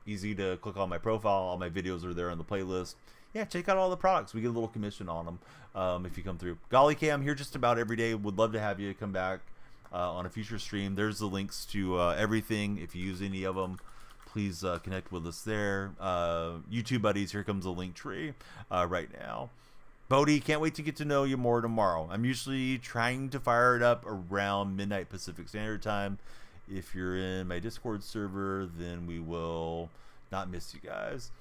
easy to click on my profile. All my videos are there on the playlist. Yeah, check out all the products. We get a little commission on them if you come through. Golly K, I'm here just about every day. Would love to have you come back on a future stream. There's the links to everything. If you use any of them, please connect with us there. YouTube buddies, here comes a link tree right now. Bodie, can't wait to get to know you more tomorrow. I'm usually trying to fire it up around midnight Pacific Standard Time. If you're in my Discord server, then we will not miss you guys.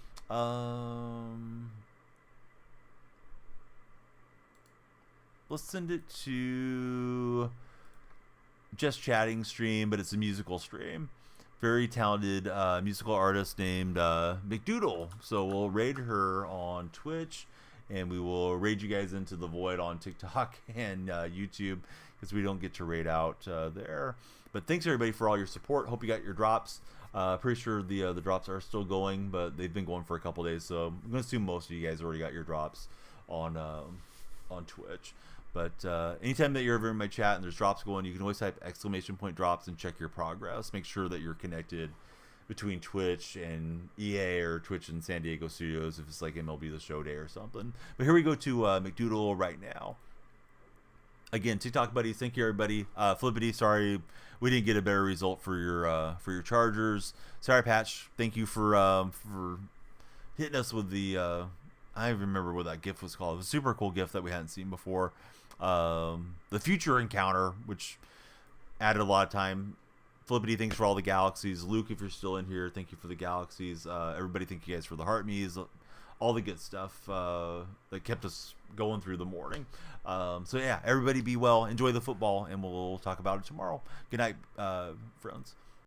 Let's send it to just chatting stream, but it's a musical stream. Very talented musical artist named McDoodle. So we'll raid her on Twitch, and we will raid you guys into the void on TikTok and YouTube because we don't get to raid out there. But thanks everybody for all your support. Hope you got your drops. Pretty sure the drops are still going, but they've been going for a couple days. So I'm going to assume most of you guys already got your drops on Twitch. But anytime that you're ever in my chat and there's drops going, you can always type !drops and check your progress. Make sure that you're connected between Twitch and EA or Twitch and San Diego Studios if it's like MLB The Show Day or something. But here we go to McDoodle right now. Again, TikTok buddies, thank you everybody. Flippity, sorry we didn't get a better result for your Chargers. Sorry, Patch, thank you for hitting us with the I remember what that GIF was called. It was a super cool GIF that we hadn't seen before. The future encounter, which added a lot of time. Flippity, thanks for all the galaxies. Luke, if you're still in here, thank you for the galaxies. Everybody, thank you guys for the heart me's, all the good stuff that kept us going through the morning. So yeah, everybody be well, enjoy the football, and we'll talk about it tomorrow. Good night, friends.